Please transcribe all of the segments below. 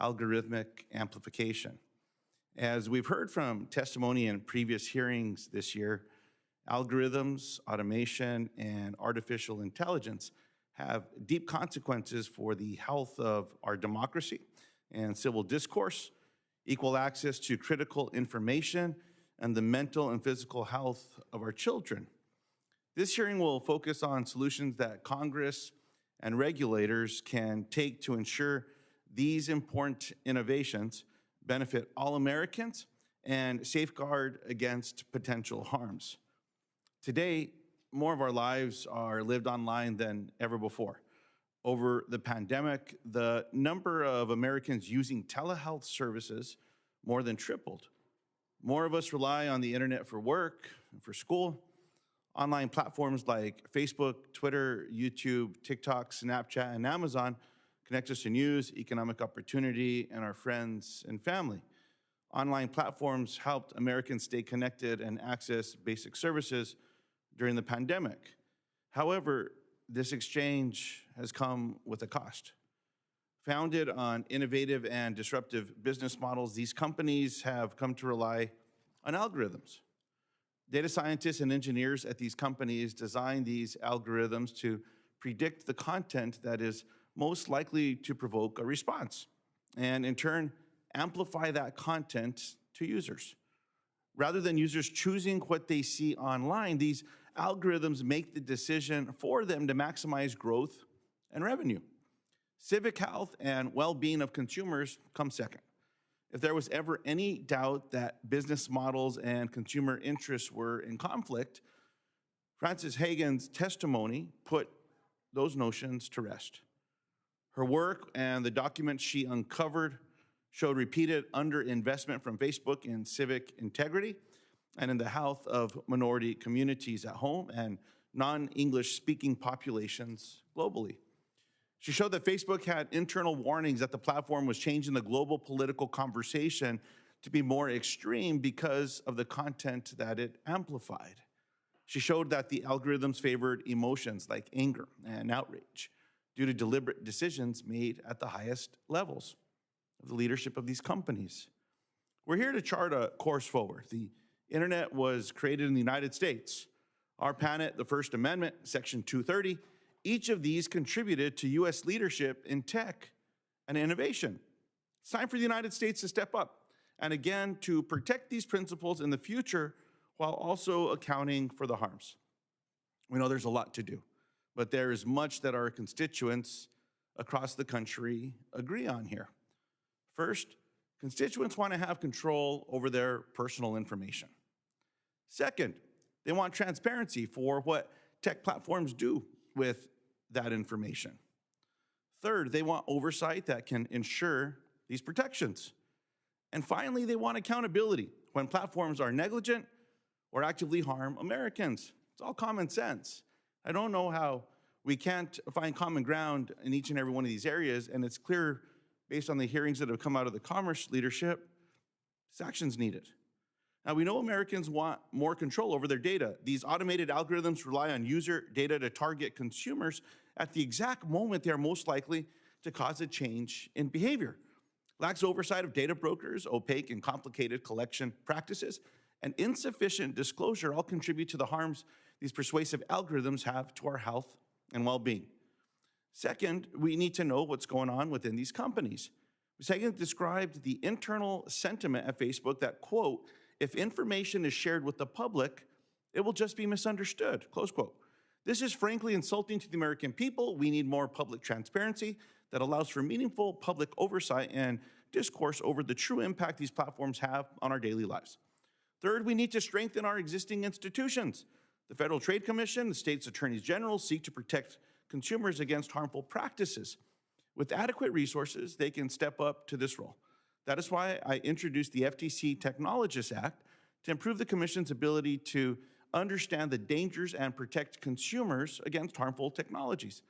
algorithmic amplification. As we've heard from testimony in previous hearings this year, algorithms, automation, and artificial intelligence have deep consequences for the health of our democracy and civil discourse, equal access to critical information, and the mental and physical health of our children. This hearing will focus on solutions that Congress and regulators can take to ensure these important innovations benefit all Americans and safeguard against potential harms. Today, more of our lives are lived online than ever before. Over the pandemic, the number of Americans using telehealth services more than tripled. More of us rely on the internet for work and for school. Online platforms like Facebook, Twitter, YouTube, TikTok, Snapchat, and Amazon connect us to news, economic opportunity, and our friends and family. Online platforms helped Americans stay connected and access basic services during the pandemic. However, this exchange has come with a cost. Founded on innovative and disruptive business models, these companies have come to rely on algorithms. Data scientists and engineers at these companies design these algorithms to predict the content that is most likely to provoke a response, and in turn, amplify that content to users. Rather than users choosing what they see online, these algorithms make the decision for them to maximize growth and revenue. Civic health and well-being of consumers come second. If there was ever any doubt that business models and consumer interests were in conflict, Frances Hagen's testimony put those notions to rest. Her work and the documents she uncovered showed repeated underinvestment from Facebook in civic integrity and in the health of minority communities at home and non-English speaking populations globally. She showed that Facebook had internal warnings that the platform was changing the global political conversation to be more extreme because of the content that it amplified. She showed that the algorithms favored emotions like anger and outrage due to deliberate decisions made at the highest levels of the leadership of these companies. We're here to chart a course forward. The internet was created in the United States. Our planet, the First Amendment, Section 230, each of these contributed to U.S. leadership in tech and innovation. It's time for the United States to step up and again to protect these principles in the future while also accounting for the harms. We know there's a lot to do, but there is much that our constituents across the country agree on here. First, constituents want to have control over their personal information. Second, they want transparency for what tech platforms do with that information. Third, they want oversight that can ensure these protections. And finally, they want accountability when platforms are negligent or actively harm Americans. It's all common sense. I don't know how we can't find common ground in each and every one of these areas, and it's clear based on the hearings that have come out of the commerce leadership, this action's needed. Now, we know Americans want more control over their data. These automated algorithms rely on user data to target consumers at the exact moment they are most likely to cause a change in behavior. Lax oversight of data brokers, opaque and complicated collection practices, and insufficient disclosure all contribute to the harms these persuasive algorithms have to our health and well-being. Second, we need to know what's going on within these companies. Second, described the internal sentiment at Facebook that, quote, if information is shared with the public, it will just be misunderstood, close quote. This is frankly insulting to the American people. We need more public transparency that allows for meaningful public oversight and discourse over the true impact these platforms have on our daily lives. Third, we need to strengthen our existing institutions. The Federal Trade Commission, the state's attorneys general seek to protect consumers against harmful practices. With adequate resources, they can step up to this role. That is why I introduced the Ftc Technologists Act to improve the Commission's ability to understand the dangers and protect consumers against harmful technologies.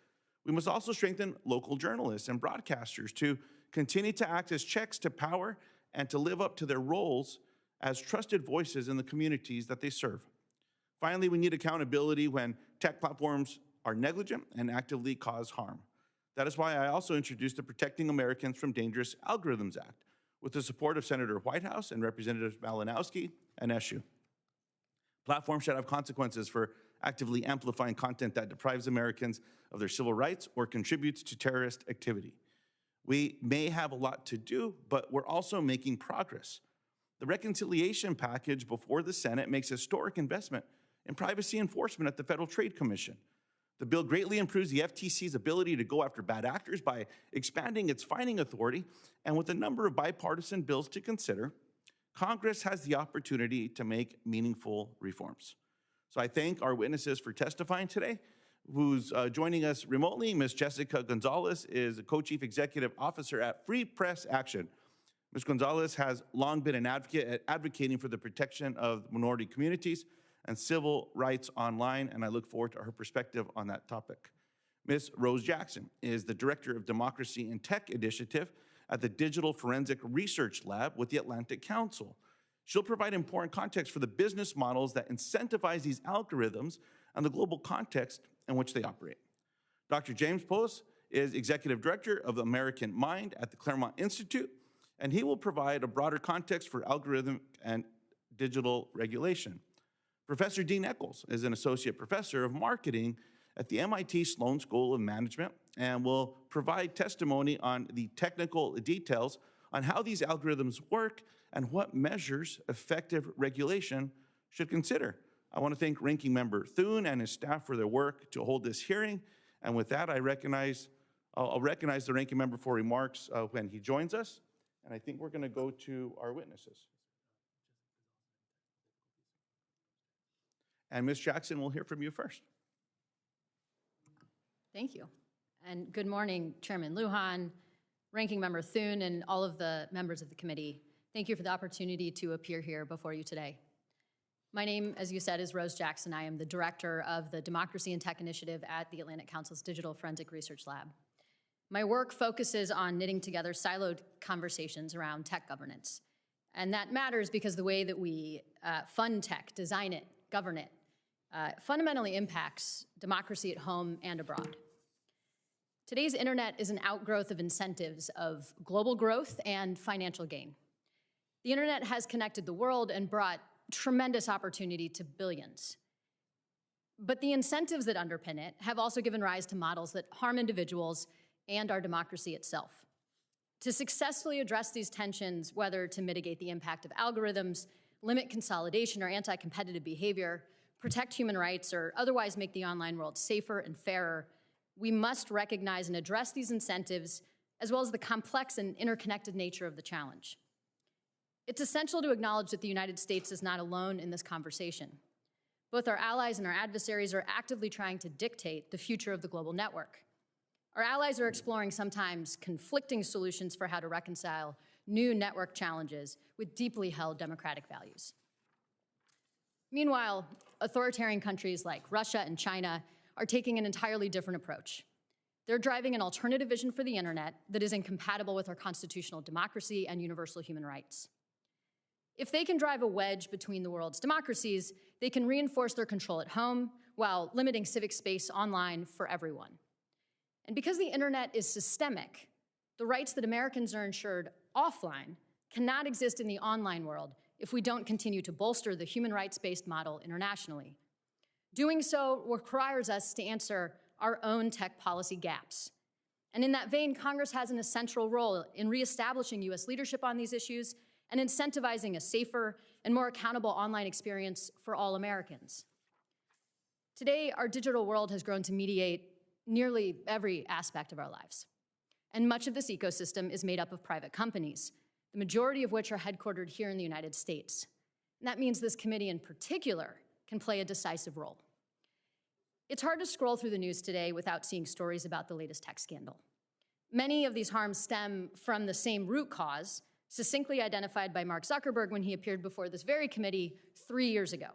We must also strengthen local journalists and broadcasters to continue to act as checks to power and to live up to their roles as trusted voices in the communities that they serve. Finally, we need accountability when tech platforms are negligent and actively cause harm. That is why I also introduced the Protecting Americans from Dangerous Algorithms Act with the support of Senator Whitehouse and Representatives Malinowski and Eshoo. Platforms should have consequences for actively amplifying content that deprives Americans of their civil rights or contributes to terrorist activity. We may have a lot to do, but we're also making progress. The reconciliation package before the Senate makes a historic investment in privacy enforcement at the Federal Trade Commission. The bill greatly improves the FTC's ability to go after bad actors by expanding its fining authority, and with a number of bipartisan bills to consider, Congress has the opportunity to make meaningful reforms. So I thank our witnesses for testifying today. Who's joining us remotely, Ms. Jessica Gonzalez is a co-chief executive officer at Free Press Action. Ms. Gonzalez has long been an advocate at advocating for the protection of minority communities and civil rights online, and I look forward to her perspective on that topic. Ms. Rose Jackson is the Director of Democracy and Tech Initiative at the Digital Forensic Research Lab with the Atlantic Council. She'll provide important context for the business models that incentivize these algorithms and the global context in which they operate. Dr. James Post is Executive Director of the American Mind at the Claremont Institute, and he will provide a broader context for algorithm and digital regulation. Professor Dean Eccles is an Associate Professor of Marketing at the MIT Sloan School of Management and will provide testimony on the technical details on how these algorithms work and what measures effective regulation should consider. I want to thank Ranking Member Thune and his staff for their work to hold this hearing. And with that, I'll recognize the Ranking Member for remarks when he joins us. And I think we're going to go to our witnesses. And Ms. Jackson, we'll hear from you first. Thank you. And good morning, Chairman Lujan, Ranking Member Thune, and all of the members of the committee. Thank you for the opportunity to appear here before you today. My name, as you said, is Rose Jackson. I am the Director of the Democracy and Tech Initiative at the Atlantic Council's Digital Forensic Research Lab. My work focuses on knitting together siloed conversations around tech governance. And that matters because the way that we fund tech, design it, govern it, fundamentally impacts democracy at home and abroad. Today's internet is an outgrowth of incentives of global growth and financial gain. The internet has connected the world and brought tremendous opportunity to billions. But the incentives that underpin it have also given rise to models that harm individuals and our democracy itself. To successfully address these tensions, whether to mitigate the impact of algorithms, limit consolidation or anti-competitive behavior, protect human rights, or otherwise make the online world safer and fairer, we must recognize and address these incentives as well as the complex and interconnected nature of the challenge. It's essential to acknowledge that the United States is not alone in this conversation. Both our allies and our adversaries are actively trying to dictate the future of the global network. Our allies are exploring sometimes conflicting solutions for how to reconcile new network challenges with deeply held democratic values. Meanwhile, authoritarian countries like Russia and China are taking an entirely different approach. They're driving an alternative vision for the internet that is incompatible with our constitutional democracy and universal human rights. If they can drive a wedge between the world's democracies, they can reinforce their control at home while limiting civic space online for everyone. And because the internet is systemic, the rights that Americans are ensured offline cannot exist in the online world if we don't continue to bolster the human rights-based model internationally. Doing so requires us to answer our own tech policy gaps. And in that vein, Congress has an essential role in reestablishing U.S. leadership on these issues and incentivizing a safer and more accountable online experience for all Americans. Today, our digital world has grown to mediate nearly every aspect of our lives. And much of this ecosystem is made up of private companies, the majority of which are headquartered here in the United States. And that means this committee in particular can play a decisive role. It's hard to scroll through the news today without seeing stories about the latest tech scandal. Many of these harms stem from the same root cause, succinctly identified by Mark Zuckerberg when he appeared before this very committee 3 years ago.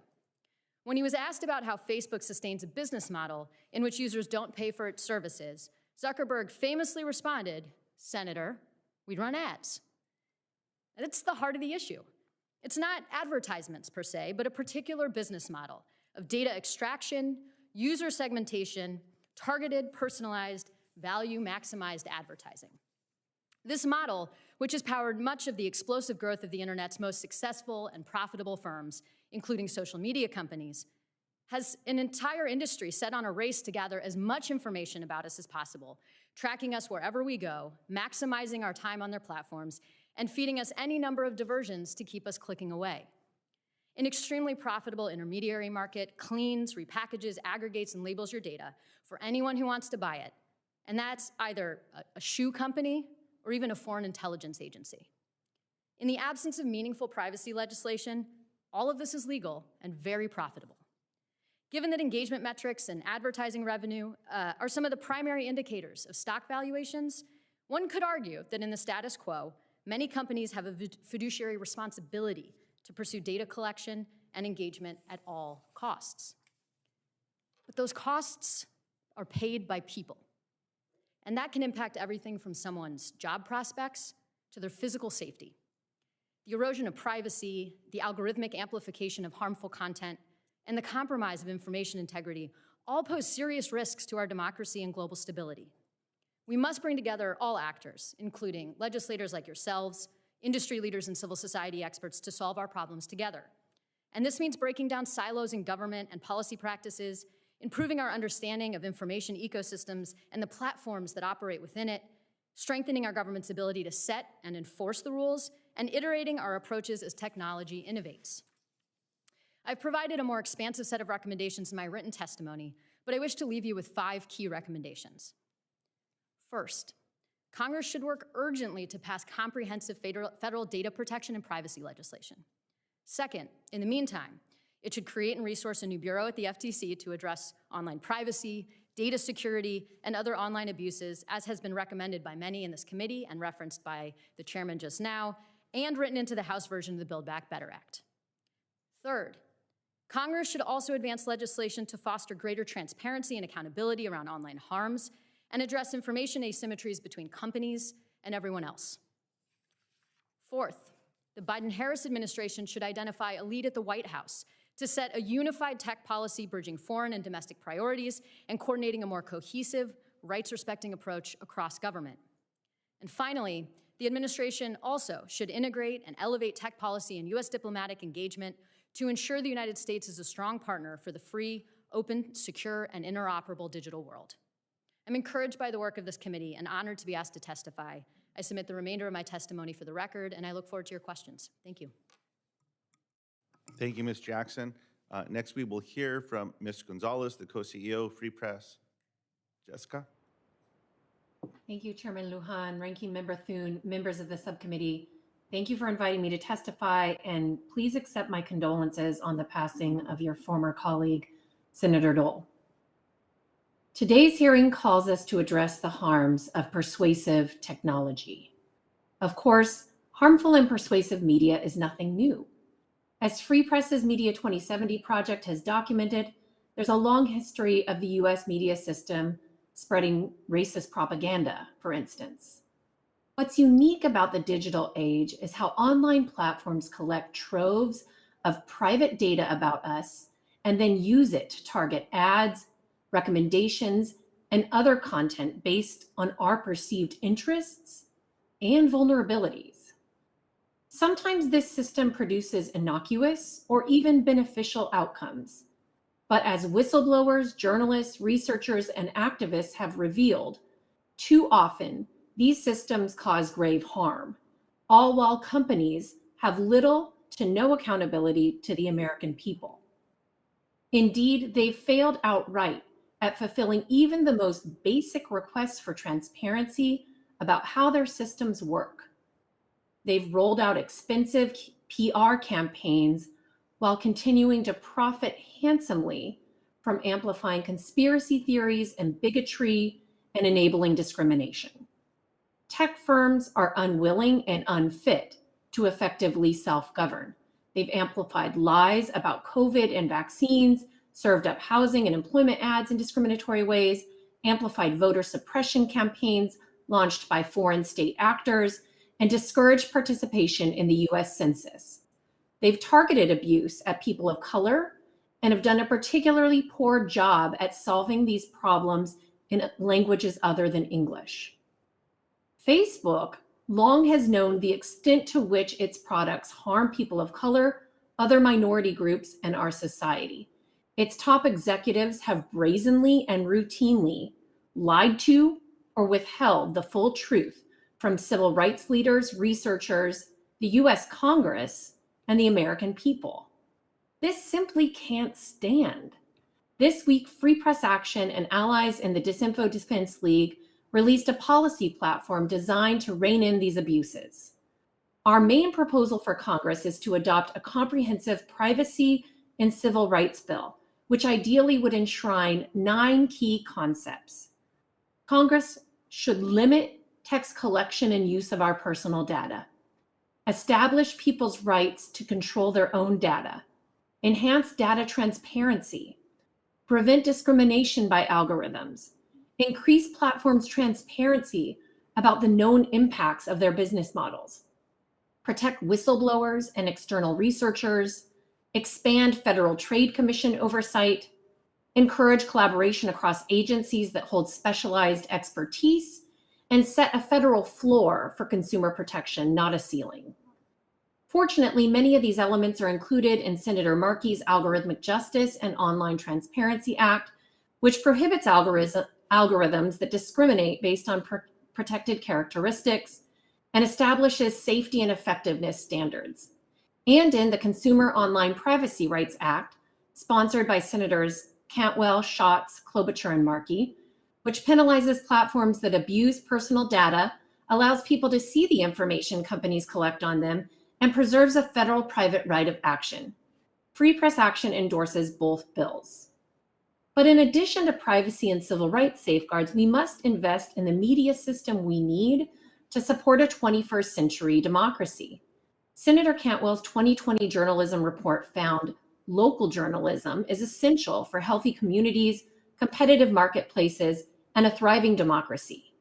When he was asked about how Facebook sustains a business model in which users don't pay for its services, Zuckerberg famously responded, "Senator, we'd run ads." That's the heart of the issue. It's not advertisements per se, but a particular business model of data extraction, user segmentation, targeted, personalized, value maximized advertising. This model, which has powered much of the explosive growth of the internet's most successful and profitable firms, including social media companies, has an entire industry set on a race to gather as much information about us as possible, tracking us wherever we go, maximizing our time on their platforms, and feeding us any number of diversions to keep us clicking away. An extremely profitable intermediary market cleans, repackages, aggregates, and labels your data for anyone who wants to buy it. And that's either a shoe company or even a foreign intelligence agency. In the absence of meaningful privacy legislation, all of this is legal and very profitable. Given that engagement metrics and advertising revenue are some of the primary indicators of stock valuations, one could argue that in the status quo, many companies have a fiduciary responsibility to pursue data collection and engagement at all costs. But those costs are paid by people. And that can impact everything from someone's job prospects to their physical safety. The erosion of privacy, the algorithmic amplification of harmful content, and the compromise of information integrity all pose serious risks to our democracy and global stability. We must bring together all actors, including legislators like yourselves, industry leaders and civil society experts, to solve our problems together. And this means breaking down silos in government and policy practices, improving our understanding of information ecosystems and the platforms that operate within it, strengthening our government's ability to set and enforce the rules, and iterating our approaches as technology innovates. I've provided a more expansive set of recommendations in my written testimony, but I wish to leave you with 5 key recommendations. First, Congress should work urgently to pass comprehensive federal data protection and privacy legislation. Second, in the meantime, it should create and resource a new bureau at the FTC to address online privacy, data security, and other online abuses, as has been recommended by many in this committee and referenced by the chairman just now, and written into the House version of the Build Back Better Act. Third, Congress should also advance legislation to foster greater transparency and accountability around online harms and address information asymmetries between companies and everyone else. Fourth, the Biden-Harris administration should identify a lead at the White House to set a unified tech policy bridging foreign and domestic priorities and coordinating a more cohesive, rights-respecting approach across government. And finally, the administration also should integrate and elevate tech policy and U.S. diplomatic engagement to ensure the United States is a strong partner for the free, open, secure, and interoperable digital world. I'm encouraged by the work of this committee and honored to be asked to testify. I submit the remainder of my testimony for the record, and I look forward to your questions. Thank you. Thank you, Ms. Jackson. Next, we will hear from Ms. Gonzalez, the co-CEO of Free Press. Jessica? Thank you, Chairman Lujan, Ranking Member Thune, members of the subcommittee. Thank you for inviting me to testify, and please accept my condolences on the passing of your former colleague, Senator Dole. Today's hearing calls us to address the harms of persuasive technology. Of course, harmful and persuasive media is nothing new. As Free Press's Media 2070 project has documented, there's a long history of the US media system spreading racist propaganda, for instance. What's unique about the digital age is how online platforms collect troves of private data about us and then use it to target ads, recommendations, and other content based on our perceived interests and vulnerabilities. Sometimes this system produces innocuous or even beneficial outcomes. But as whistleblowers, journalists, researchers, and activists have revealed, too often, these systems cause grave harm, all while companies have little to no accountability to the American people. Indeed, they've failed outright at fulfilling even the most basic requests for transparency about how their systems work. They've rolled out expensive PR campaigns while continuing to profit handsomely from amplifying conspiracy theories and bigotry and enabling discrimination. Tech firms are unwilling and unfit to effectively self-govern. They've amplified lies about COVID and vaccines, served up housing and employment ads in discriminatory ways, amplified voter suppression campaigns launched by foreign state actors, and discouraged participation in the US Census. They've targeted abuse at people of color and have done a particularly poor job at solving these problems in languages other than English. Facebook long has known the extent to which its products harm people of color, other minority groups, and our society. Its top executives have brazenly and routinely lied to or withheld the full truth from civil rights leaders, researchers, the US Congress, and the American people. This simply can't stand. This week, Free Press Action and allies in the Disinfo Defense League released a policy platform designed to rein in these abuses. Our main proposal for Congress is to adopt a comprehensive privacy and civil rights bill, which ideally would enshrine 9 key concepts. Congress should limit text collection and use of our personal data, establish people's rights to control their own data, enhance data transparency, prevent discrimination by algorithms, increase platforms' transparency about the known impacts of their business models, protect whistleblowers and external researchers, expand Federal Trade Commission oversight, encourage collaboration across agencies that hold specialized expertise, and set a federal floor for consumer protection, not a ceiling. Fortunately, many of these elements are included in Senator Markey's Algorithmic Justice and Online Transparency Act, which prohibits algorithms that discriminate based on protected characteristics and establishes safety and effectiveness standards, and in the Consumer Online Privacy Rights Act, sponsored by Senators Cantwell, Schatz, Klobuchar, and Markey, which penalizes platforms that abuse personal data, allows people to see the information companies collect on them, and preserves a federal private right of action. Free Press Action endorses both bills. But in addition to privacy and civil rights safeguards, we must invest in the media system we need to support a 21st century democracy. Senator Cantwell's 2020 journalism report found local journalism is essential for healthy communities, competitive marketplaces, and a thriving democracy.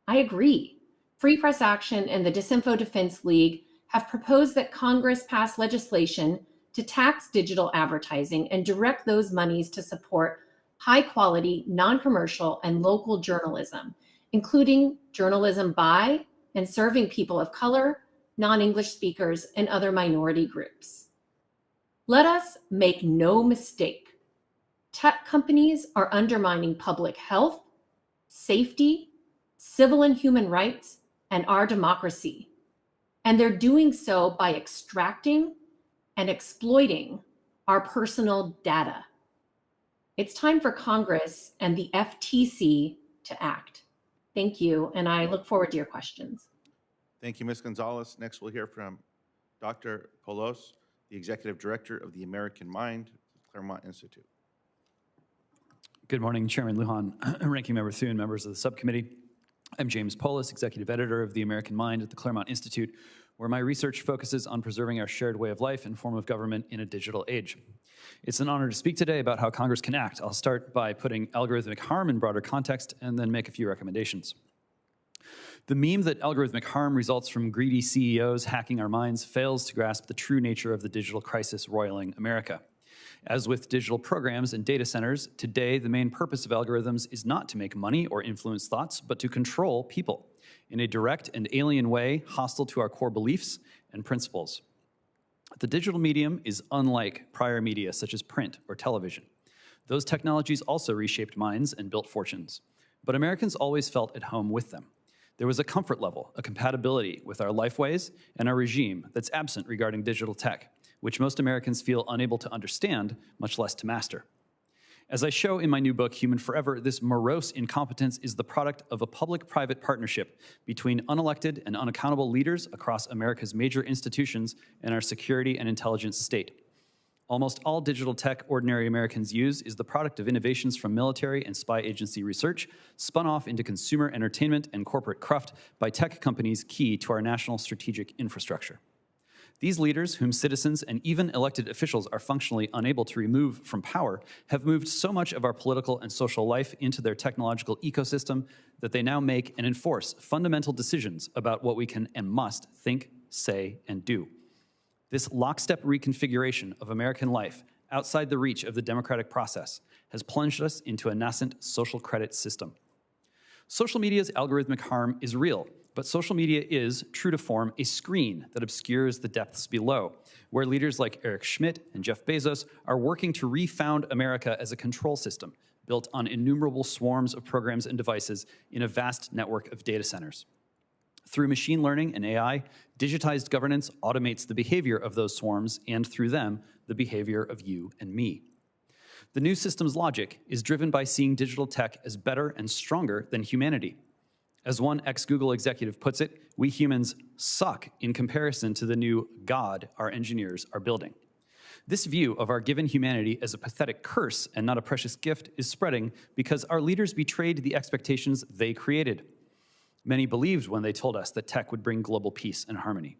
I agree. Free Press Action and the Disinfo Defense League have proposed that Congress pass legislation to tax digital advertising and direct those monies to support high-quality, non-commercial, and local journalism, including journalism by and serving people of color, non-English speakers, and other minority groups. Let us make no mistake. Tech companies are undermining public health, safety, civil and human rights, and our democracy. And they're doing so by extracting and exploiting our personal data. It's time for Congress and the FTC to act. Thank you, and I look forward to your questions. Thank you, Ms. Gonzalez. Next, we'll hear from Dr. Polos, the Executive Director of the American Mind, Claremont Institute. Good morning, Chairman Lujan, Ranking Member Thune, members of the subcommittee. I'm James Polis, Executive Editor of the American Mind at the Claremont Institute, where my research focuses on preserving our shared way of life and form of government in a digital age. It's an honor to speak today about how Congress can act. I'll start by putting algorithmic harm in broader context and then make a few recommendations. The meme that algorithmic harm results from greedy CEOs hacking our minds fails to grasp the true nature of the digital crisis roiling America. As with digital programs and data centers, today the main purpose of algorithms is not to make money or influence thoughts, but to control people in a direct and alien way hostile to our core beliefs and principles. The digital medium is unlike prior media such as print or television. Those technologies also reshaped minds and built fortunes, but Americans always felt at home with them. There was a comfort level, a compatibility with our lifeways and our regime that's absent regarding digital tech, which most Americans feel unable to understand, much less to master. As I show in my new book, Human Forever, this morose incompetence is the product of a public-private partnership between unelected and unaccountable leaders across America's major institutions and our security and intelligence state. Almost all digital tech ordinary Americans use is the product of innovations from military and spy agency research, spun off into consumer entertainment and corporate cruft by tech companies key to our national strategic infrastructure. These leaders, whom citizens and even elected officials are functionally unable to remove from power, have moved so much of our political and social life into their technological ecosystem that they now make and enforce fundamental decisions about what we can and must think, say, and do. This lockstep reconfiguration of American life outside the reach of the democratic process, has plunged us into a nascent social credit system. Social media's algorithmic harm is real, but social media is, true to form, a screen that obscures the depths below, where leaders like Eric Schmidt and Jeff Bezos are working to refound America as a control system built on innumerable swarms of programs and devices in a vast network of data centers. Through machine learning and AI, digitized governance automates the behavior of those swarms and, through them, the behavior of you and me. The new system's logic is driven by seeing digital tech as better and stronger than humanity. As one ex-Google executive puts it, we humans suck in comparison to the new God our engineers are building. This view of our given humanity as a pathetic curse and not a precious gift is spreading because our leaders betrayed the expectations they created. Many believed when they told us that tech would bring global peace and harmony.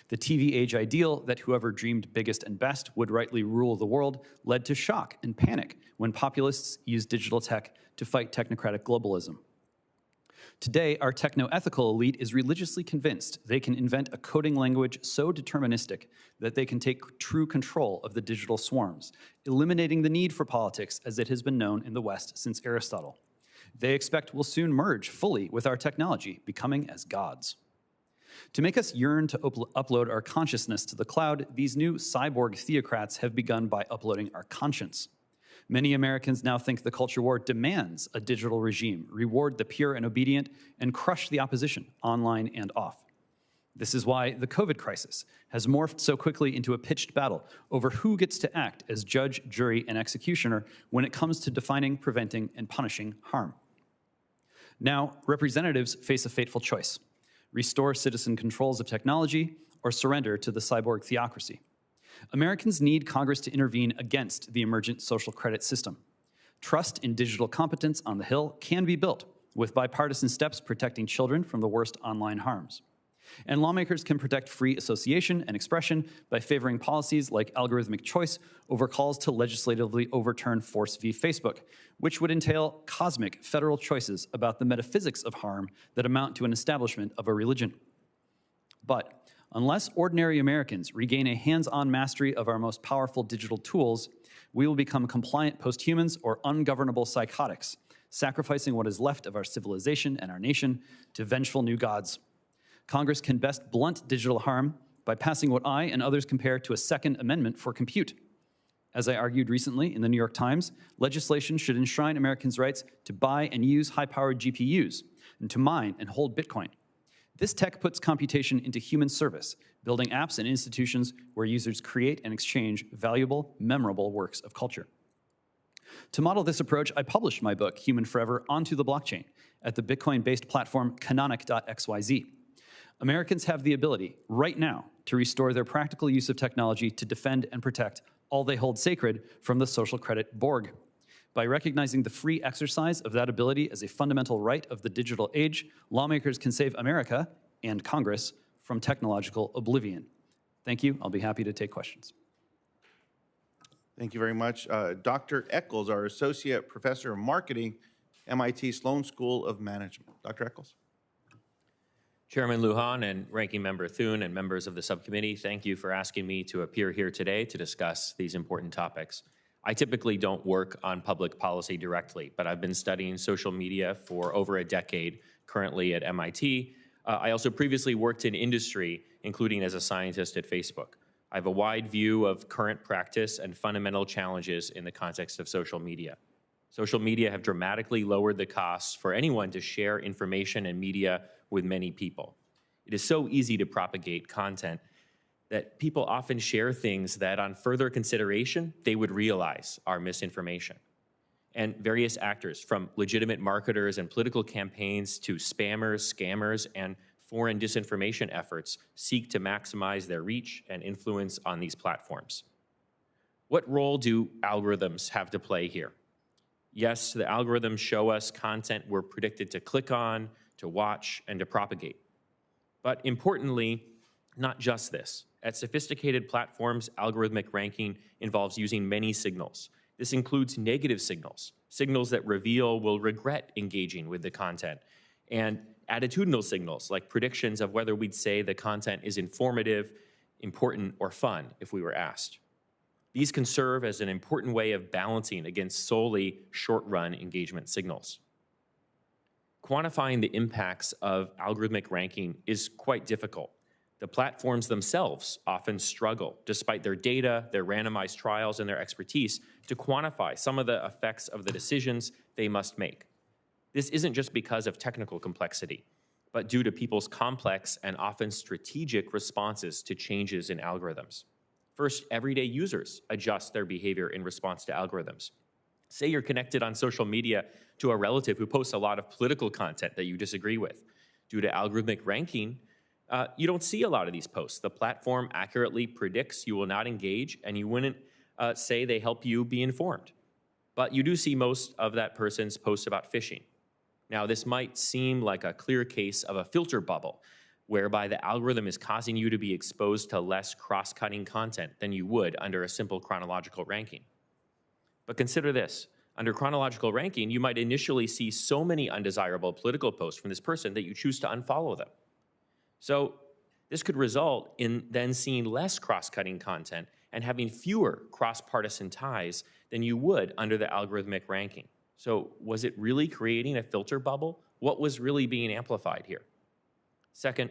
The TV age ideal that whoever dreamed biggest and best would rightly rule the world led to shock and panic when populists used digital tech to fight technocratic globalism. Today, our techno-ethical elite is religiously convinced they can invent a coding language so deterministic that they can take true control of the digital swarms, eliminating the need for politics as it has been known in the West since Aristotle. They expect we'll soon merge fully with our technology, becoming as gods. To make us yearn to upload our consciousness to the cloud, these new cyborg theocrats have begun by uploading our conscience. Many Americans now think the culture war demands a digital regime, reward the pure and obedient, and crush the opposition, online and off. This is why the COVID crisis has morphed so quickly into a pitched battle over who gets to act as judge, jury, and executioner when it comes to defining, preventing, and punishing harm. Now, representatives face a fateful choice: restore citizen controls of technology or surrender to the cyborg theocracy. Americans need Congress to intervene against the emergent social credit system. Trust in digital competence on the Hill can be built with bipartisan steps protecting children from the worst online harms. And lawmakers can protect free association and expression by favoring policies like algorithmic choice over calls to legislatively overturn Force v. Facebook, which would entail cosmic federal choices about the metaphysics of harm that amount to an establishment of a religion. But unless ordinary Americans regain a hands-on mastery of our most powerful digital tools, we will become compliant posthumans or ungovernable psychotics, sacrificing what is left of our civilization and our nation to vengeful new gods. Congress can best blunt digital harm by passing what I and others compare to a Second Amendment for compute. As I argued recently in the New York Times, legislation should enshrine Americans' rights to buy and use high-powered GPUs and to mine and hold Bitcoin. This tech puts computation into human service, building apps and institutions where users create and exchange valuable, memorable works of culture. To model this approach, I published my book, Human Forever, onto the blockchain at the Bitcoin-based platform Canonic.xyz. Americans have the ability, right now, to restore their practical use of technology to defend and protect all they hold sacred from the social credit Borg. By recognizing the free exercise of that ability as a fundamental right of the digital age, lawmakers can save America and Congress from technological oblivion. Thank you. I'll be happy to take questions. Thank you very much. Dr. Eccles, our Associate Professor of Marketing, MIT Sloan School of Management. Dr. Eccles. Chairman Lujan and Ranking Member Thune and members of the subcommittee, thank you for asking me to appear here today to discuss these important topics. I typically don't work on public policy directly, but I've been studying social media for over a decade, currently at MIT. I also previously worked in industry, including as a scientist at Facebook. I have a wide view of current practice and fundamental challenges in the context of social media. Social media have dramatically lowered the costs for anyone to share information and media with many people. It is so easy to propagate content that people often share things that on further consideration, they would realize are misinformation. And various actors, from legitimate marketers and political campaigns to spammers, scammers, and foreign disinformation efforts, seek to maximize their reach and influence on these platforms. What role do algorithms have to play here? Yes, the algorithms show us content we're predicted to click on, to watch, and to propagate. But importantly, not just this. At sophisticated platforms, algorithmic ranking involves using many signals. This includes negative signals, signals that reveal we'll regret engaging with the content, and attitudinal signals like predictions of whether we'd say the content is informative, important, or fun if we were asked. These can serve as an important way of balancing against solely short-run engagement signals. Quantifying the impacts of algorithmic ranking is quite difficult. The platforms themselves often struggle, despite their data, their randomized trials, and their expertise, to quantify some of the effects of the decisions they must make. This isn't just because of technical complexity, but due to people's complex and often strategic responses to changes in algorithms. First, everyday users adjust their behavior in response to algorithms. Say you're connected on social media to a relative who posts a lot of political content that you disagree with. Due to algorithmic ranking, you don't see a lot of these posts. The platform accurately predicts you will not engage, and you wouldn't say they help you be informed. But you do see most of that person's posts about phishing. Now, this might seem like a clear case of a filter bubble, whereby the algorithm is causing you to be exposed to less cross-cutting content than you would under a simple chronological ranking. But consider this. Under chronological ranking, you might initially see so many undesirable political posts from this person that you choose to unfollow them. So this could result in then seeing less cross-cutting content and having fewer cross-partisan ties than you would under the algorithmic ranking. So was it really creating a filter bubble? What was really being amplified here? Second,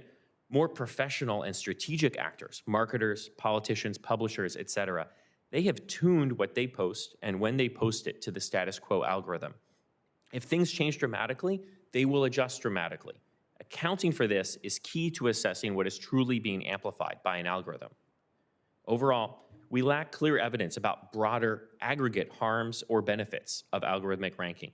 more professional and strategic actors, marketers, politicians, publishers, etc., they have tuned what they post and when they post it to the status quo algorithm. If things change dramatically, they will adjust dramatically. Accounting for this is key to assessing what is truly being amplified by an algorithm. Overall, we lack clear evidence about broader aggregate harms or benefits of algorithmic ranking.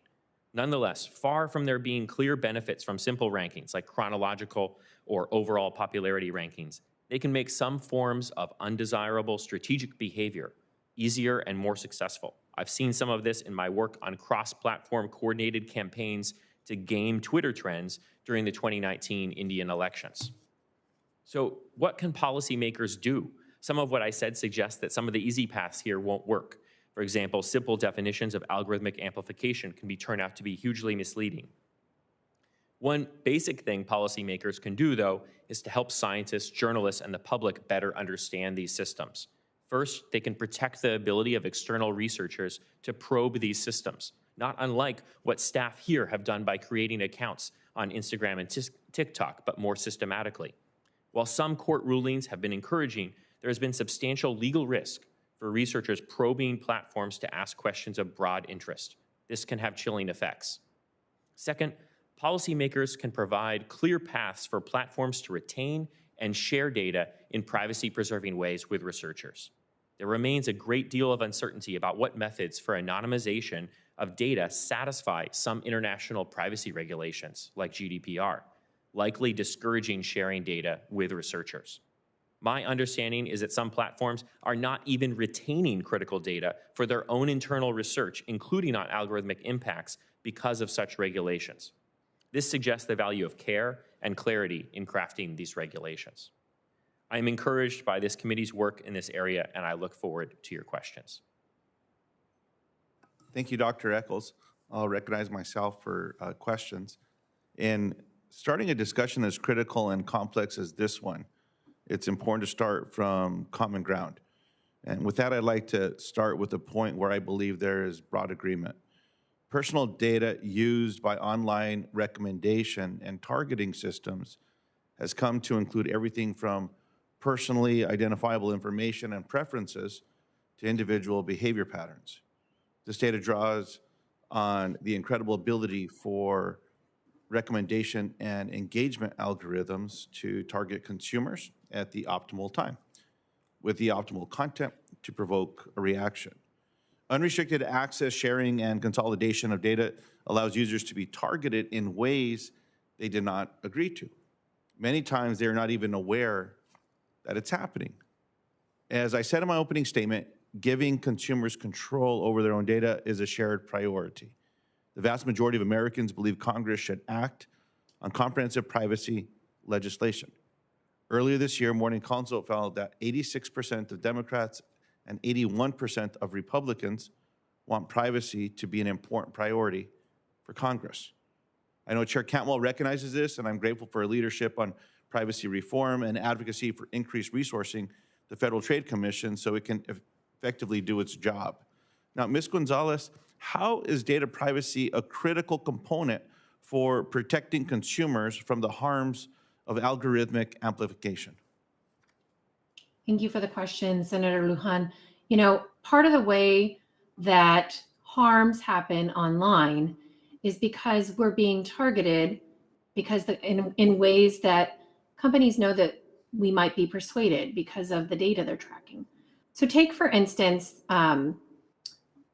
Nonetheless, far from there being clear benefits from simple rankings like chronological or overall popularity rankings, they can make some forms of undesirable strategic behavior easier and more successful. I've seen some of this in my work on cross-platform coordinated campaigns to game Twitter trends during the 2019 Indian elections. So what can policymakers do? Some of what I said suggests that some of the easy paths here won't work. For example, simple definitions of algorithmic amplification can turn out to be hugely misleading. One basic thing policymakers can do, though, is to help scientists, journalists, and the public better understand these systems. First, they can protect the ability of external researchers to probe these systems, not unlike what staff here have done by creating accounts on Instagram and TikTok, but more systematically. While some court rulings have been encouraging, there has been substantial legal risk for researchers probing platforms to ask questions of broad interest. This can have chilling effects. Second, policymakers can provide clear paths for platforms to retain and share data in privacy-preserving ways with researchers. There remains a great deal of uncertainty about what methods for anonymization of data satisfy some international privacy regulations, like GDPR, likely discouraging sharing data with researchers. My understanding is that some platforms are not even retaining critical data for their own internal research, including on algorithmic impacts, because of such regulations. This suggests the value of care and clarity in crafting these regulations. I am encouraged by this committee's work in this area, and I look forward to your questions. Thank you, Dr. Eccles. I'll recognize myself for questions. In starting a discussion as critical and complex as this one, it's important to start from common ground. And with that, I'd like to start with a point where I believe there is broad agreement. Personal data used by online recommendation and targeting systems has come to include everything from personally identifiable information and preferences to individual behavior patterns. This data draws on the incredible ability for recommendation and engagement algorithms to target consumers at the optimal time with the optimal content to provoke a reaction. Unrestricted access, sharing, and consolidation of data allows users to be targeted in ways they did not agree to. Many times they're not even aware that it's happening. As I said in my opening statement, giving consumers control over their own data is a shared priority. The vast majority of Americans believe Congress should act on comprehensive privacy legislation. Earlier this year, Morning Consult found that 86% of Democrats and 81% of Republicans want privacy to be an important priority for Congress. I know Chair Cantwell recognizes this, and I'm grateful for her leadership on privacy reform and advocacy for increased resourcing the Federal Trade Commission so it can effectively do its job. Now, Ms. Gonzalez, how is data privacy a critical component for protecting consumers from the harms of algorithmic amplification? Thank you for the question, Senator Lujan. You know, part of the way that harms happen online is because we're being targeted because in ways that companies know that we might be persuaded because of the data they're tracking. So take, for instance,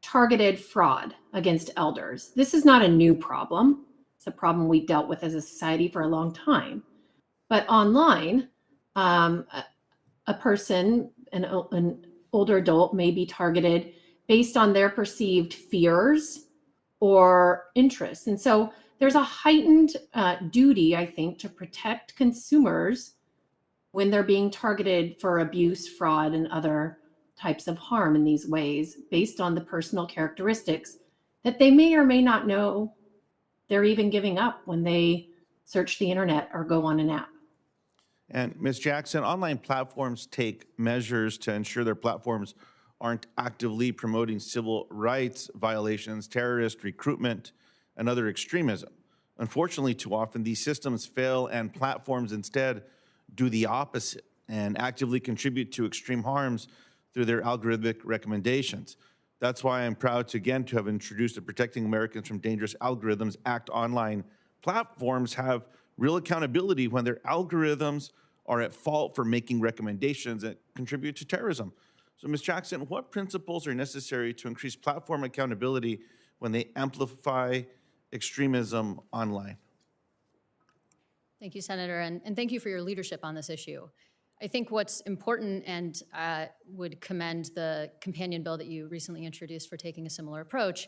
targeted fraud against elders. This is not a new problem. It's a problem we've dealt with as a society for a long time. But online, a person, an older adult, may be targeted based on their perceived fears or interests. And so there's a heightened duty, I think, to protect consumers when they're being targeted for abuse, fraud, and other types of harm in these ways based on the personal characteristics that they may or may not know they're even giving up when they search the internet or go on an app. And Ms. Jackson, online platforms take measures to ensure their platforms aren't actively promoting civil rights violations, terrorist recruitment, and other extremism. Unfortunately, too often these systems fail and platforms instead do the opposite and actively contribute to extreme harms through their algorithmic recommendations. That's why I'm proud to have introduced the Protecting Americans from Dangerous Algorithms Act. Online platforms have real accountability when their algorithms are at fault for making recommendations that contribute to terrorism. So, Ms. Jackson, what principles are necessary to increase platform accountability when they amplify extremism online? Thank you, Senator, and thank you for your leadership on this issue. I think what's important, and would commend the companion bill that you recently introduced for taking a similar approach,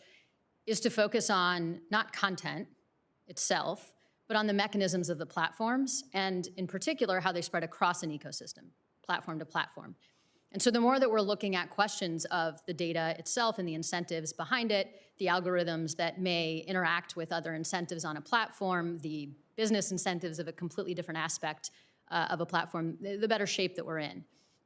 is to focus on not content itself, but on the mechanisms of the platforms, and in particular, how they spread across an ecosystem, platform to platform. And so the more that we're looking at questions of the data itself and the incentives behind it, the algorithms that may interact with other incentives on a platform, the business incentives of a completely different aspect of a platform, the better shape that we're in.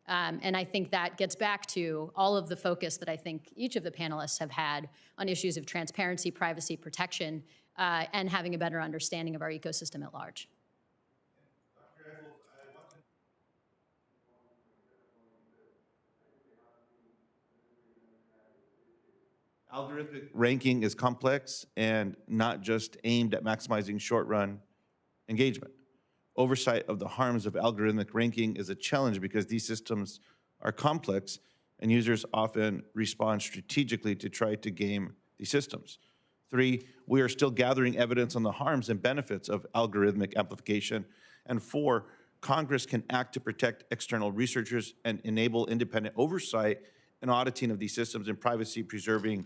And I think that gets back to all of the focus that I think each of the panelists have had on issues of transparency, privacy, protection, and having a better understanding of our ecosystem at large. Algorithmic ranking is complex and not just aimed at maximizing short-run engagement. Oversight of the harms of algorithmic ranking is a challenge because these systems are complex and users often respond strategically to try to game these systems. 3, we are still gathering evidence on the harms and benefits of algorithmic amplification. And 4, Congress can act to protect external researchers and enable independent oversight and auditing of these systems in privacy-preserving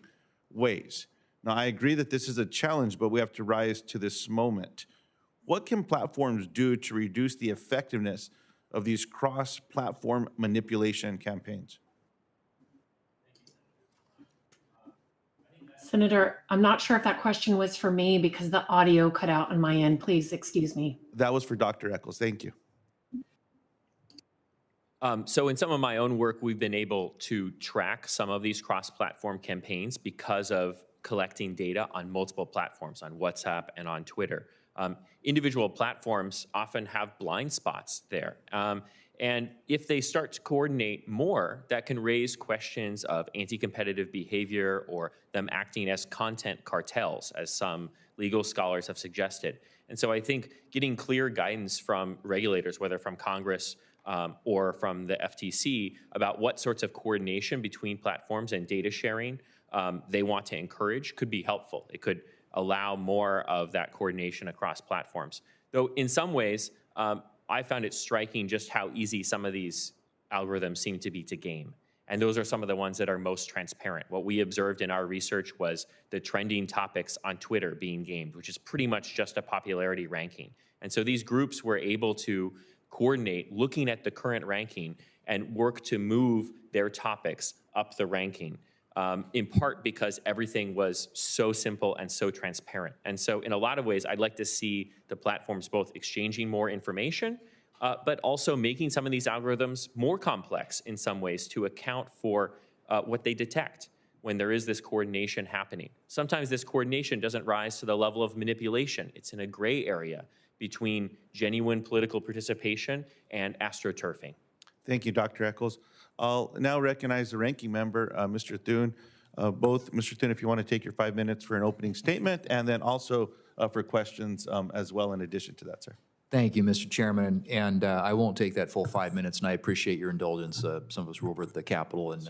ways. Now, I agree that this is a challenge, but we have to rise to this moment. What can platforms do to reduce the effectiveness of these cross-platform manipulation campaigns? Senator, I'm not sure if that question was for me because the audio cut out on my end. Please excuse me. That was for Dr. Eccles. Thank you. So in some of my own work, we've been able to track some of these cross-platform campaigns because of collecting data on multiple platforms, on WhatsApp and on Twitter. Individual platforms often have blind spots there. And if they start to coordinate more, that can raise questions of anti-competitive behavior or them acting as content cartels, as some legal scholars have suggested. And so I think getting clear guidance from regulators, whether from Congress or from the FTC, about what sorts of coordination between platforms and data sharing they want to encourage could be helpful. It could allow more of that coordination across platforms. Though in some ways, I found it striking just how easy some of these algorithms seem to be to game. And those are some of the ones that are most transparent. What we observed in our research was the trending topics on Twitter being gamed, which is pretty much just a popularity ranking. And so these groups were able to coordinate looking at the current ranking and work to move their topics up the ranking, in part because everything was so simple and so transparent. And so in a lot of ways, I'd like to see the platforms both exchanging more information, but also making some of these algorithms more complex in some ways to account for what they detect when there is this coordination happening. Sometimes this coordination doesn't rise to the level of manipulation. It's in a gray area between genuine political participation and astroturfing. Thank you, Dr. Eccles. I'll now recognize the ranking member, Mr. Thune. Both, Mr. Thune, if you want to take your 5 minutes for an opening statement, and then also for questions as well in addition to that, sir. Thank you, Mr. Chairman, and I won't take that full 5 minutes, and I appreciate your indulgence. Some of us were over at the Capitol and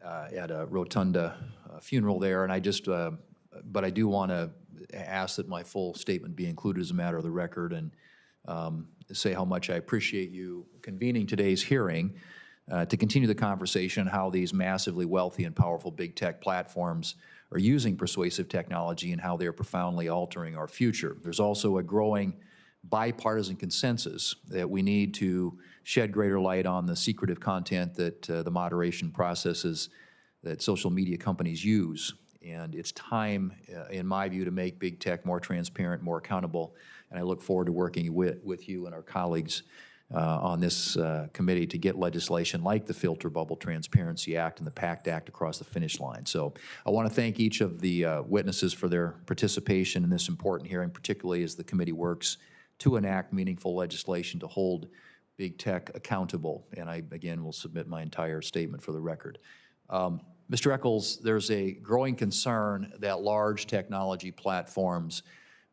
at a Rotunda funeral there, and but I do want to ask that my full statement be included as a matter of the record, and say how much I appreciate you convening today's hearing to continue the conversation on how these massively wealthy and powerful big tech platforms are using persuasive technology and how they are profoundly altering our future. There's also a growing bipartisan consensus that we need to shed greater light on the secretive content that the moderation processes that social media companies use. And it's time, in my view, to make big tech more transparent, more accountable. And I look forward to working with you and our colleagues on this committee to get legislation like the Filter Bubble Transparency Act and the PACT Act across the finish line. So I want to thank each of the witnesses for their participation in this important hearing, particularly as the committee works to enact meaningful legislation to hold big tech accountable. And I, again, will submit my entire statement for the record. Mr. Eccles, there's a growing concern that large technology platforms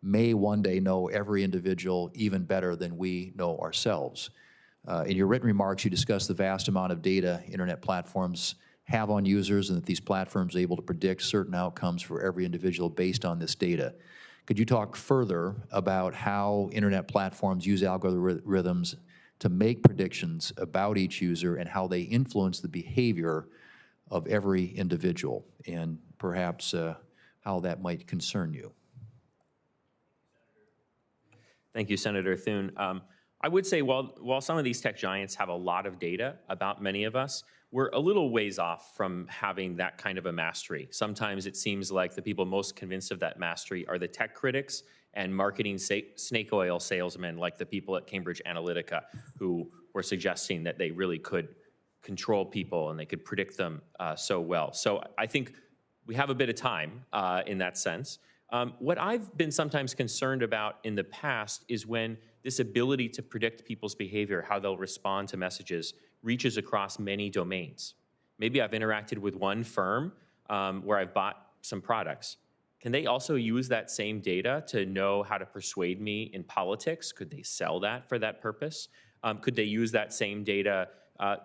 may one day know every individual even better than we know ourselves. In your written remarks, you discussed the vast amount of data internet platforms have on users and that these platforms are able to predict certain outcomes for every individual based on this data. Could you talk further about how internet platforms use algorithms to make predictions about each user and how they influence the behavior of every individual, and perhaps how that might concern you? Thank you, Senator Thune. I would say while some of these tech giants have a lot of data about many of us, we're a little ways off from having that kind of a mastery. Sometimes it seems like the people most convinced of that mastery are the tech critics and marketing snake oil salesmen like the people at Cambridge Analytica who were suggesting that they really could control people and they could predict them so well. So I think we have a bit of time in that sense. What I've been sometimes concerned about in the past is when this ability to predict people's behavior, how they'll respond to messages, reaches across many domains. Maybe I've interacted with one firm where I've bought some products. Can they also use that same data to know how to persuade me in politics? Could they sell that for that purpose? Could they use that same data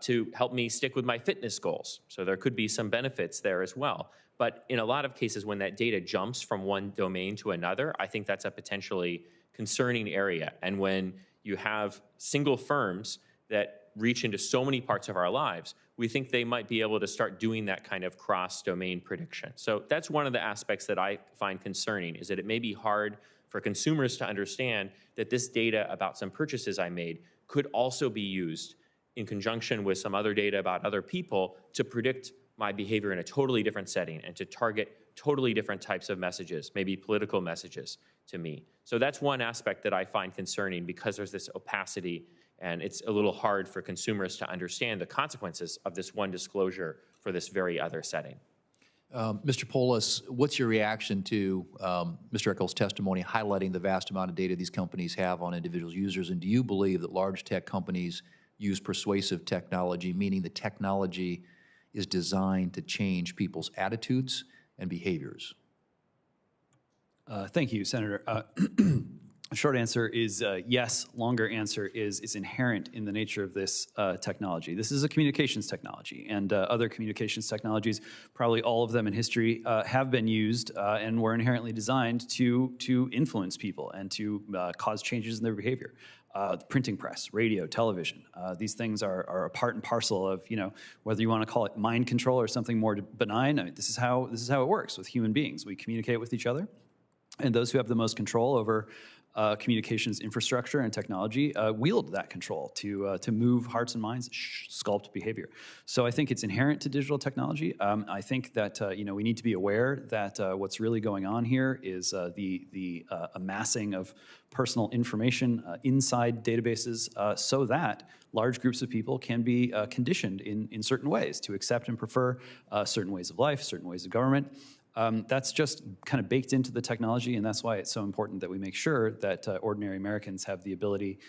to help me stick with my fitness goals? So there could be some benefits there as well. But in a lot of cases, when that data jumps from one domain to another, I think that's a potentially concerning area. And when you have single firms that reach into so many parts of our lives, we think they might be able to start doing that kind of cross-domain prediction. So that's one of the aspects that I find concerning, is that it may be hard for consumers to understand that this data about some purchases I made could also be used in conjunction with some other data about other people to predict my behavior in a totally different setting and to target totally different types of messages, maybe political messages to me. So that's one aspect that I find concerning because there's this opacity and it's a little hard for consumers to understand the consequences of this one disclosure for this very other setting. Mr. Polis, what's your reaction to Mr. Eccles' testimony highlighting the vast amount of data these companies have on individual users? And do you believe that large tech companies use persuasive technology, meaning the technology is designed to change people's attitudes and behaviors? Thank you, Senator. Short answer is yes. Longer answer is it's inherent in the nature of this technology. This is a communications technology, and other communications technologies, probably all of them in history, have been used and were inherently designed to influence people and to cause changes in their behavior. The printing press, radio, television, these things are a part and parcel of, whether you want to call it mind control or something more benign. I mean, this is how it works with human beings. We communicate with each other. And those who have the most control over communications infrastructure and technology wield that control to move hearts and minds, sculpt behavior. So I think it's inherent to digital technology. I think that we need to be aware that what's really going on here is the amassing of personal information inside databases so that large groups of people can be conditioned in certain ways to accept and prefer certain ways of life, certain ways of government. That's just kind of baked into the technology, and that's why it's so important that we make sure that ordinary Americans have the ability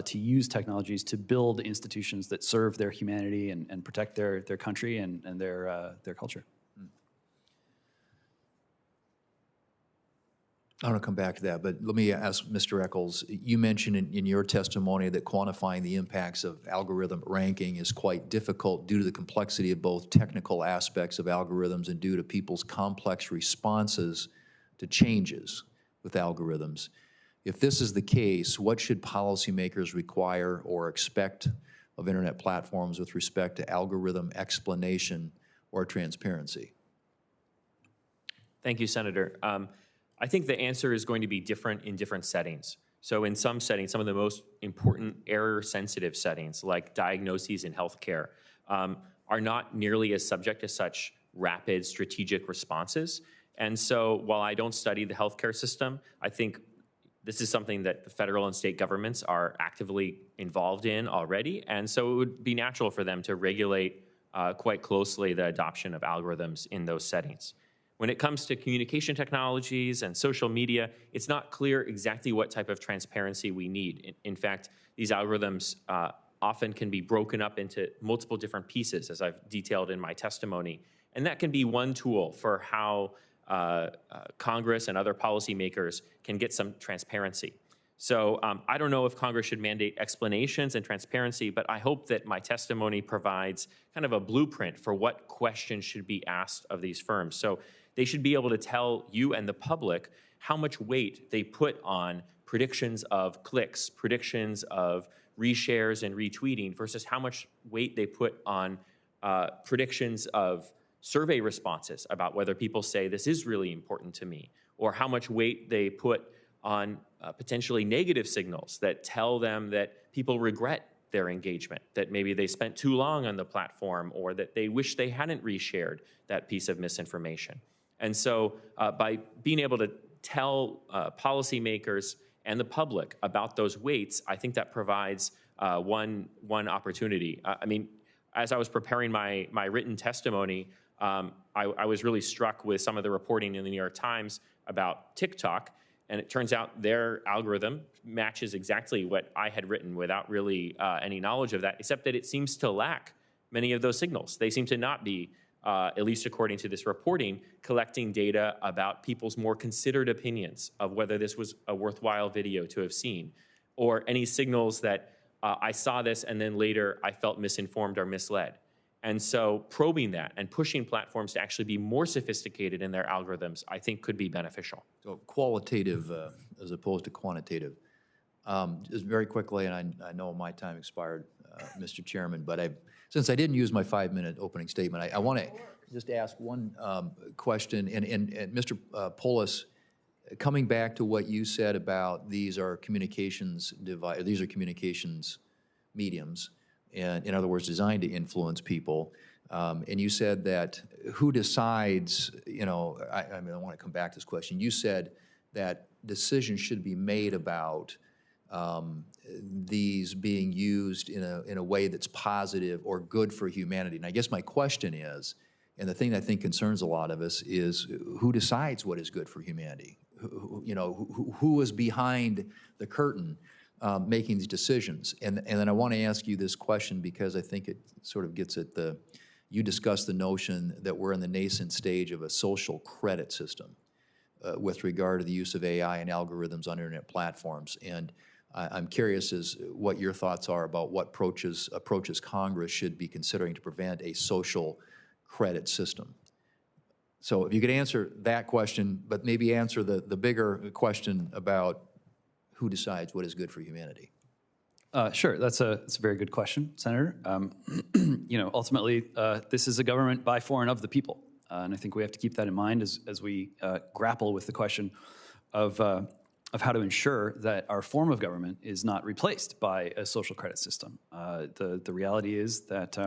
to use technologies to build institutions that serve their humanity and protect their country and their culture. I want to come back to that, but let me ask Mr. Eccles, you mentioned in your testimony that quantifying the impacts of algorithm ranking is quite difficult due to the complexity of both technical aspects of algorithms and due to people's complex responses to changes with algorithms. If this is the case, what should policymakers require or expect of internet platforms with respect to algorithm explanation or transparency? Thank you, Senator. I think the answer is going to be different in different settings. So in some settings, some of the most important error-sensitive settings, like diagnoses in healthcare, are not nearly as subject to such rapid strategic responses. And so while I don't study the healthcare system, I think this is something that the federal and state governments are actively involved in already. And so it would be natural for them to regulate quite closely the adoption of algorithms in those settings. When it comes to communication technologies and social media, it's not clear exactly what type of transparency we need. In fact, these algorithms often can be broken up into multiple different pieces, as I've detailed in my testimony. And that can be one tool for how Congress and other policymakers can get some transparency. So I don't know if Congress should mandate explanations and transparency, but I hope that my testimony provides kind of a blueprint for what questions should be asked of these firms. So they should be able to tell you and the public how much weight they put on predictions of clicks, predictions of reshares and retweeting versus how much weight they put on predictions of survey responses about whether people say this is really important to me, or how much weight they put on potentially negative signals that tell them that people regret their engagement, that maybe they spent too long on the platform, or that they wish they hadn't reshared that piece of misinformation. And so by being able to tell policymakers and the public about those weights, I think that provides one opportunity. I mean, as I was preparing my written testimony, I was really struck with some of the reporting in the New York Times about TikTok, and it turns out their algorithm matches exactly what I had written without really any knowledge of that, except that it seems to lack many of those signals. They seem to not be, at least according to this reporting, collecting data about people's more considered opinions of whether this was a worthwhile video to have seen, or any signals that I saw this and then later I felt misinformed or misled. And so probing that and pushing platforms to actually be more sophisticated in their algorithms, I think could be beneficial. So qualitative as opposed to quantitative. Just very quickly, and I know my time expired, Mr. Chairman, but since I didn't use my 5-minute opening statement, I want to just ask one question. And Mr. Polis, coming back to what you said about these are communications mediums, and in other words, designed to influence people. And you said that who decides, I want to come back to this question. You said that decisions should be made about these being used in a way that's positive or good for humanity. And I guess my question is, and the thing that I think concerns a lot of us is who decides what is good for humanity? Who is behind the curtain making these decisions? And then I want to ask you this question because I think it sort of gets at you discussed the notion that we're in the nascent stage of a social credit system with regard to the use of AI and algorithms on internet platforms. And I'm curious as what your thoughts are about what approaches Congress should be considering to prevent a social credit system. So if you could answer that question, but maybe answer the bigger question about who decides what is good for humanity. Sure, that's a very good question, Senator. Ultimately, this is a government by, for, and of the people. And I think we have to keep that in mind as we grapple with the question of how to ensure that our form of government is not replaced by a social credit system. The reality is that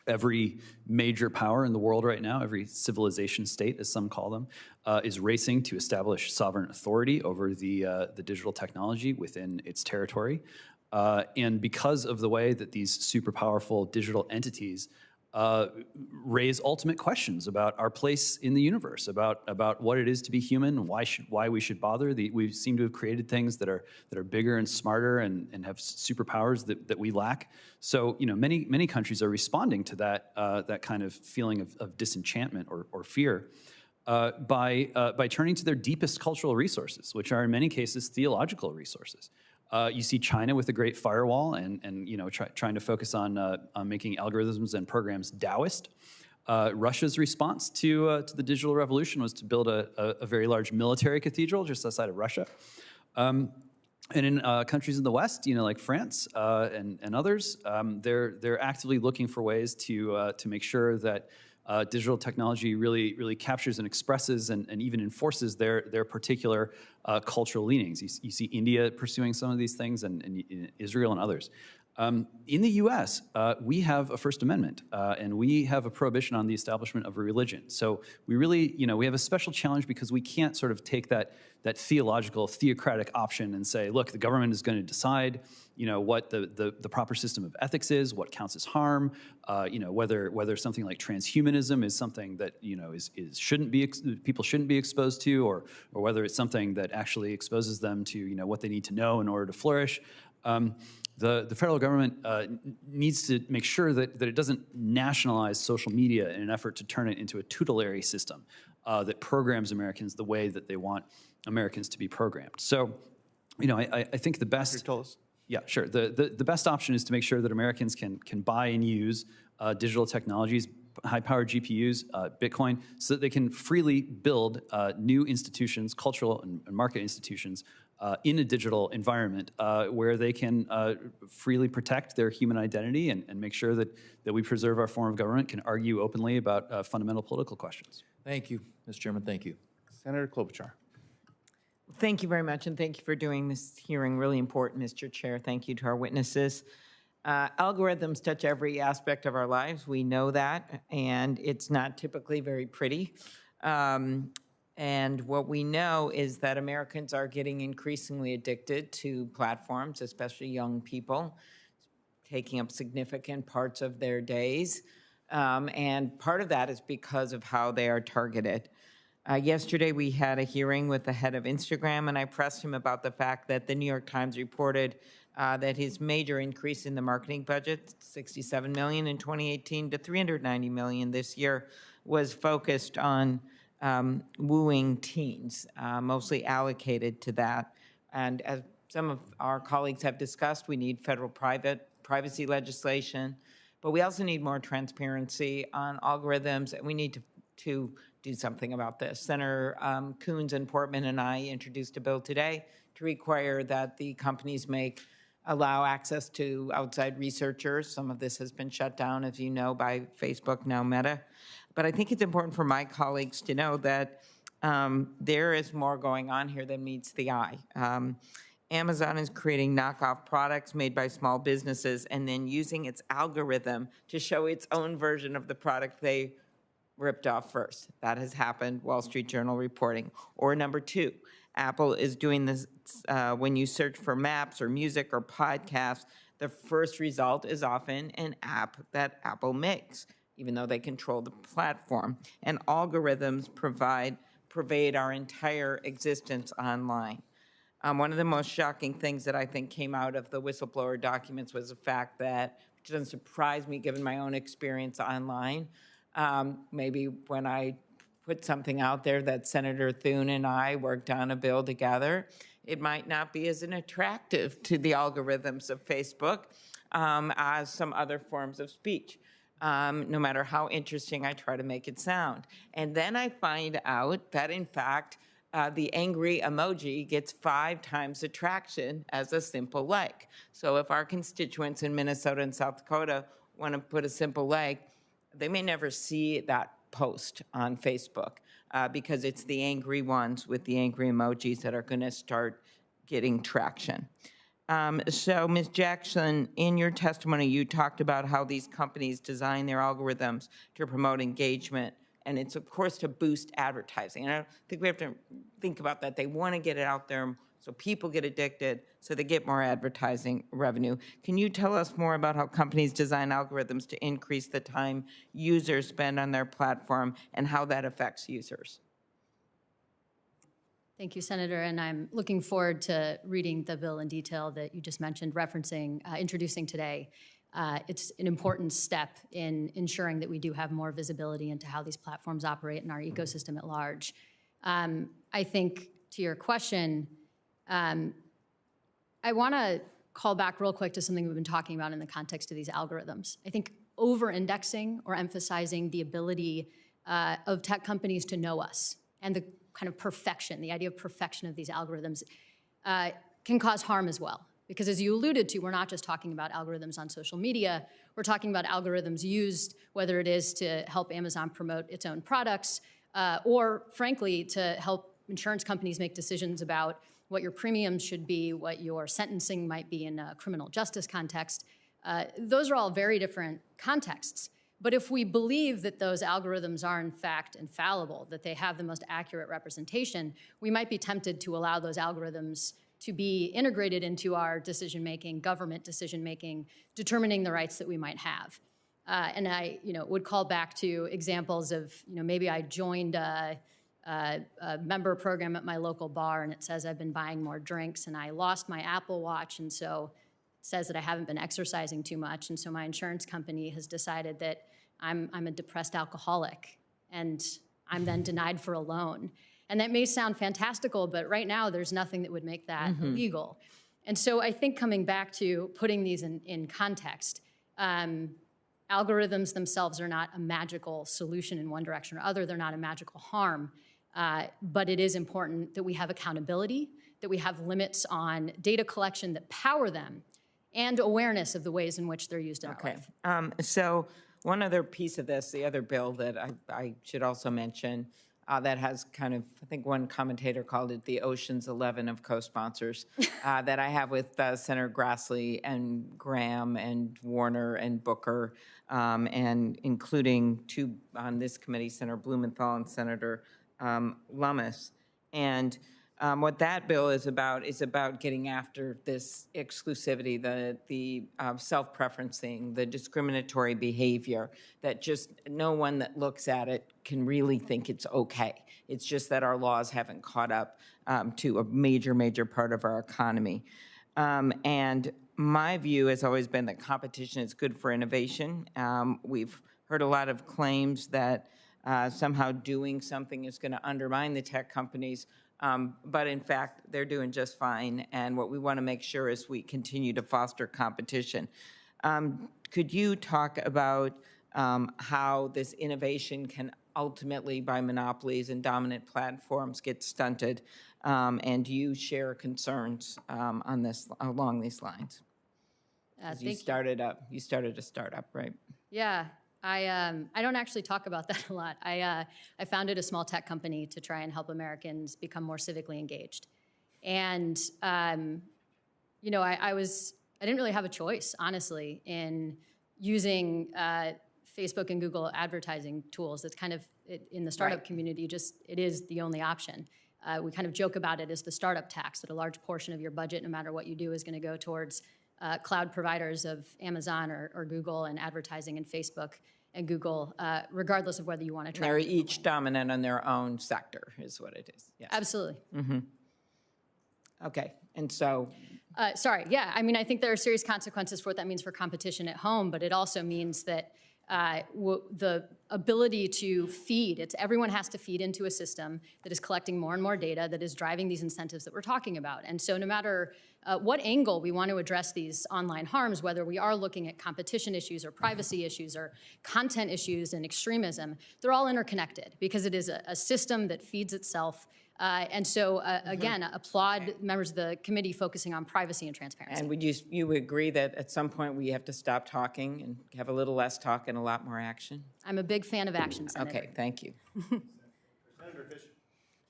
every major power in the world right now, every civilization state, as some call them, is racing to establish sovereign authority over the digital technology within its territory. And because of the way that these super powerful digital entities raise ultimate questions about our place in the universe, about what it is to be human, why we should bother. We seem to have created things that are bigger and smarter and have superpowers that we lack. So many countries are responding to that kind of feeling of disenchantment or fear by turning to their deepest cultural resources, which are in many cases theological resources. You see China with the Great Firewall and trying to focus on making algorithms and programs Taoist. Russia's response to the digital revolution was to build a very large military cathedral just outside of Russia. And in countries in the West, like France and others, they're actively looking for ways to make sure that digital technology really captures and expresses and even enforces their particular cultural leanings. You see India pursuing some of these things and Israel and others. In the US, we have a First Amendment and we have a prohibition on the establishment of a religion. So we really, we have a special challenge because we can't sort of take that theological, theocratic option and say, look, the government is going to decide what the proper system of ethics is, what counts as harm, whether something like transhumanism is something that people shouldn't be exposed to, or whether it's something that actually exposes them to what they need to know in order to flourish. The federal government needs to make sure that it doesn't nationalize social media in an effort to turn it into a tutelary system that programs Americans the way that they want Americans to be programmed. So, I think the best. Yeah, sure. The best option is to make sure that Americans can buy and use digital technologies, high-powered GPUs, Bitcoin, so that they can freely build new institutions, cultural and market institutions, in a digital environment where they can freely protect their human identity and make sure that we preserve our form of government, can argue openly about fundamental political questions. Thank you, Mr. Chairman. Thank you. Senator Klobuchar. Thank you very much, and thank you for doing this hearing. Really important, Mr. Chair. Thank you to our witnesses. Algorithms touch every aspect of our lives. We know that, and it's not typically very pretty. And what we know is that Americans are getting increasingly addicted to platforms, especially young people, taking up significant parts of their days. And part of that is because of how they are targeted. Yesterday, we had a hearing with the head of Instagram, and I pressed him about the fact that the New York Times reported that his major increase in the marketing budget, $67 million in 2018 to $390 million this year, was focused on wooing teens, mostly allocated to that. And as some of our colleagues have discussed, we need federal privacy legislation, but we also need more transparency on algorithms, and we need to do something about this. Senator Coons and Portman and I introduced a bill today to require that the companies allow access to outside researchers. Some of this has been shut down, as you know, by Facebook, now Meta. But I think it's important for my colleagues to know that there is more going on here than meets the eye. Amazon is creating knockoff products made by small businesses and then using its algorithm to show its own version of the product they ripped off first. That has happened, Wall Street Journal reporting. Or number two, Apple is doing this when you search for maps or music or podcasts, the first result is often an app that Apple makes, even though they control the platform. And algorithms pervade our entire existence online. One of the most shocking things that I think came out of the whistleblower documents was the fact that, which doesn't surprise me given my own experience online, maybe when I put something out there that Senator Thune and I worked on a bill together, it might not be as attractive to the algorithms of Facebook as some other forms of speech, no matter how interesting I try to make it sound. And then I find out that, in fact, the angry emoji gets 5 times the traction as a simple like. So if our constituents in Minnesota and South Dakota want to put a simple like, they may never see that post on Facebook. because it's the angry ones with the angry emojis that are going to start getting traction. So, Ms. Jackson, in your testimony, you talked about how these companies design their algorithms to promote engagement, and it's, of course, to boost advertising. And I think we have to think about that. They want to get it out there so people get addicted, so they get more advertising revenue. Can you tell us more about how companies design algorithms to increase the time users spend on their platform and how that affects users? Thank you, Senator, and I'm looking forward to reading the bill in detail that you just mentioned, introducing today. It's an important step in ensuring that we do have more visibility into how these platforms operate in our ecosystem at large. I think, to your question, I want to call back real quick to something we've been talking about in the context of these algorithms. I think over-indexing or emphasizing the ability of tech companies to know us and the kind of perfection, the idea of perfection of these algorithms can cause harm as well. Because as you alluded to, we're not just talking about algorithms on social media, we're talking about algorithms used, whether it is to help Amazon promote its own products, or frankly, to help insurance companies make decisions about what your premiums should be, what your sentencing might be in a criminal justice context. Those are all very different contexts. But if we believe that those algorithms are in fact infallible, that they have the most accurate representation, we might be tempted to allow those algorithms to be integrated into our decision-making, government decision-making, determining the rights that we might have. And I would call back to examples of, maybe I joined a member program at my local bar and it says I've been buying more drinks and I lost my Apple Watch, and so says that I haven't been exercising too much, and so my insurance company has decided that I'm a depressed alcoholic, and I'm then denied for a loan. And that may sound fantastical, but right now there's nothing that would make that illegal. And so I think coming back to putting these in context, algorithms themselves are not a magical solution in one direction or other. They're not a magical harm, but it is important that we have accountability, that we have limits on data collection that power them, and awareness of the ways in which they're used in our life. So one other piece of this, the other bill that I should also mention, that has kind of, I think one commentator called it the Ocean's 11 of co-sponsors, that I have with Senator Grassley and Graham and Warner and Booker, and including two on this committee, Senator Blumenthal and Senator Lummis. And what that bill is about getting after this exclusivity, the self-preferencing, the discriminatory behavior that just no one that looks at it can really think it's okay. It's just that our laws haven't caught up to a major part of our economy. And my view has always been that competition is good for innovation. We've heard a lot of claims that somehow doing something is going to undermine the tech companies. But in fact, they're doing just fine. And what we want to make sure is we continue to foster competition. Could you talk about how this innovation can ultimately, by monopolies and dominant platforms, get stunted? And do you share concerns on this along these lines? You started a startup, right? Yeah. I don't actually talk about that a lot. I founded a small tech company to try and help Americans become more civically engaged. And, I didn't really have a choice, honestly, in using Facebook and Google advertising tools. It's kind of, in the startup community, it is the only option. We kind of joke about it as the startup tax, that a large portion of your budget, no matter what you do, is going to go towards cloud providers of Amazon or Google and advertising in Facebook and Google, regardless of whether you want to try. They're each dominant on their own sector, is what it is. Yes. Absolutely. Okay, and so. Sorry, yeah, I mean, I think there are serious consequences for what that means for competition at home, but it also means that the ability to feed, everyone has to feed into a system that is collecting more and more data that is driving these incentives that we're talking about. And so no matter what angle we want to address these online harms, whether we are looking at competition issues or privacy issues or content issues and extremism, they're all interconnected because it is a system that feeds itself. And so, again, applaud members of the committee focusing on privacy and transparency. And would you agree that at some point we have to stop talking and have a little less talk and a lot more action? I'm a big fan of action, Senator. Okay, thank you. Senator Fisher.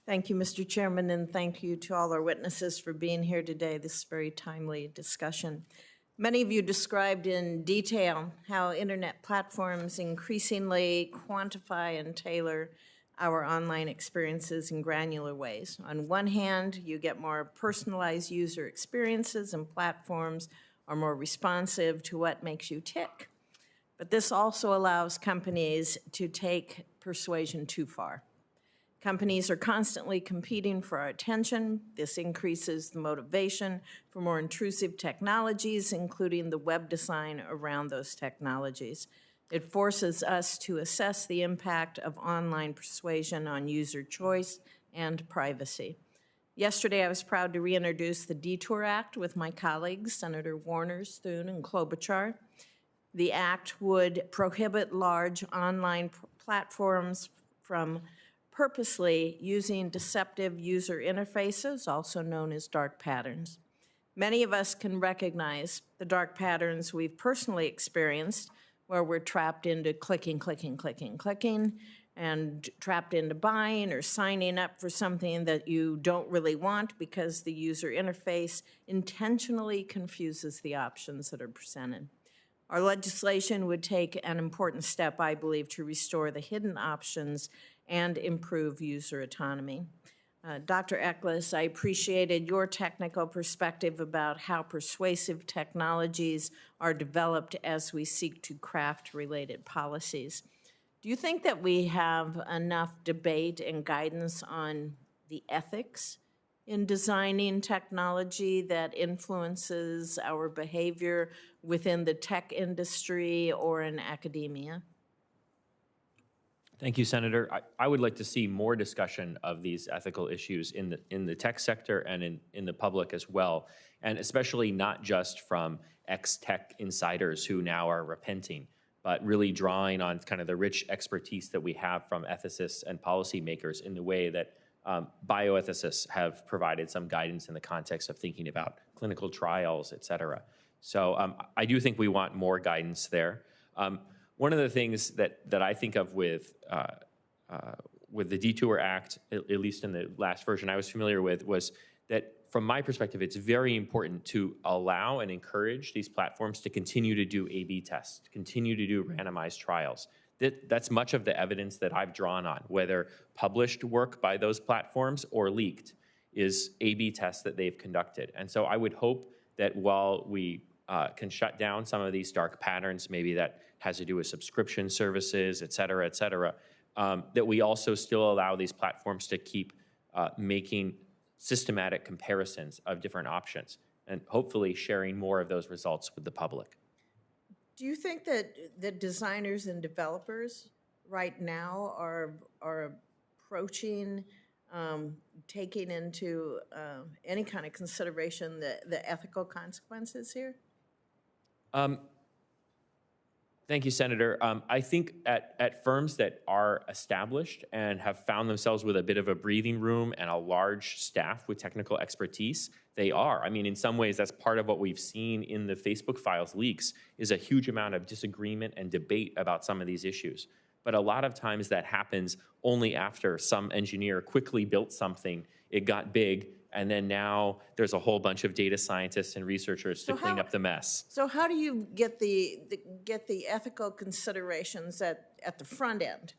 Thank you, Mr. Chairman, and thank you to all our witnesses for being here today. This is a very timely discussion. Many of you described in detail how internet platforms increasingly quantify and tailor our online experiences in granular ways. On one hand, you get more personalized user experiences, and platforms are more responsive to what makes you tick. But this also allows companies to take persuasion too far. Companies are constantly competing for our attention. This increases the motivation for more intrusive technologies, including the web design around those technologies. It forces us to assess the impact of online persuasion on user choice and privacy. Yesterday, I was proud to reintroduce the Detour Act with my colleagues, Senator Warner, Thune, and Klobuchar. The act would prohibit large online platforms from purposely using deceptive user interfaces, also known as dark patterns. Many of us can recognize the dark patterns we've personally experienced, where we're trapped into clicking, and trapped into buying or signing up for something that you don't really want because the user interface intentionally confuses the options that are presented. Our legislation would take an important step, I believe, to restore the hidden options and improve user autonomy. Dr. Eckles, I appreciated your technical perspective about how persuasive technologies are developed as we seek to craft related policies. Do you think that we have enough debate and guidance on the ethics in designing technology that influences our behavior within the tech industry or in academia? Thank you, Senator. I would like to see more discussion of these ethical issues in the tech sector and in the public as well, and especially not just from ex-tech insiders who now are repenting, but really drawing on kind of the rich expertise that we have from ethicists and policymakers in the way that bioethicists have provided some guidance in the context of thinking about clinical trials, et cetera. So I do think we want more guidance there. One of the things that I think of with the Detour Act, at least in the last version I was familiar with, was that from my perspective, it's very important to allow and encourage these platforms to continue to do A/B tests, continue to do randomized trials. That's much of the evidence that I've drawn on, whether published work by those platforms or leaked, is A/B tests that they've conducted. And so I would hope that while we can shut down some of these dark patterns, maybe that has to do with subscription services, et cetera, that we also still allow these platforms to keep making systematic comparisons of different options and hopefully sharing more of those results with the public. Do you think that designers and developers right now are approaching taking into any kind of consideration the ethical consequences here? Thank you, Senator. I think at firms that are established and have found themselves with a bit of a breathing room and a large staff with technical expertise, they are. I mean, in some ways, that's part of what we've seen in the Facebook files leaks is a huge amount of disagreement and debate about some of these issues. But a lot of times that happens only after some engineer quickly built something, it got big, and then now there's a whole bunch of data scientists and researchers to clean up the mess. So how do you get the ethical considerations at the front end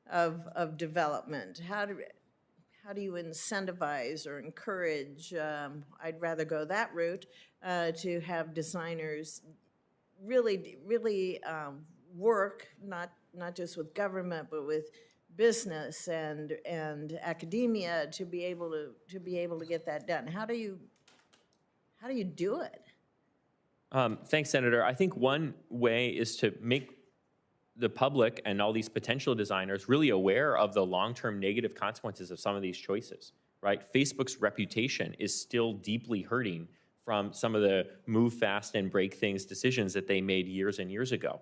of development? How do you incentivize or encourage? I'd rather go that route to have designers really work not just with government but with business and academia to be able to get that done. How do you do it? Thanks, Senator. I think one way is to make the public and all these potential designers really aware of the long-term negative consequences of some of these choices, right? Facebook's reputation is still deeply hurting from some of the move fast and break things decisions that they made years and years ago.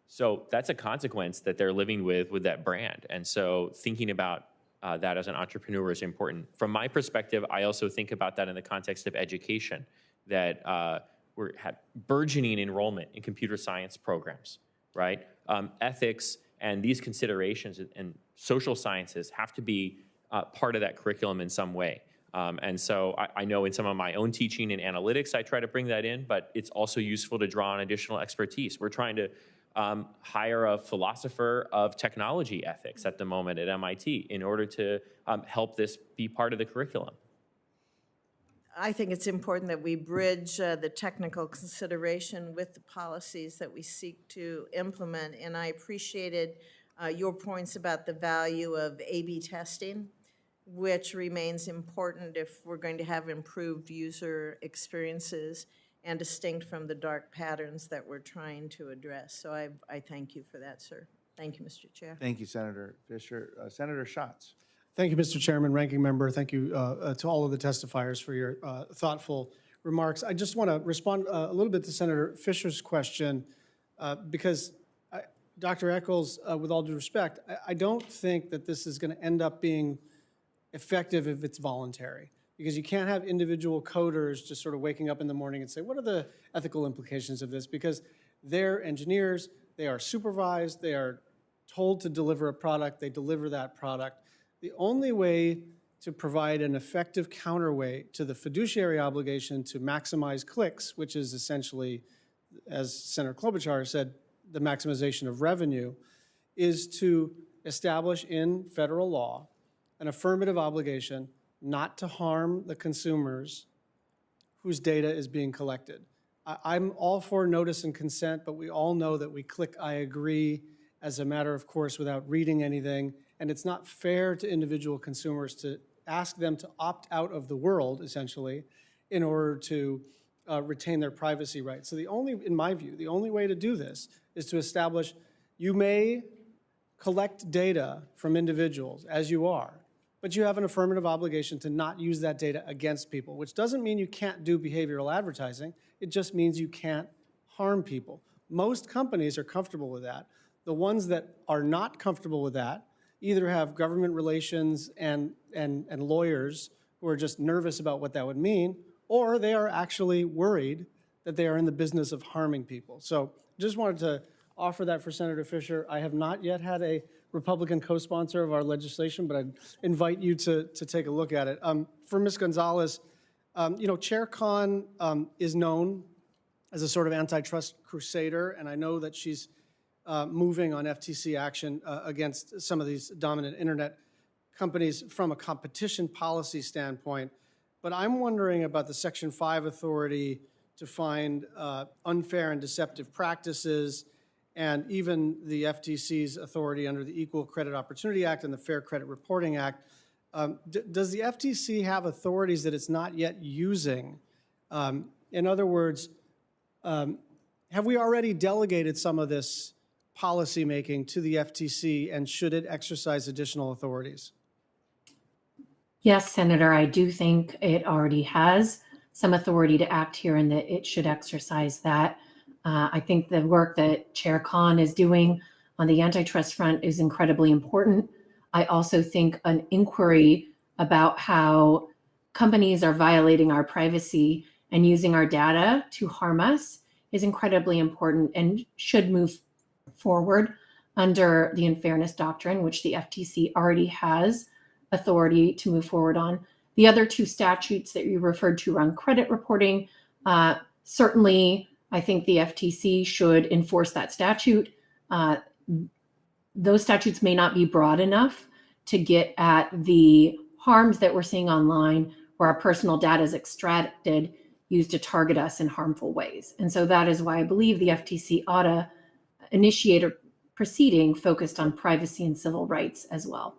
So that's a consequence that they're living with that brand. And so thinking about that as an entrepreneur is important. From my perspective, I also think about that in the context of education, that we're burgeoning enrollment in computer science programs, right? Ethics And these considerations and social sciences have to be part of that curriculum in some way. And so I know in some of my own teaching in analytics, I try to bring that in, but it's also useful to draw on additional expertise. We're trying to hire a philosopher of technology ethics at the moment at MIT in order to help this be part of the curriculum. I think it's important that we bridge the technical consideration with the policies that we seek to implement, and I appreciated your points about the value of A/B testing, which remains important if we're going to have improved user experiences and distinct from the dark patterns that we're trying to address. So I thank you for that, sir. Thank you, Mr. Chair. Thank you, Senator Fisher. Senator Schatz. Thank you, Mr. Chairman, Ranking Member. Thank you to all of the testifiers for your thoughtful remarks. I just want to respond a little bit to Senator Fisher's question because Dr. Eccles, with all due respect, I don't think that this is going to end up being effective if it's voluntary, because you can't have individual coders just sort of waking up in the morning and say, what are the ethical implications of this? Because they're engineers, they are supervised, they are told to deliver a product, they deliver that product. The only way to provide an effective counterweight to the fiduciary obligation to maximize clicks, which is essentially, as Senator Klobuchar said, the maximization of revenue, is to establish in federal law an affirmative obligation not to harm the consumers whose data is being collected. I'm all for notice and consent, but we all know that we click I agree as a matter of course without reading anything, and it's not fair to individual consumers to ask them to opt out of the world, essentially, in order to retain their privacy rights. So the only, in my view, the only way to do this is to establish you may collect data from individuals, as you are, but you have an affirmative obligation to not use that data against people, which doesn't mean you can't do behavioral advertising. It just means you can't harm people. Most companies are comfortable with that. The ones that are not comfortable with that either have government relations and lawyers who are just nervous about what that would mean, or they are actually worried that they are in the business of harming people. So just wanted to offer that for Senator Fisher. I have not yet had a Republican co-sponsor of our legislation, but I'd invite you to take a look at it. For Ms. Gonzalez, Chair Khan is known as a sort of antitrust crusader, and I know that she's moving on FTC action against some of these dominant internet companies from a competition policy standpoint. But I'm wondering about the Section 5 authority to find unfair and deceptive practices, and even the FTC's authority under the Equal Credit Opportunity Act and the Fair Credit Reporting Act. Does the FTC have authorities that it's not yet using? In other words, have we already delegated some of this policymaking to the FTC, and should it exercise additional authorities? Yes, Senator, I do think it already has some authority to act here and that it should exercise that. I think the work that Chair Khan is doing on the antitrust front is incredibly important. I also think an inquiry about how companies are violating our privacy and using our data to harm us is incredibly important and should move forward under the unfairness doctrine, which the FTC already has authority to move forward on. The other two statutes that you referred to around credit reporting, certainly I think the FTC should enforce that statute. Those statutes may not be broad enough to get at the harms that we're seeing online where our personal data is extracted, used to target us in harmful ways. And so that is why I believe the FTC ought to initiate a proceeding focused on privacy and civil rights as well.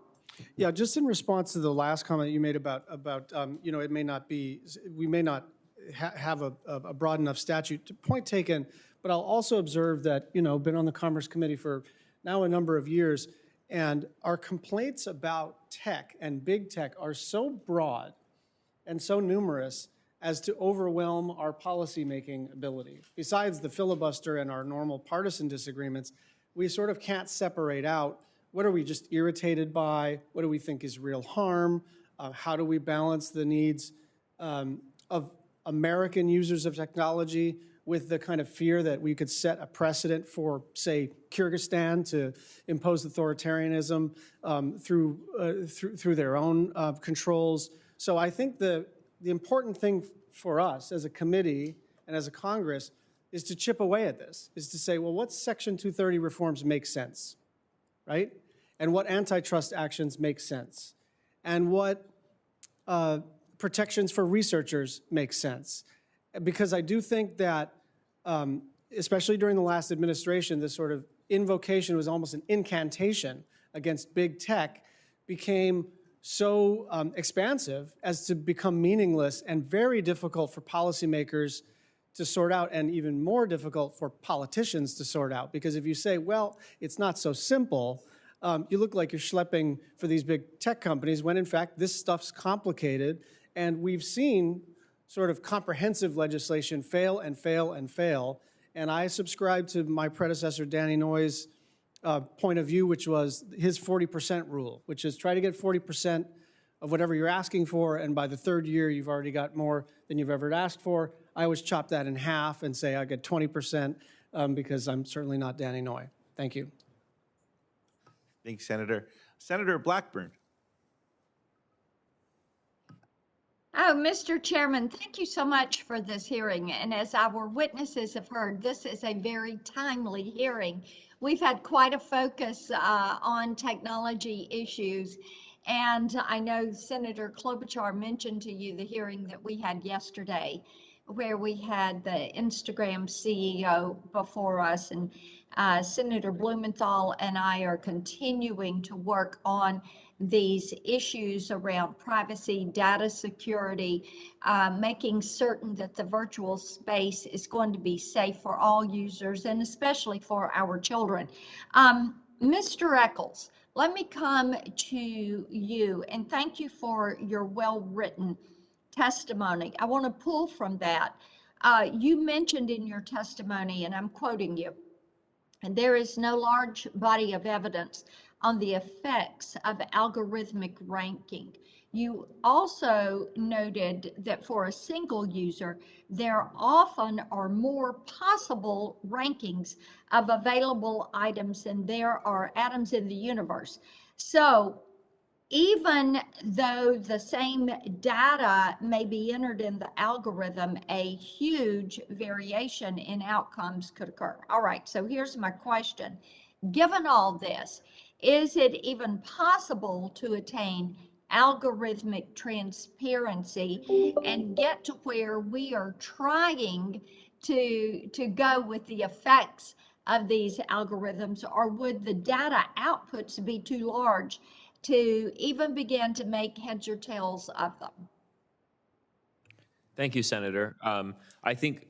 Yeah, just in response to the last comment you made about it may not be, we may not have a broad enough statute. Point taken, but I'll also observe that, been on the Commerce Committee for now a number of years, and our complaints about tech and big tech are so broad and so numerous as to overwhelm our policymaking ability. Besides the filibuster and our normal partisan disagreements, we sort of can't separate out what are we just irritated by, what do we think is real harm, how do we balance the needs of American users of technology with the kind of fear that we could set a precedent for, say, Kyrgyzstan to impose authoritarianism through their own controls. So I think the important thing for us as a committee and as a Congress is to chip away at this, is to say, well, what Section 230 reforms make sense, right? And what antitrust actions make sense? And what protections for researchers make sense? Because I do think that, especially during the last administration, this sort of invocation was almost an incantation against big tech became so expansive as to become meaningless and very difficult for policymakers to sort out, and even more difficult for politicians to sort out. Because if you say, well, it's not so simple, you look like you're schlepping for these big tech companies when in fact this stuff's complicated, and we've seen sort of comprehensive legislation fail and fail and fail. And I subscribe to my predecessor Danny Noy's point of view, which was his 40% rule, which is try to get 40% of whatever you're asking for, and by the third year you've already got more than you've ever asked for. I always chop that in half and say I get 20% because I'm certainly not Danny Noy. Thank you. Thank you, Senator. Senator Blackburn. Oh, Mr. Chairman, thank you so much for this hearing. And as our witnesses have heard, this is a very timely hearing. We've had quite a focus on technology issues. And I know Senator Klobuchar mentioned to you the hearing that we had yesterday, where we had the Instagram CEO before us, and Senator Blumenthal and I are continuing to work on these issues around privacy, data security, making certain that the virtual space is going to be safe for all users and especially for our children. Mr. Eccles, let me come to you and thank you for your well-written testimony. I want to pull from that. You mentioned in your testimony, and I'm quoting you, and there is no large body of evidence on the effects of algorithmic ranking. You also noted that for a single user, there often are more possible rankings of available items than there are atoms in the universe. So even though the same data may be entered in the algorithm, a huge variation in outcomes could occur. All right, so here's my question. Given all this, is it even possible to attain algorithmic transparency and get to where we are trying to go with the effects of these algorithms, or would the data outputs be too large to even begin to make heads or tails of them? Thank you, Senator. I think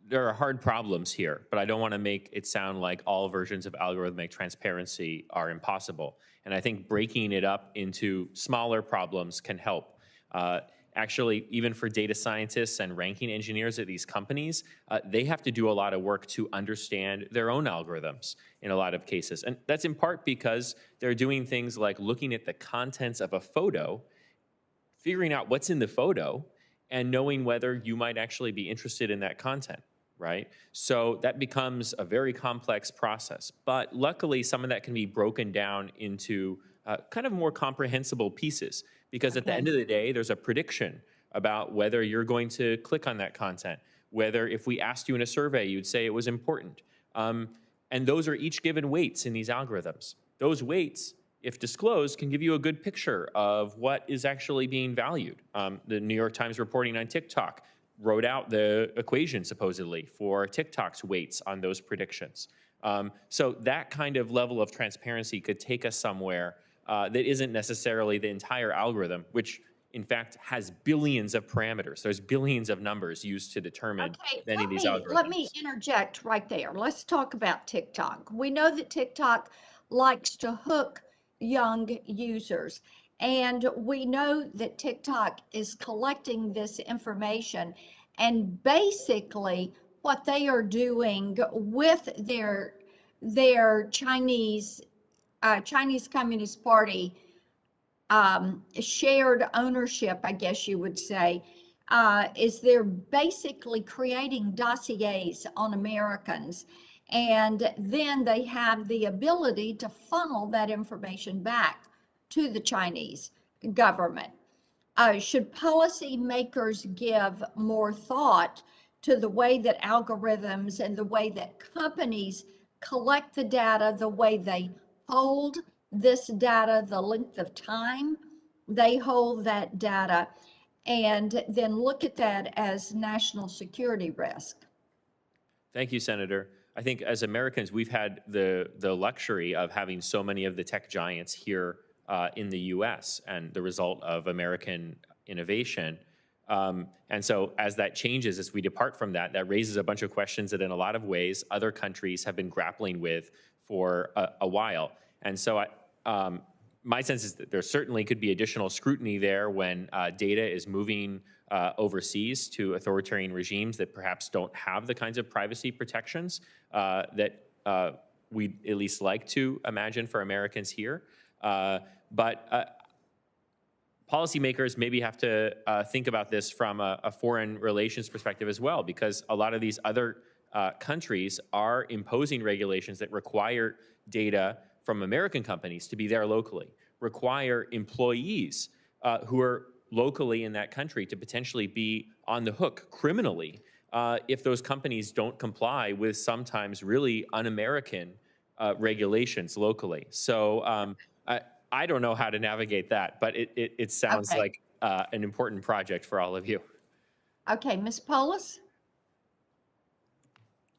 there are hard problems here, but I don't want to make it sound like all versions of algorithmic transparency are impossible. And I think breaking it up into smaller problems can help. Actually, even for data scientists and ranking engineers at these companies, they have to do a lot of work to understand their own algorithms in a lot of cases. And that's in part because they're doing things like looking at the contents of a photo, figuring out what's in the photo, and knowing whether you might actually be interested in that content, right? So that becomes a very complex process. But luckily, some of that can be broken down into kind of more comprehensible pieces, because at the end of the day, there's a prediction about whether you're going to click on that content, whether if we asked you in a survey, you'd say it was important. And those are each given weights in these algorithms. Those weights, if disclosed, can give you a good picture of what is actually being valued. The New York Times reporting on TikTok wrote out the equation, supposedly, for TikTok's weights on those predictions. So that kind of level of transparency could take us somewhere that isn't necessarily the entire algorithm, which in fact has billions of parameters. There's billions of numbers used to determine many of these algorithms. Let me interject right there. Let's talk about TikTok. We know that TikTok likes to hook young users, and we know that TikTok is collecting this information, and basically what they are doing with their Chinese Communist Party shared ownership, I guess you would say, is they're basically creating dossiers on Americans, and then they have the ability to funnel that information back to the Chinese government. Should policymakers give more thought to the way that algorithms and the way that companies collect the data, the way they hold this data, the length of time they hold that data, and then look at that as national security risk? Thank you, Senator. I think as Americans, we've had the luxury of having so many of the tech giants here in the US and the result of American innovation. And so as that changes, as we depart from that, that raises a bunch of questions that in a lot of ways other countries have been grappling with for a while. And so my sense is that there certainly could be additional scrutiny there when data is moving overseas to authoritarian regimes that perhaps don't have the kinds of privacy protections that we'd at least like to imagine for Americans here. But policymakers maybe have to think about this from a foreign relations perspective as well, because a lot of these other countries are imposing regulations that require data from American companies to be there locally, require employees who are locally in that country to potentially be on the hook criminally if those companies don't comply with sometimes really un-American regulations locally. So I don't know how to navigate that, but it sounds like an important project for all of you. Okay, Ms. Polis?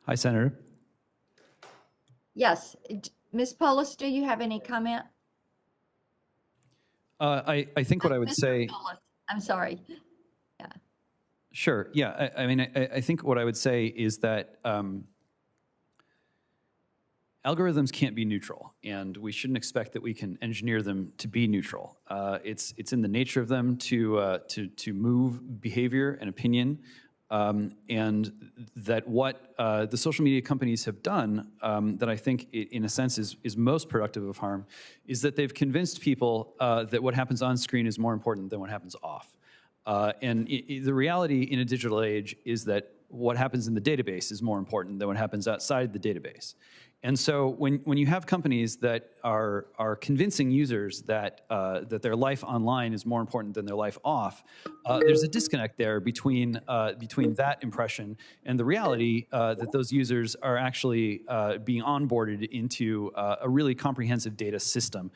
Hi, Senator. Yes. Ms. Polis, do you have any comment? I think what I would Mr. say... Polis, I'm sorry. Yeah. Sure, yeah. I mean, I think what I would say is that algorithms can't be neutral, and we shouldn't expect that we can engineer them to be neutral. It's in the nature of them to move behavior and opinion, and that what the social media companies have done that I think in a sense is most productive of harm is that they've convinced people that what happens on screen is more important than what happens off. And the reality in a digital age is that what happens in the database is more important than what happens outside the database. And so when you have companies that are convincing users that that their life online is more important than their life off, there's a disconnect there between that impression and the reality that those users are actually being onboarded into a really comprehensive data system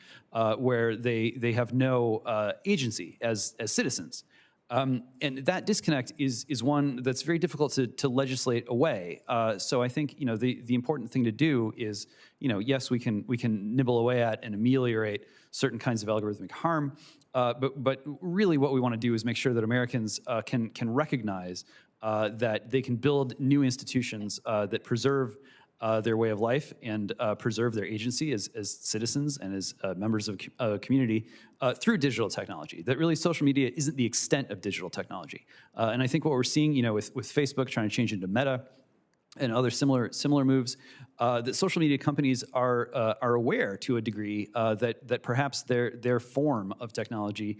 where they have no agency as citizens. And that disconnect is one that's very difficult to legislate away. So I think the important thing to do is yes, we can nibble away at and ameliorate certain kinds of algorithmic harm, but really what we want to do is make sure that Americans can recognize that they can build new institutions that preserve their way of life and preserve their agency as citizens and as members of a community through digital technology. That really social media isn't the extent of digital technology. And I think what we're seeing, with Facebook trying to change into Meta and other similar moves, that social media companies are aware to a degree that perhaps their form of technology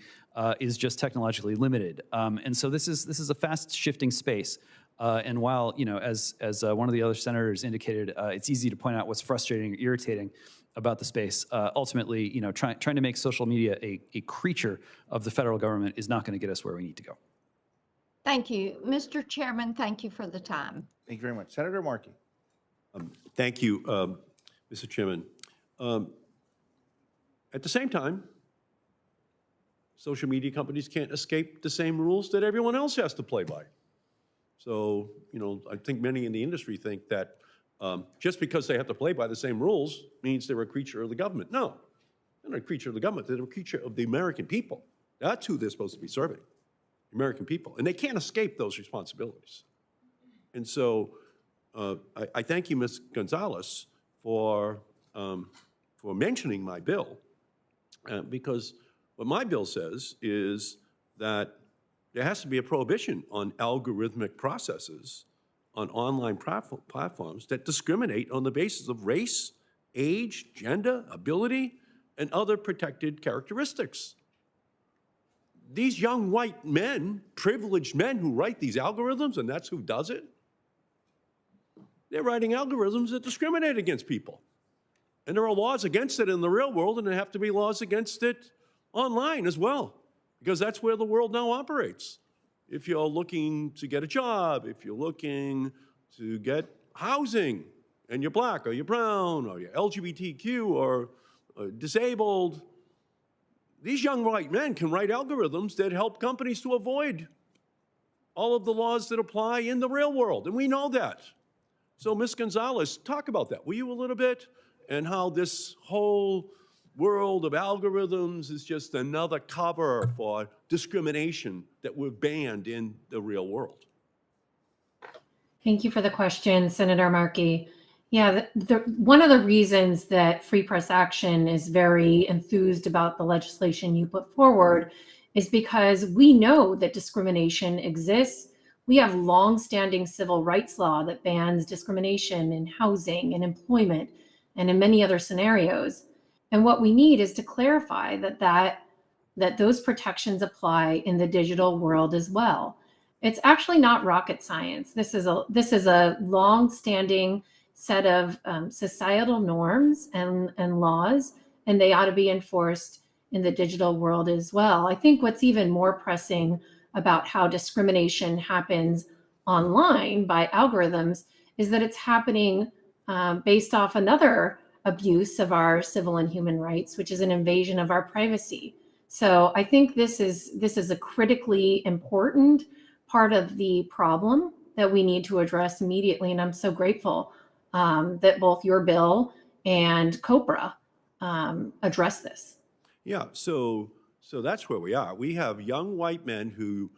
is just technologically limited. And so this is a fast shifting space. And while, as one of the other senators indicated, it's easy to point out what's frustrating or irritating about the space, ultimately, trying to make social media a creature of the federal government is not going to get us where we need to go. Thank you. Mr. Chairman, thank you for the time. Thank you very much. Senator Markey. Thank you, Mr. Chairman. At the same time, social media companies can't escape the same rules that everyone else has to play by. So, I think many in the industry think that just because they have to play by the same rules means they're a creature of the government. No, they're not a creature of the government. They're a creature of the American people. That's who they're supposed to be serving, the American people. And they can't escape those responsibilities. And so I thank you, Ms. Gonzalez, for mentioning my bill, because what my bill says is that there has to be a prohibition on algorithmic processes on online platforms that discriminate on the basis of race, age, gender, ability, and other protected characteristics. these young white men, privileged men who write these algorithms, and that's who does it, they're writing algorithms that discriminate against people. And there are laws against it in the real world, and there have to be laws against it online as well, because that's where the world now operates. If you're looking to get a job, if you're looking to get housing, and you're black, or you're brown, or you're LGBTQ, or disabled, these young white men can write algorithms that help companies to avoid all of the laws that apply in the real world, and we know that. So, Ms. Gonzalez, talk about that, will you, a little bit, and how this whole world of algorithms is just another cover for discrimination that we've banned in the real world. Thank you for the question, Senator Markey. Yeah, one of the reasons that Free Press Action is very enthused about the legislation you put forward is because we know that discrimination exists. We have long-standing civil rights law that bans discrimination in housing and employment and in many other scenarios. And what we need is to clarify that those protections apply in the digital world as well. It's actually not rocket science. This is a long-standing set of societal norms and laws, and they ought to be enforced in the digital world as well. I think what's even more pressing about how discrimination happens online by algorithms is that it's happening based off another abuse of our civil and human rights, which is an invasion of our privacy. So I think this is a critically important part of the problem that we need to address immediately. And I'm so grateful that both your bill and COPRA address this. Yeah, so that's where we are. We have young white men who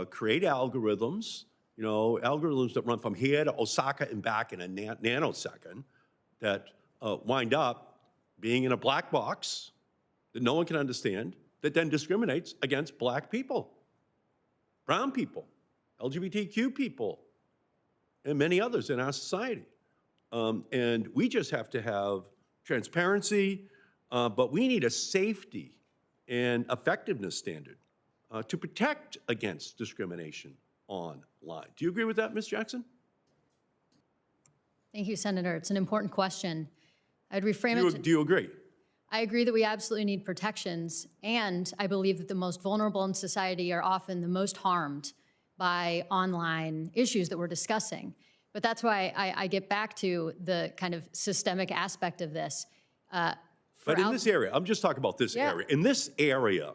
create algorithms, algorithms that run from here to Osaka and back in a nanosecond, that wind up being in a black box that no one can understand, that then discriminates against black people, brown people, LGBTQ people, and many others in our society. And we just have to have transparency, but we need a safety and effectiveness standard to protect against discrimination online. Do you agree with that, Ms. Jackson? Thank you, Senator. It's an important question. I'd reframe it. Do you agree? I agree that we absolutely need protections, and I believe that the most vulnerable in society are often the most harmed by online issues that we're discussing. But that's why I get back to the kind of systemic aspect of this. But in this area, I'm just talking about this area. In this area,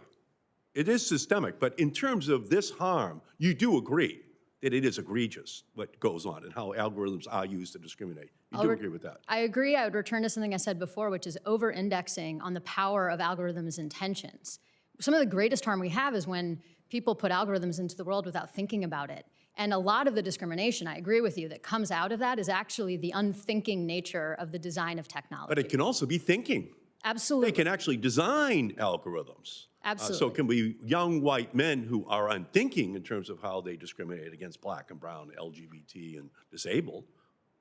it is systemic, but in terms of this harm, you do agree that it is egregious what goes on and how algorithms are used to discriminate. You do agree with that? I agree. I would return to something I said before, which is over-indexing on the power of algorithms' intentions. Some of the greatest harm we have is when people put algorithms into the world without thinking about it. And a lot of the discrimination, I agree with you, that comes out of that is actually the unthinking nature of the design of technology. But it can also be thinking. Absolutely. They can actually design algorithms. Absolutely. So it can be young white men who are unthinking in terms of how they discriminate against black and brown, LGBT, and disabled.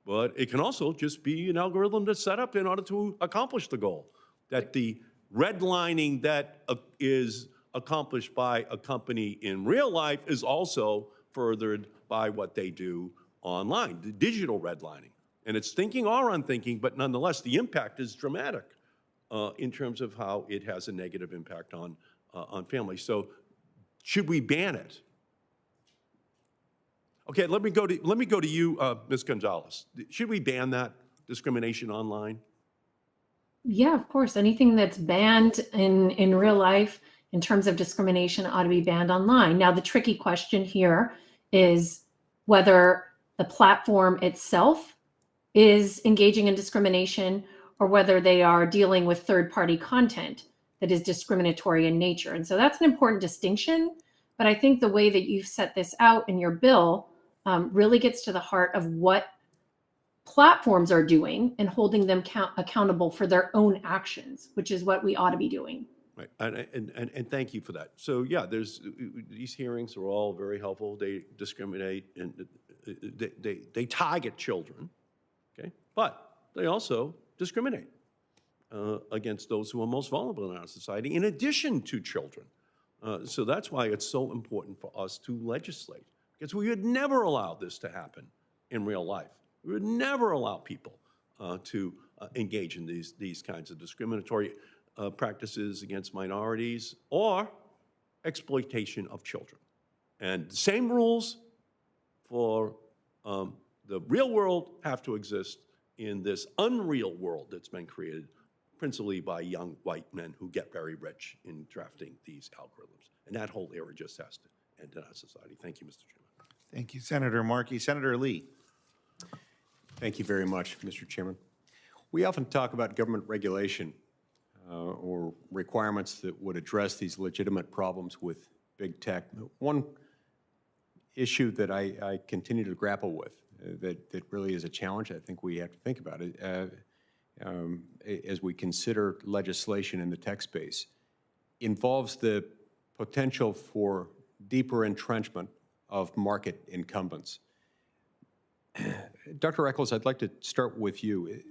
But it can also just be an algorithm that's set up in order to accomplish the goal. That the redlining that is accomplished by a company in real life is also furthered by what they do online, the digital redlining. And it's thinking or unthinking, but nonetheless, the impact is dramatic in terms of how it has a negative impact on families. So should we ban it? Okay, let me go to you, Ms. Gonzalez. Should we ban that discrimination online? Yeah, of course. Anything that's banned in real life in terms of discrimination ought to be banned online. Now, the tricky question here is whether the platform itself is engaging in discrimination or whether they are dealing with third-party content that is discriminatory in nature. And so that's an important distinction. But I think the way that you've set this out in your bill really gets to the heart of what platforms are doing and holding them accountable for their own actions, which is what we ought to be doing. Right, and thank you for that. So yeah, these hearings are all very helpful. They discriminate and they target children, okay? But they also discriminate against those who are most vulnerable in our society, in addition to children. So that's why it's so important for us to legislate, because we would never allow this to happen in real life. We would never allow people to engage in these kinds of discriminatory practices against minorities or exploitation of children. And the same rules for the real world have to exist in this unreal world that's been created principally by young white men who get very rich in drafting these algorithms. And that whole era just has to end in our society. Thank you, Mr. Chairman. Thank you, Senator Markey. Senator Lee. Thank you very much, Mr. Chairman. We often talk about government regulation or requirements that would address these legitimate problems with big tech. One issue that I continue to grapple with that really is a challenge, I think we have to think about it as we consider legislation in the tech space, involves the potential for deeper entrenchment of market incumbents. Dr. Eccles, I'd like to start with you.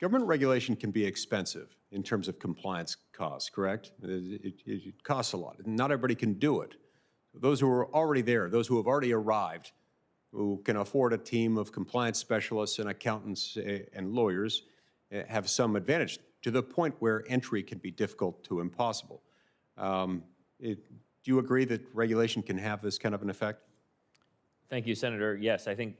Government regulation can be expensive in terms of compliance costs, correct? It costs a lot. Not everybody can do it. Those who are already there, those who have already arrived, who can afford a team of compliance specialists and accountants and lawyers, have some advantage, to the point where entry can be difficult to impossible. Do you agree that regulation can have this kind of an effect? Thank you, Senator. Yes, I think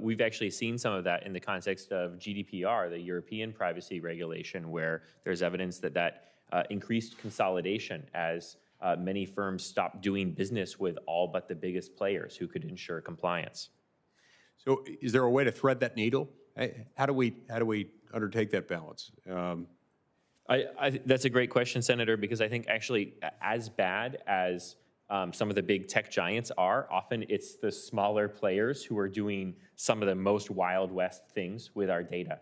we've actually seen some of that in the context of GDPR, the European privacy regulation, where there's evidence that increased consolidation as many firms stopped doing business with all but the biggest players who could ensure compliance. So is there a way to thread that needle? How do we undertake that balance? That's a great question, Senator, because I think actually as bad as some of the big tech giants are, often it's the smaller players who are doing some of the most Wild West things with our data.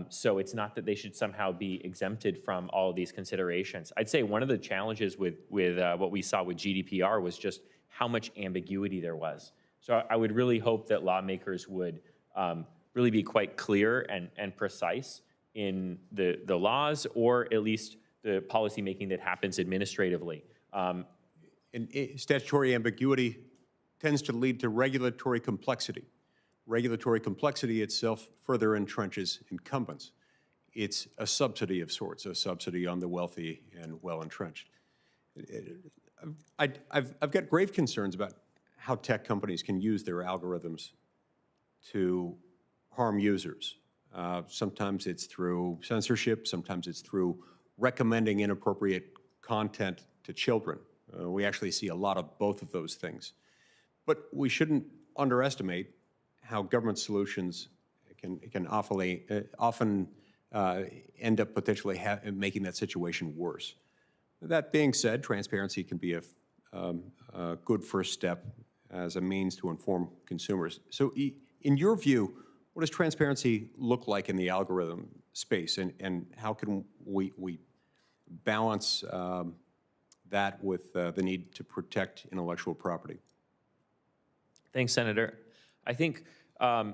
So it's not that they should somehow be exempted from all of these considerations. I'd say one of the challenges with what we saw with GDPR was just how much ambiguity there was. So I would really hope that lawmakers would really be quite clear and precise in the laws, or at least the policymaking that happens administratively. And statutory ambiguity tends to lead to regulatory complexity. Regulatory complexity itself further entrenches incumbents. It's a subsidy of sorts, a subsidy on the wealthy and well-entrenched. I've got grave concerns about how tech companies can use their algorithms to harm users. Sometimes it's through censorship, sometimes it's through recommending inappropriate content to children. We actually see a lot of both of those things. But we shouldn't underestimate how government solutions can often end up potentially making that situation worse. That being said, transparency can be a good first step as a means to inform consumers. So in your view, what does transparency look like in the algorithm space, and how can we balance that with the need to protect intellectual property? Thanks, Senator. I think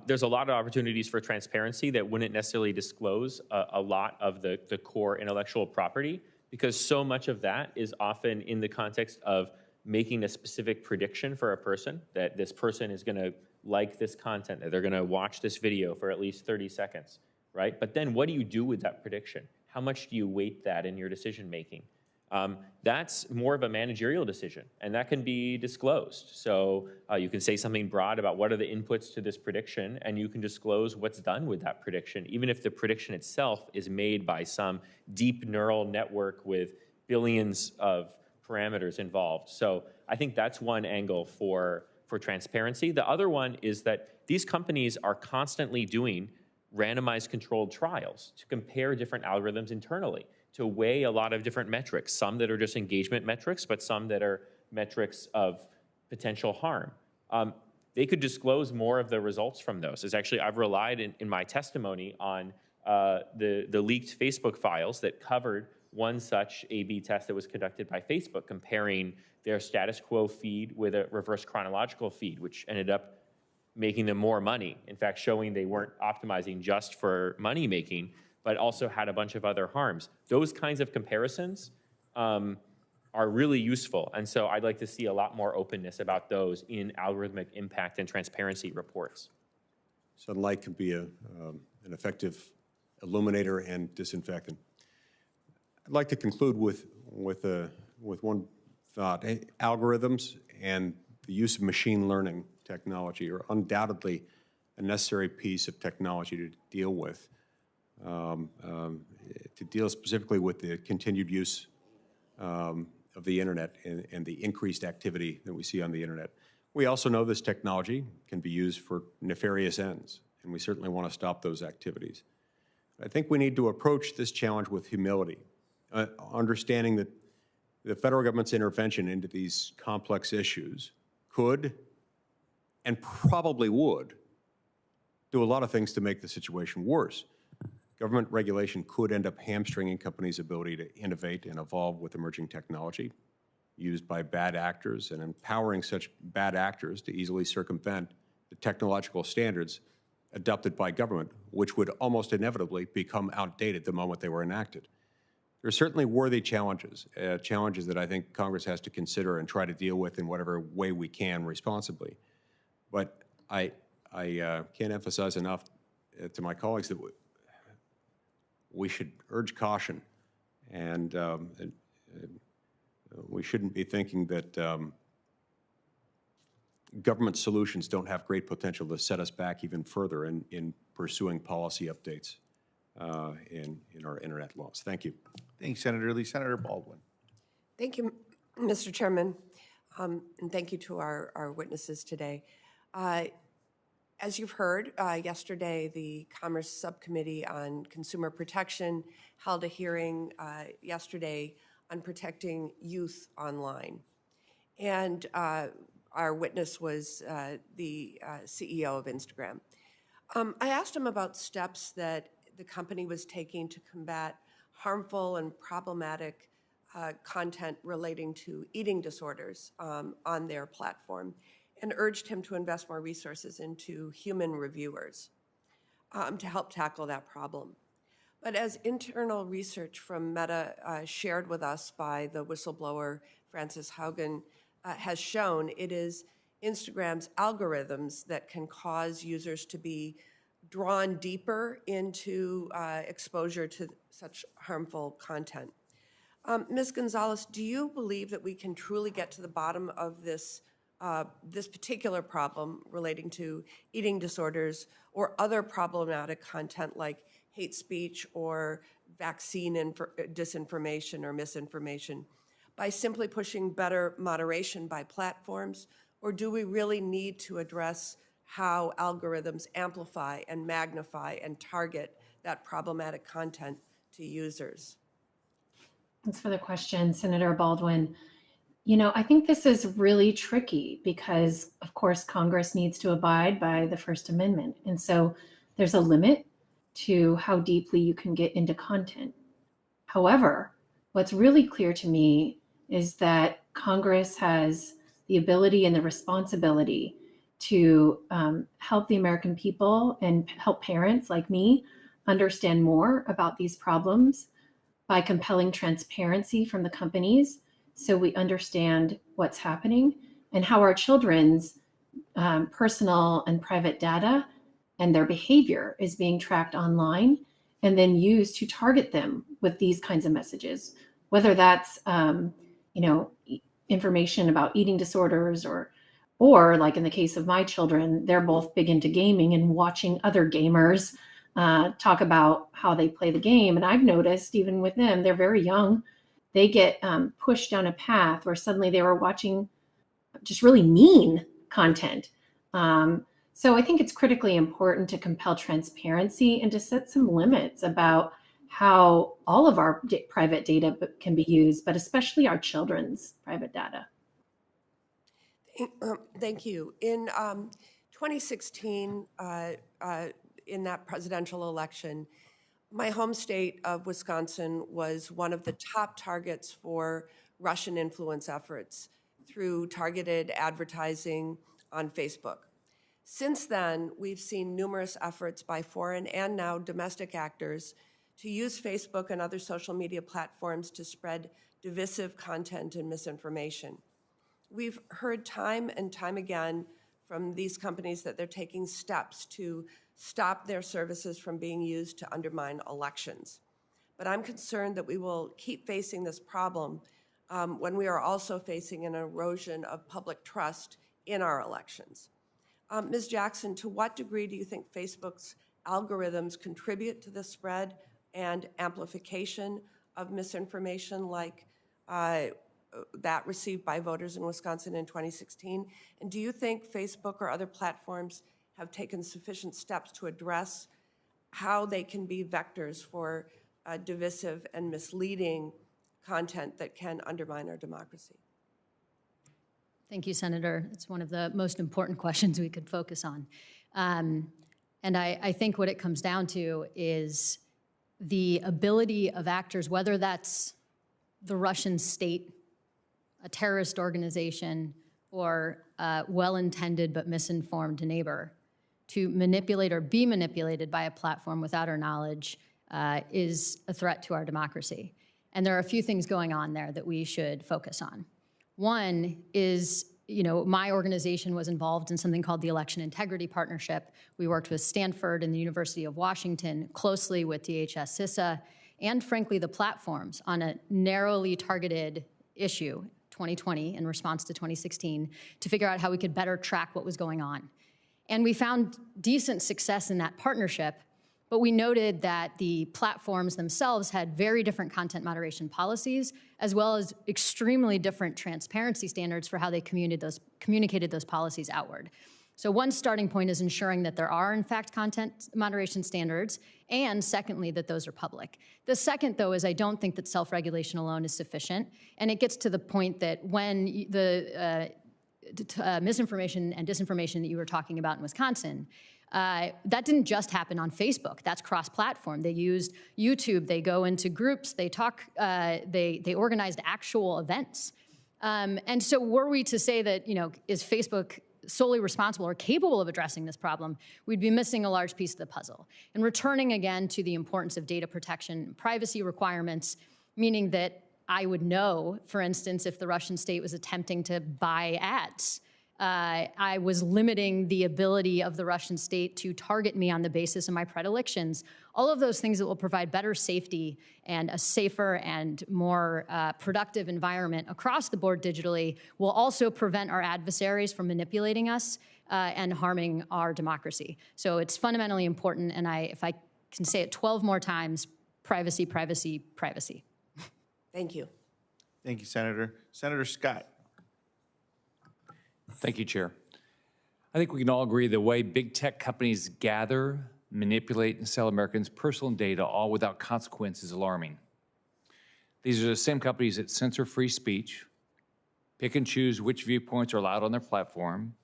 there's a lot of opportunities for transparency that wouldn't necessarily disclose a lot of the core intellectual property, because so much of that is often in the context of making a specific prediction for a person, that this person is going to like this content, that they're going to watch this video for at least 30 seconds, right? But then what do you do with that prediction? How much do you weight that in your decision making? That's more of a managerial decision, and that can be disclosed. So you can say something broad about what are the inputs to this prediction, and you can disclose what's done with that prediction, even if the prediction itself is made by some deep neural network with billions of parameters involved. So I think that's one angle for transparency. The other one is that these companies are constantly doing randomized controlled trials to compare different algorithms internally, to weigh a lot of different metrics, some that are just engagement metrics, but some that are metrics of potential harm. They could disclose more of the results from those. It's actually, I've relied in my testimony on the leaked Facebook files that covered one such A/B test that was conducted by Facebook, comparing their status quo feed with a reverse chronological feed, which ended up making them more money. In fact, showing they weren't optimizing just for money making, but also had a bunch of other harms. Those kinds of comparisons are are really useful. And so I'd like to see a lot more openness about those in algorithmic impact and transparency reports. Sunlight can be an effective illuminator and disinfectant. I'd like to conclude with one thought. Algorithms and the use of machine learning technology are undoubtedly a necessary piece of technology to deal with, to deal specifically with the continued use of the internet and the increased activity that we see on the internet. We also know this technology can be used for nefarious ends, and we certainly want to stop those activities. I think we need to approach this challenge with humility, understanding that the federal government's intervention into these complex issues could and probably would do a lot of things to make the situation worse. Government regulation could end up hamstringing companies' ability to innovate and evolve with emerging technology used by bad actors and empowering such bad actors to easily circumvent the technological standards adopted by government, which would almost inevitably become outdated the moment they were enacted. There are certainly worthy challenges, challenges that I think Congress has to consider and try to deal with in whatever way we can responsibly. But I can't emphasize enough to my colleagues that we should urge caution, and we shouldn't be thinking that government solutions don't have great potential to set us back even further in pursuing policy updates in our internet laws. Thank you. Thanks, Senator Lee. Senator Baldwin. Thank you, Mr. Chairman, and thank you to our witnesses today. As you've heard, yesterday the Commerce Subcommittee on Consumer Protection held a hearing yesterday on protecting youth online. And our witness was the CEO of Instagram. I asked him about steps that the company was taking to combat harmful and problematic content relating to eating disorders on their platform, and urged him to invest more resources into human reviewers to help tackle that problem. But as internal research from Meta shared with us by the whistleblower Frances Haugen has shown, it is Instagram's algorithms that can cause users to be drawn deeper into exposure to such harmful content. Ms. Gonzalez, do you believe that we can truly get to the bottom of this particular problem relating to eating disorders or other problematic content like hate speech or vaccine disinformation or misinformation by simply pushing better moderation by platforms? Or do we really need to address how algorithms amplify and magnify and target that problematic content to users? Thanks for the question, Senator Baldwin. You know, I think this is really tricky because, of course, Congress needs to abide by the First Amendment. And so there's a limit to how deeply you can get into content. However, what's really clear to me is that Congress has the ability and the responsibility to help the American people and help parents like me understand more about these problems by compelling transparency from the companies so we understand what's happening and how our children's personal and private data and their behavior is being tracked online and then used to target them with these kinds of messages, whether that's information about eating disorders or like in the case of my children, they're both big into gaming and watching other gamers talk about how they play the game. And I've noticed even with them, they're very young, they get pushed down a path where suddenly they were watching just really mean content. So I think it's critically important to compel transparency and to set some limits about how all of our private data can be used, but especially our children's private data. Thank you. In 2016, in that presidential election, my home state of Wisconsin was one of the top targets for Russian influence efforts through targeted advertising on Facebook. Since then, we've seen numerous efforts by foreign and now domestic actors to use Facebook and other social media platforms to spread divisive content and misinformation. We've heard time and time again from these companies that they're taking steps to stop their services from being used to undermine elections. But I'm concerned that we will keep facing this problem when we are also facing an erosion of public trust in our elections. Ms. Jackson, to what degree do you think Facebook's algorithms contribute to the spread and amplification of misinformation like that received by voters in Wisconsin in 2016? And do you think Facebook or other platforms have taken sufficient steps to address how they can be vectors for divisive and misleading content that can undermine our democracy? Thank you, Senator. It's one of the most important questions we could focus on. And I think what it comes down to is the ability of actors, whether that's the Russian state, a terrorist organization, or a well-intended but misinformed neighbor, to manipulate or be manipulated by a platform without our knowledge is a threat to our democracy. And there are a few things going on there that we should focus on. One is, my organization was involved in something called the Election Integrity Partnership. We worked with Stanford and the University of Washington, closely with DHS CISA, and frankly, the platforms on a narrowly targeted issue, 2020, in response to 2016, to figure out how we could better track what was going on. And we found decent success in that partnership, but we noted that the platforms themselves had very different content moderation policies, as well as extremely different transparency standards for how they communicated those policies outward. So one starting point is ensuring that there are, in fact, content moderation standards, and secondly, that those are public. The second, though, is I don't think that self-regulation alone is sufficient, and it gets to the point that when the misinformation and disinformation that you were talking about in Wisconsin, that didn't just happen on Facebook. That's cross-platform. They used YouTube. They go into groups. They talk. They organized actual events. And so, were we to say that is Facebook solely responsible or capable of addressing this problem, we'd be missing a large piece of the puzzle. And returning again to the importance of data protection and privacy requirements, meaning that I would know, for instance, if the Russian state was attempting to buy ads. I was limiting the ability of the Russian state to target me on the basis of my predilections. All of those things that will provide better safety and a safer and more productive environment across the board digitally will also prevent our adversaries from manipulating us and harming our democracy. So it's fundamentally important, and if I can say it 12 more times, privacy, privacy, privacy. Thank you. Thank you, Senator. Senator Scott. Thank you, Chair. I think we can all agree the way big tech companies gather, manipulate, and sell Americans' personal data, all without consequence, is alarming. These are the same companies that censor free speech, pick and choose which viewpoints are allowed on their platform,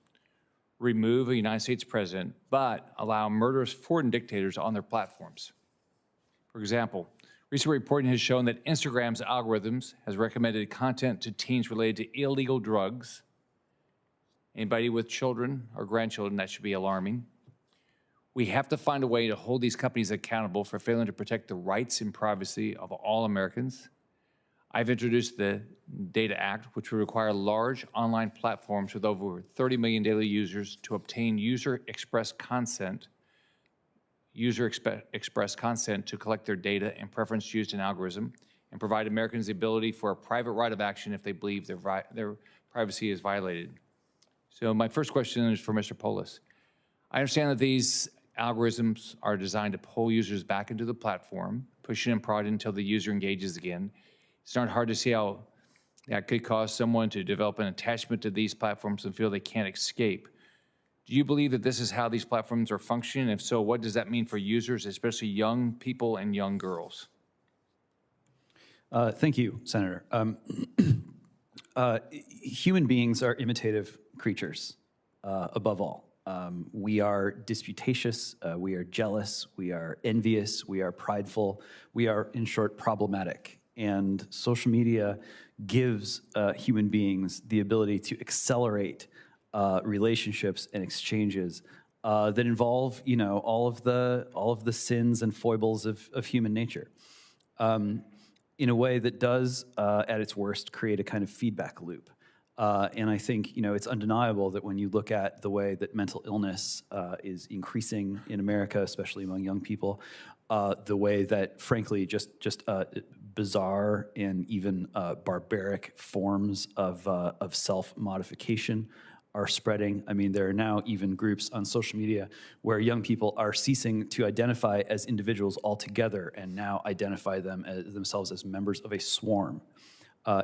remove a United States president, but allow murderous foreign dictators on their platforms. For example, recent reporting has shown that Instagram's algorithms has recommended content to teens related to illegal drugs. Anybody with children or grandchildren, that should be alarming. We have to find a way to hold these companies accountable for failing to protect the rights and privacy of all Americans. I've introduced the Data Act, which would require large online platforms with over 30 million daily users to obtain user-expressed consent to collect their data and preference used in algorithm, and provide Americans the ability for a private right of action if they believe their privacy is violated. So my first question is for Mr. Polis. I understand that these algorithms are designed to pull users back into the platform, pushing and prodding until the user engages again. It's not hard to see how that could cause someone to develop an attachment to these platforms and feel they can't escape. Do you believe that this is how these platforms are functioning? If so, what does that mean for users, especially young people and young girls? Thank you, Senator. Human beings are imitative creatures, above all. We are disputatious, we are jealous, we are envious, we are prideful, we are, in short, problematic. And social media gives human beings the ability to accelerate relationships and exchanges that involve, all of the sins and foibles of human nature, in a way that does, at its worst, create a kind of feedback loop. And I think, it's undeniable that when you look at the way that mental illness is increasing in America, especially among young people, the way that, frankly, just bizarre and even barbaric forms of self-modification are spreading. I mean, there are now even groups on social media where young people are ceasing to identify as individuals altogether and now identify themselves as members of a swarm.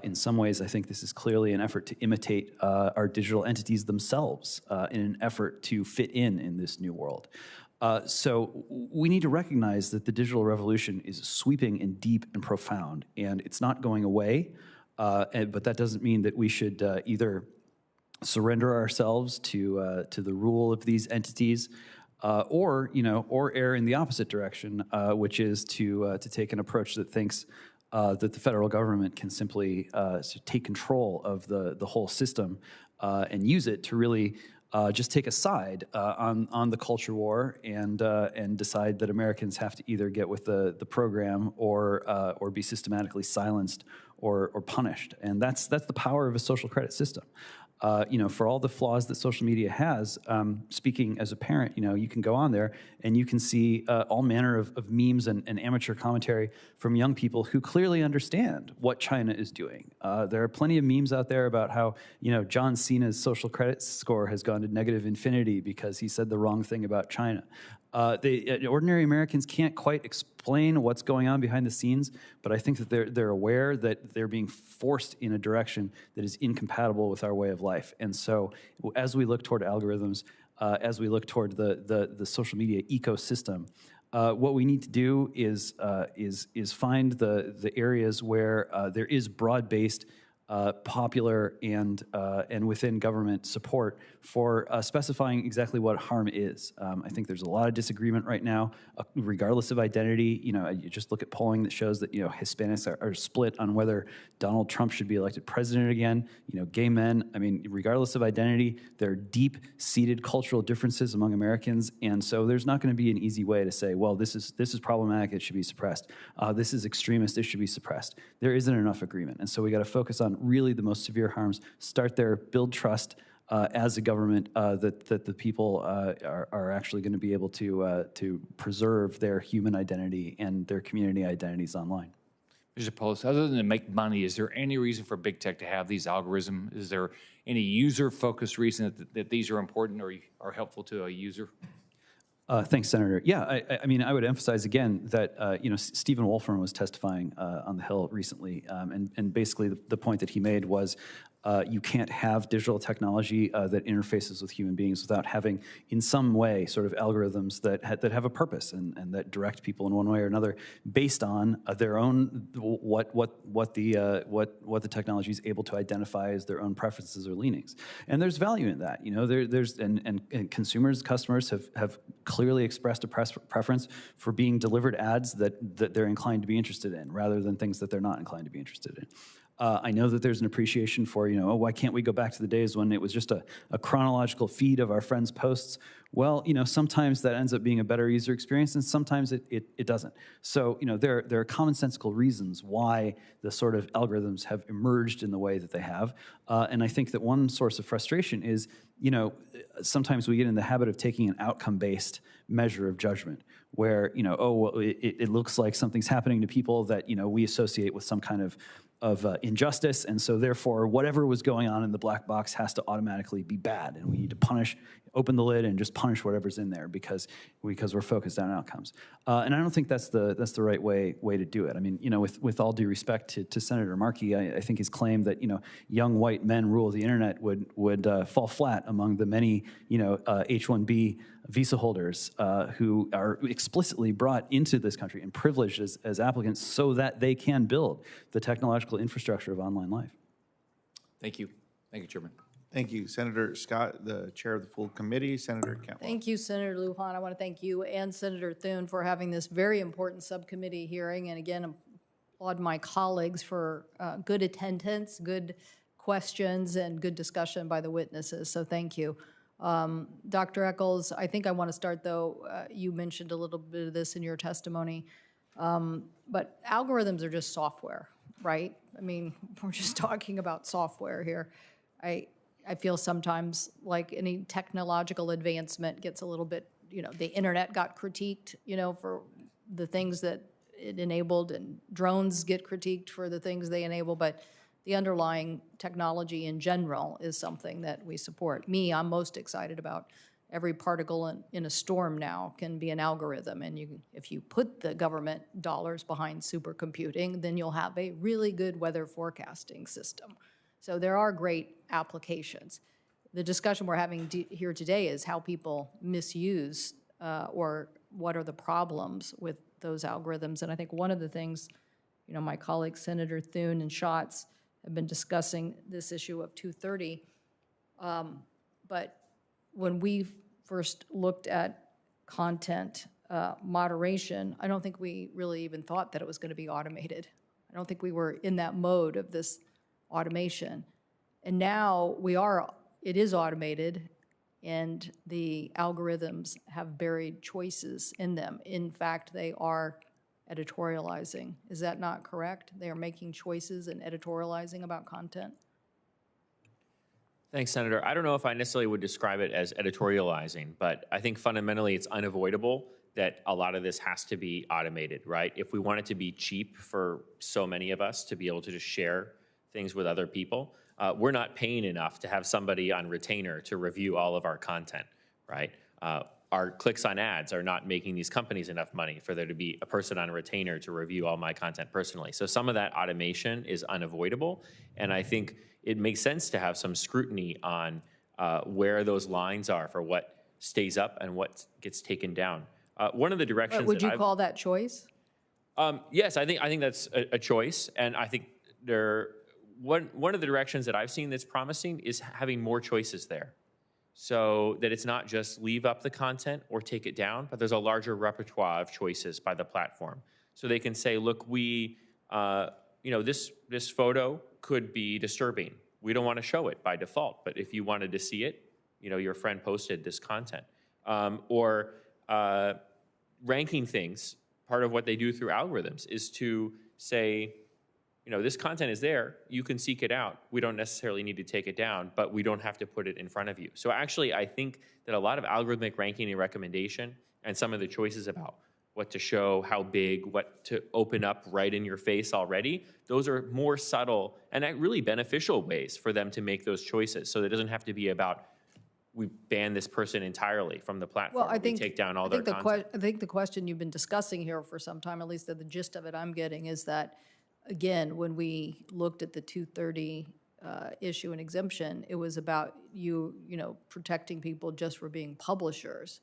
In some ways, I think this is clearly an effort to imitate our digital entities themselves in an effort to fit in this new world. So we need to recognize that the digital revolution is sweeping and deep and profound, and it's not going away, but that doesn't mean that we should either surrender ourselves to the rule of these entities, or err in the opposite direction, which is to take an approach that thinks that the federal government can simply take control of the whole system and use it to really just take a side on the culture war and decide that Americans have to either get with the program or be systematically silenced or punished. And that's the power of a social credit system. For all the flaws that social media has, speaking as a parent, you can go on there and you can see all manner of memes and amateur commentary from young people who clearly understand what China is doing. There are plenty of memes out there about how, John Cena's social credit score has gone to negative infinity because he said the wrong thing about China. Ordinary Americans can't quite explain what's going on behind the scenes, but I think that they're aware that they're being forced in a direction that is incompatible with our way of life. And so as we look toward algorithms, as we look toward the social media ecosystem, what we need to do is find the areas where there is broad-based popular and within government support for specifying exactly what harm is. I think there's a lot of disagreement right now, regardless of identity. You just look at polling that shows that Hispanics are split on whether Donald Trump should be elected president again. Gay men. I mean, regardless of identity, there are deep-seated cultural differences among Americans, and so there's not going to be an easy way to say, well, this is problematic. It should be suppressed. This is extremist. It should be suppressed. There isn't enough agreement, and so we got to focus on really the most severe harms, start there, build trust as a government that the people are actually going to be able to preserve their human identity and their community identities online. Mr. Polis, other than to make money, is there any reason for big tech to have these algorithms? Is there any user-focused reason that these are important or are helpful to a user? Thanks, Senator. Yeah, I mean, I would emphasize again that, Stephen Wolfram was testifying on the Hill recently, and basically the point that he made was you can't have digital technology that interfaces with human beings without having, in some way, sort of algorithms that have a purpose and that direct people in one way or another based on their own what the technology is able to identify as their own preferences or leanings. And there's value in that. And consumers, customers have clearly expressed a preference for being delivered ads that they're inclined to be interested in, rather than things that they're not inclined to be interested in. I know that there's an appreciation for, why can't we go back to the days when it was just a chronological feed of our friends' posts? Well, sometimes that ends up being a better user experience, and sometimes it doesn't. So, there are commonsensical reasons why the sort of algorithms have emerged in the way that they have. And I think that one source of frustration is, sometimes we get in the habit of taking an outcome-based measure of judgment, where, it looks like something's happening to people that, we associate with some kind of injustice, and so therefore whatever was going on in the black box has to automatically be bad, and we need to open the lid and just punish whatever's in there because we're focused on outcomes. And I don't think that's the right way to do it. I mean, with all due respect to Senator Markey, I think his claim that young white men rule the internet would fall flat among the many H-1B visa holders who are explicitly brought into this country and privileged as applicants so that they can build the technological infrastructure of online life. Thank you. Thank you, Chairman. Thank you, Senator Scott, the chair of the full committee. Senator Kemp. Thank you, Senator Lujan. I want to thank you and Senator Thune for having this very important subcommittee hearing. And again, applaud my colleagues for good attendance, good questions, and good discussion by the witnesses. So thank you. Dr. Eccles, I think I want to start, though, you mentioned a little bit of this in your testimony, but algorithms are just software, right? I mean, we're just talking about software here. I feel sometimes like any technological advancement gets a little bit, the internet got critiqued, for the things that it enabled, and drones get critiqued for the things they enable, but the underlying technology in general is something that we support. I'm most excited about every particle in a storm now can be an algorithm, and if you put the government dollars behind supercomputing, then you'll have a really good weather forecasting system. So there are great applications. The discussion we're having here today is how people misuse or what are the problems with those algorithms. And I think one of the things, my colleagues, Senator Thune and Schatz, have been discussing this issue of 230. But when we first looked at content moderation, I don't think we really even thought that it was going to be automated. I don't think we were in that mode of this automation. And now it is automated, and the algorithms have buried choices in them. In fact, they are editorializing. Is that not correct? They are making choices and editorializing about content? Thanks, Senator. I don't know if I necessarily would describe it as editorializing, but I think fundamentally it's unavoidable that a lot of this has to be automated, right? If we want it to be cheap for so many of us to be able to just share things with other people, we're not paying enough to have somebody on retainer to review all of our content, right? Our clicks on ads are not making these companies enough money for there to be a person on retainer to review all my content personally. So some of that automation is unavoidable, and I think it makes sense to have some scrutiny on where those lines are for what stays up and what gets taken down. One of the directions. But would you call that choice? Yes, I think that's a choice, and I think one of the directions that I've seen that's promising is having more choices there, so that it's not just leave up the content or take it down, but there's a larger repertoire of choices by the platform. So they can say, look, this photo could be disturbing. We don't want to show it by default, but if you wanted to see it, your friend posted this content. Or ranking things, part of what they do through algorithms is to say, this content is there, you can seek it out. We don't necessarily need to take it down, but we don't have to put it in front of you. So actually, I think that a lot of algorithmic ranking and recommendation and some of the choices about what to show, how big, what to open up right in your face already, those are more subtle and really beneficial ways for them to make those choices. So it doesn't have to be about, we ban this person entirely from the platform. Well, we take down all their content. I think the question you've been discussing here for some time, at least the gist of it I'm getting, is that, again, when we looked at the 230 issue and exemption, it was about protecting people just for being publishers.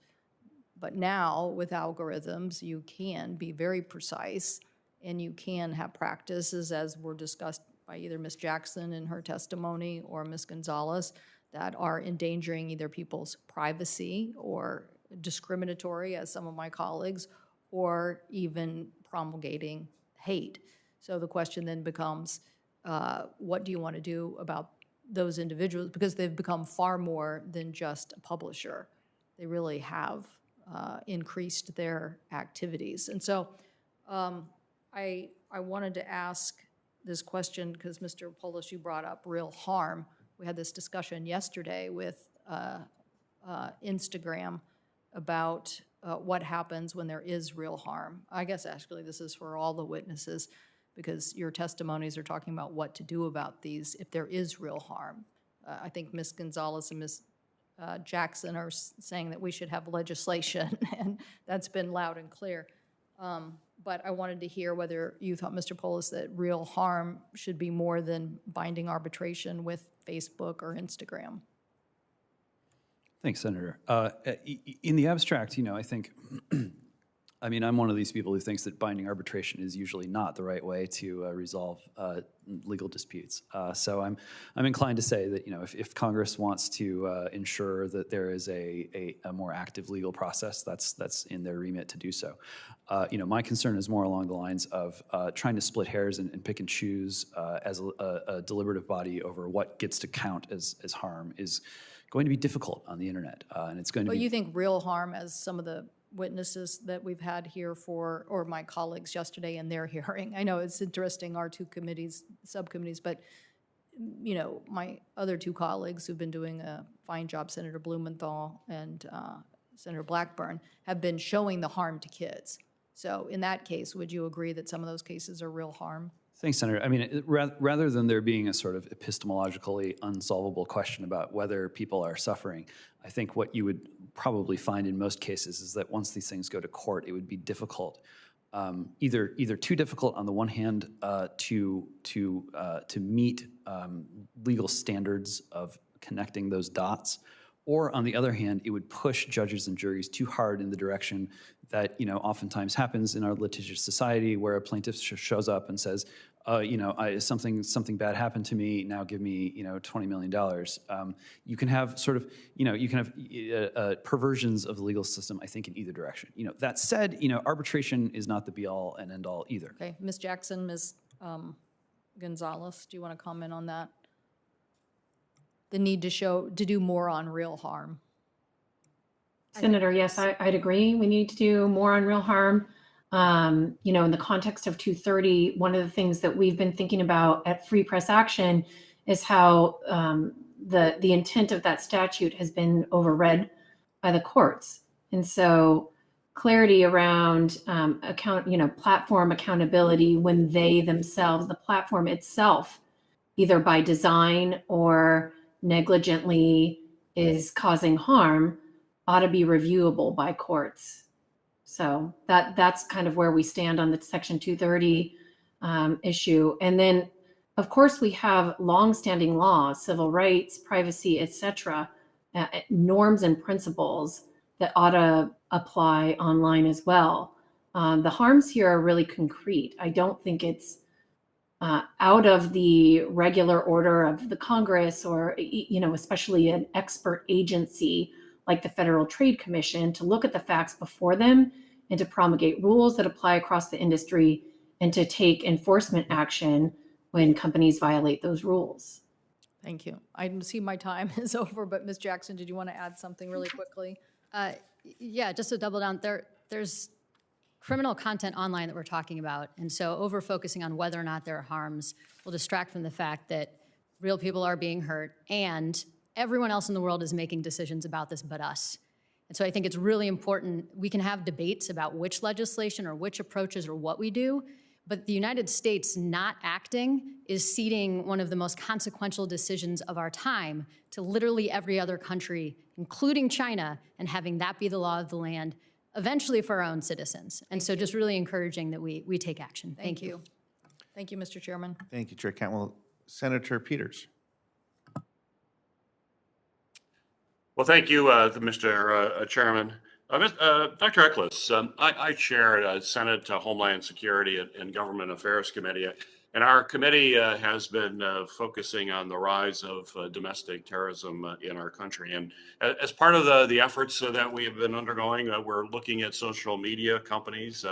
But now, with algorithms, you can be very precise, and you can have practices, as were discussed by either Ms. Jackson in her testimony or Ms. Gonzalez, that are endangering either people's privacy or discriminatory, as some of my colleagues, or even promulgating hate. So the question then becomes, what do you want to do about those individuals? Because they've become far more than just a publisher. They really have increased their activities. And so I wanted to ask this question because, Mr. Polis, you brought up real harm. We had this discussion yesterday with Instagram about what happens when there is real harm. I guess actually this is for all the witnesses, because your testimonies are talking about what to do about these if there is real harm. I think Ms. Gonzalez and Ms. Jackson are saying that we should have legislation, and that's been loud and clear. But I wanted to hear whether you thought, Mr. Polis, that real harm should be more than binding arbitration with Facebook or Instagram. Thanks, Senator. In the abstract, I think I mean, I'm one of these people who thinks that binding arbitration is usually not the right way to resolve legal disputes. So I'm inclined to say that, you know, if Congress wants to ensure that there is a more active legal process, that's in their remit to do so. You know, my concern is more along the lines of trying to split hairs and pick and choose as a deliberative body over what gets to count as harm is going to be difficult on the internet, and it's going to be. But you think real harm, as some of the witnesses that we've had here or my colleagues yesterday in their hearing. I know it's interesting, our two committees, subcommittees, but you know, my other two colleagues who've been doing a fine job, Senator Blumenthal and Senator Blackburn, have been showing the harm to kids. So in that case, would you agree that some of those cases are real harm? Thanks, Senator. I mean, rather than there being a sort of epistemologically unsolvable question about whether people are suffering, I think what you would probably find in most cases is that once these things go to court, it would be difficult, either too difficult on the one hand to meet legal standards of connecting those dots, or on the other hand, it would push judges and juries too hard in the direction that, you know, oftentimes happens in our litigious society, where a plaintiff shows up and says, you know, something bad happened to me. Now give me, you know, $20 million. You can have sort of, you know, you can have perversions of the legal system, I think, in either direction. You know, that said, you know, arbitration is not the be-all and end-all either. Okay, Ms. Jackson, Ms. Gonzalez, do you want to comment on that? The need to do more on real harm. Senator, yes, I'd agree. We need to do more on real harm. You know, in the context of 230, one of the things that we've been thinking about at Free Press Action is how the intent of that statute has been overread by the courts. And so clarity around platform accountability when they themselves, the platform itself, either by design or negligently is causing harm, ought to be reviewable by courts. So that's kind of where we stand on the Section 230 issue. And then, of course, we have longstanding laws, civil rights, privacy, et cetera, norms and principles that ought to apply online as well. The harms here are really concrete. I don't think it's out of the regular order of the Congress or, you know, especially an expert agency like the Federal Trade Commission to look at the facts before them and to promulgate rules that apply across the industry and to take enforcement action when companies violate those rules. Thank you. I see my time is over, but Ms. Jackson, did you want to add something really quickly? Yeah, just to double down, there's criminal content online that we're talking about, and so over-focusing on whether or not there are harms will distract from the fact that real people are being hurt and everyone else in the world is making decisions about this but us. And so I think it's really important. We can have debates about which legislation or which approaches or what we do, but the United States not acting is ceding one of the most consequential decisions of our time to literally every other country, including China, and having that be the law of the land, eventually for our own citizens. And so just really encouraging that we take action. Thank you. Thank you, Mr. Chairman. Thank you, Chair Cantwell. Senator Peters. Well, thank you, Mr. Chairman. Dr. Eckles, I chair Senate Homeland Security and Government Affairs Committee, and our committee has been focusing on the rise of domestic terrorism in our country. And as part of the efforts that we have been undergoing, we're looking at social media companies,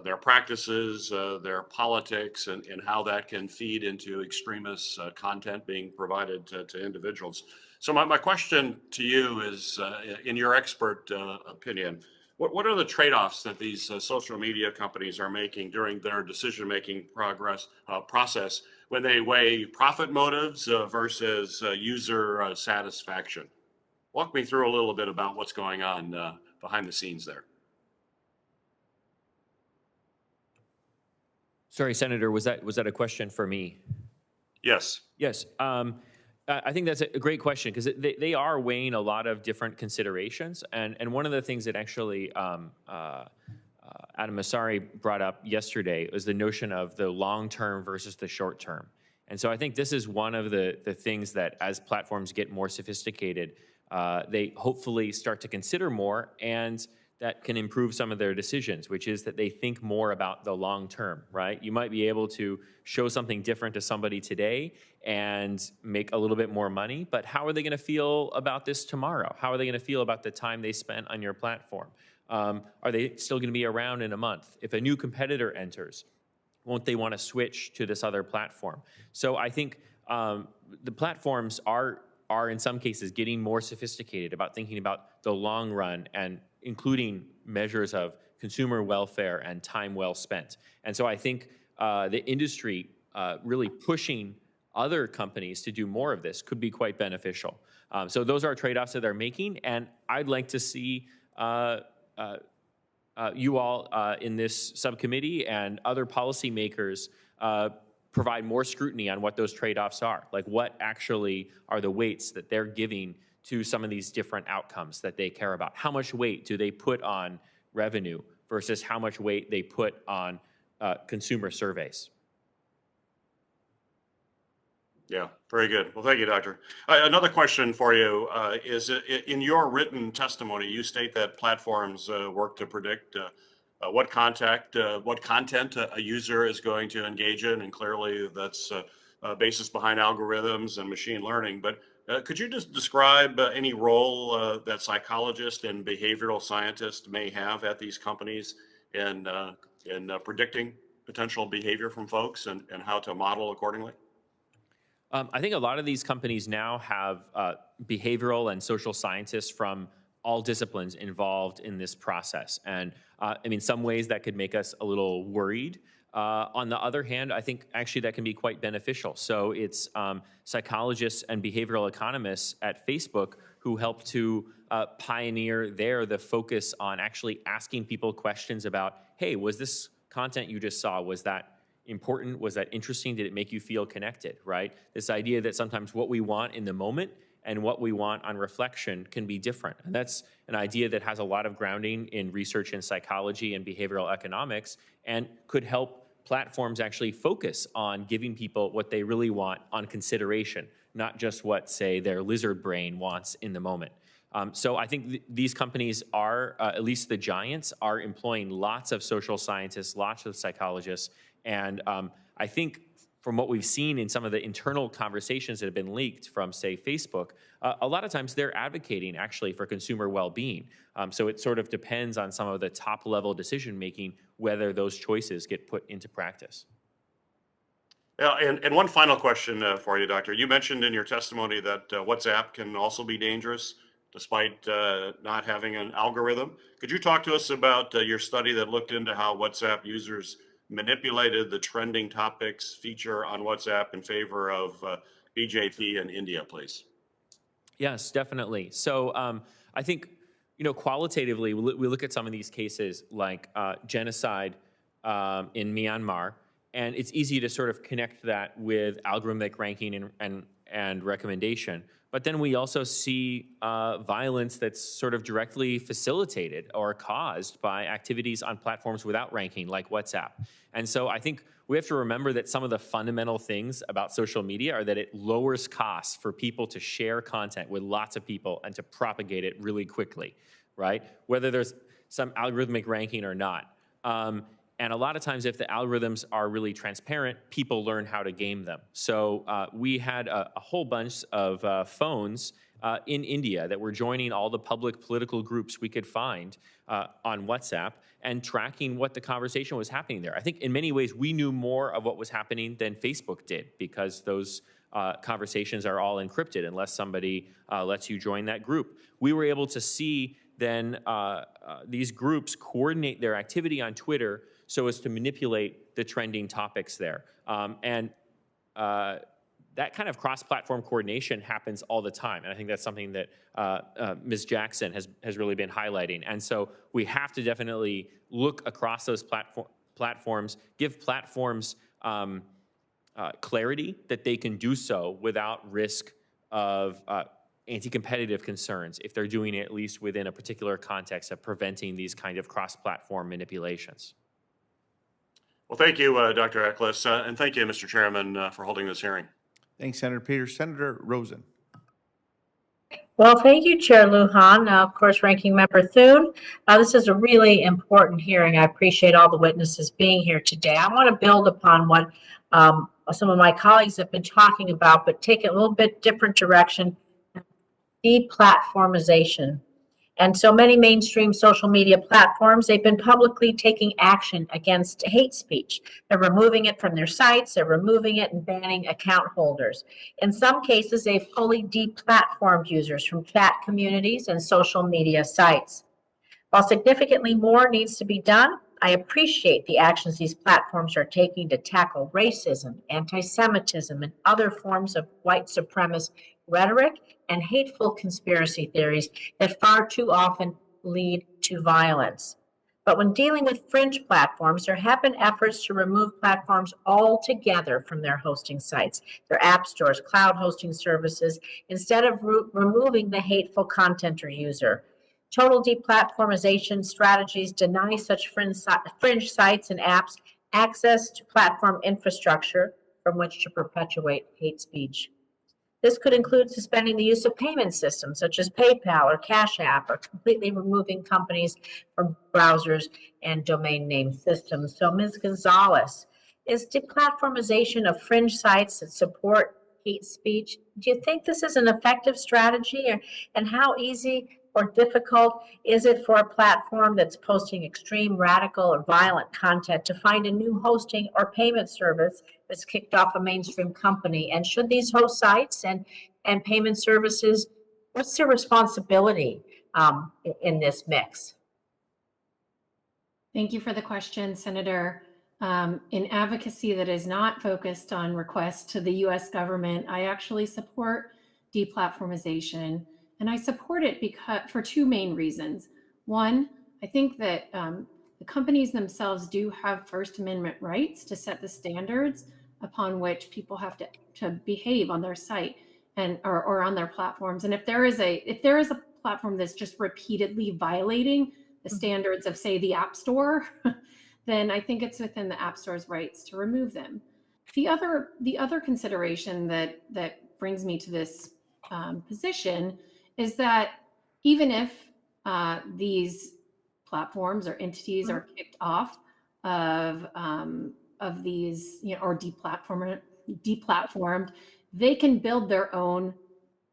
their practices, their politics, and how that can feed into extremist content being provided to individuals. So my question to you is, in your expert opinion, what are the trade-offs that these social media companies are making during their decision-making process when they weigh profit motives versus user satisfaction? Walk me through a little bit about what's going on behind the scenes there. Sorry, Senator, was that a question for me? Yes. Yes. I think that's a great question because they are weighing a lot of different considerations. And one of the things that actually Adam Massari brought up yesterday was the notion of the long-term versus the short-term. And so I think this is one of the things that as platforms get more sophisticated, they hopefully start to consider more. And that can improve some of their decisions, which is that they think more about the long term, right? You might be able to show something different to somebody today and make a little bit more money, but how are they going to feel about this tomorrow? How are they going to feel about the time they spent on your platform? Are they still going to be around in a month? If a new competitor enters, won't they want to switch to this other platform? So I think the platforms are in some cases getting more sophisticated about thinking about the long run and including measures of consumer welfare and time well spent. And so I think the industry really pushing other companies to do more of this could be quite beneficial. So those are trade-offs that they're making, and I'd like to see you all in this subcommittee and other policymakers provide more scrutiny on what those trade-offs are, like what actually are the weights that they're giving to some of these different outcomes that they care about. How much weight do they put on revenue versus how much weight they put on consumer surveys? Yeah, very good. Well, thank you, Doctor. Another question for you is, in your written testimony, you state that platforms work to predict what content a user is going to engage in, and clearly that's a basis behind algorithms and machine learning. But could you just describe any role that psychologists and behavioral scientists may have at these companies in predicting potential behavior from folks and how to model accordingly? I think a lot of these companies now have behavioral and social scientists from all disciplines involved in this process. And I mean, some ways that could make us a little worried. On the other hand, I think actually that can be quite beneficial. So it's psychologists and behavioral economists at Facebook who help to pioneer the focus on actually asking people questions about, hey, was this content you just saw, was that important? Was that interesting? Did it make you feel connected, right? This idea that sometimes what we want in the moment and what we want on reflection can be different. And that's an idea that has a lot of grounding in research in psychology and behavioral economics and could help platforms actually focus on giving people what they really want on consideration, not just what, say, their lizard brain wants in the moment. So I think these companies are, at least the giants, are employing lots of social scientists, lots of psychologists, and I think from what we've seen in some of the internal conversations that have been leaked from, say, Facebook, a lot of times they're advocating actually for consumer well-being. So it sort of depends on some of the top-level decision-making whether those choices get put into practice. Yeah, and one final question for you, Doctor. You mentioned in your testimony that WhatsApp can also be dangerous despite not having an algorithm. Could you talk to us about your study that looked into how WhatsApp users manipulated the trending topics feature on WhatsApp in favor of BJP in India, please? Yes, definitely. So I think, qualitatively, we look at some of these cases like genocide in Myanmar, and it's easy to sort of connect that with algorithmic ranking and recommendation. But then we also see violence that's sort of directly facilitated or caused by activities on platforms without ranking, like WhatsApp. And so I think we have to remember that some of the fundamental things about social media are that it lowers costs for people to share content with lots of people and to propagate it really quickly, right? Whether there's some algorithmic ranking or not. And a lot of times, if the algorithms are really transparent, people learn how to game them. So we had a whole bunch of phones in India that were joining all the public political groups we could find on WhatsApp and tracking what the conversation was happening there. I think in many ways, we knew more of what was happening than Facebook did because those conversations are all encrypted unless somebody lets you join that group. We were able to see then these groups coordinate their activity on Twitter so as to manipulate the trending topics there. That kind of cross-platform coordination happens all the time. And I think that's something that Ms. Jackson has really been highlighting. And so we have to definitely look across those platforms, give platforms clarity that they can do so without risk of anti-competitive concerns if they're doing it at least within a particular context of preventing these kind of cross-platform manipulations. Well, thank you, Dr. Eckles, and thank you, Mr. Chairman, for holding this hearing. Thanks, Senator Peters. Senator Rosen. Well, thank you, Chair Lujan. Of course, Ranking Member Thune. This is a really important hearing. I appreciate all the witnesses being here today. I want to build upon what some of my colleagues have been talking about, but take it a little bit different direction. Deplatformization. And so many mainstream social media platforms, they've been publicly taking action against hate speech. They're removing it from their sites, they're removing it and banning account holders. In some cases, they've fully deplatformed users from chat communities and social media sites. While significantly more needs to be done, I appreciate the actions these platforms are taking to tackle racism, anti-Semitism, and other forms of white supremacist rhetoric and hateful conspiracy theories that far too often lead to violence. But when dealing with fringe platforms, there have been efforts to remove platforms altogether from their hosting sites, their app stores, cloud hosting services, instead of removing the hateful content or user. Total deplatformization strategies deny such fringe sites and apps access to platform infrastructure from which to perpetuate hate speech. This could include suspending the use of payment systems such as PayPal or Cash App, or completely removing companies from browsers and domain name systems. So, Ms. Gonzalez, is deplatformization of fringe sites that support hate speech, do you think this is an effective strategy? And how easy or difficult is it for a platform that's posting extreme, radical, or violent content to find a new hosting or payment service that's kicked off a mainstream company? And should these host sites and payment services, what's their responsibility in this mix? Thank you for the question, Senator. In advocacy that is not focused on requests to the US government, I actually support deplatformization. And I support it for two main reasons. One, I think that the companies themselves do have First Amendment rights to set the standards upon which people have to behave on their site and or on their platforms. And if there is a platform that's just repeatedly violating the standards of, say, the App Store, then I think it's within the App Store's rights to remove them. The other consideration that brings me to this position is that even if these platforms or entities are kicked off of these, or deplatformed, they can build their own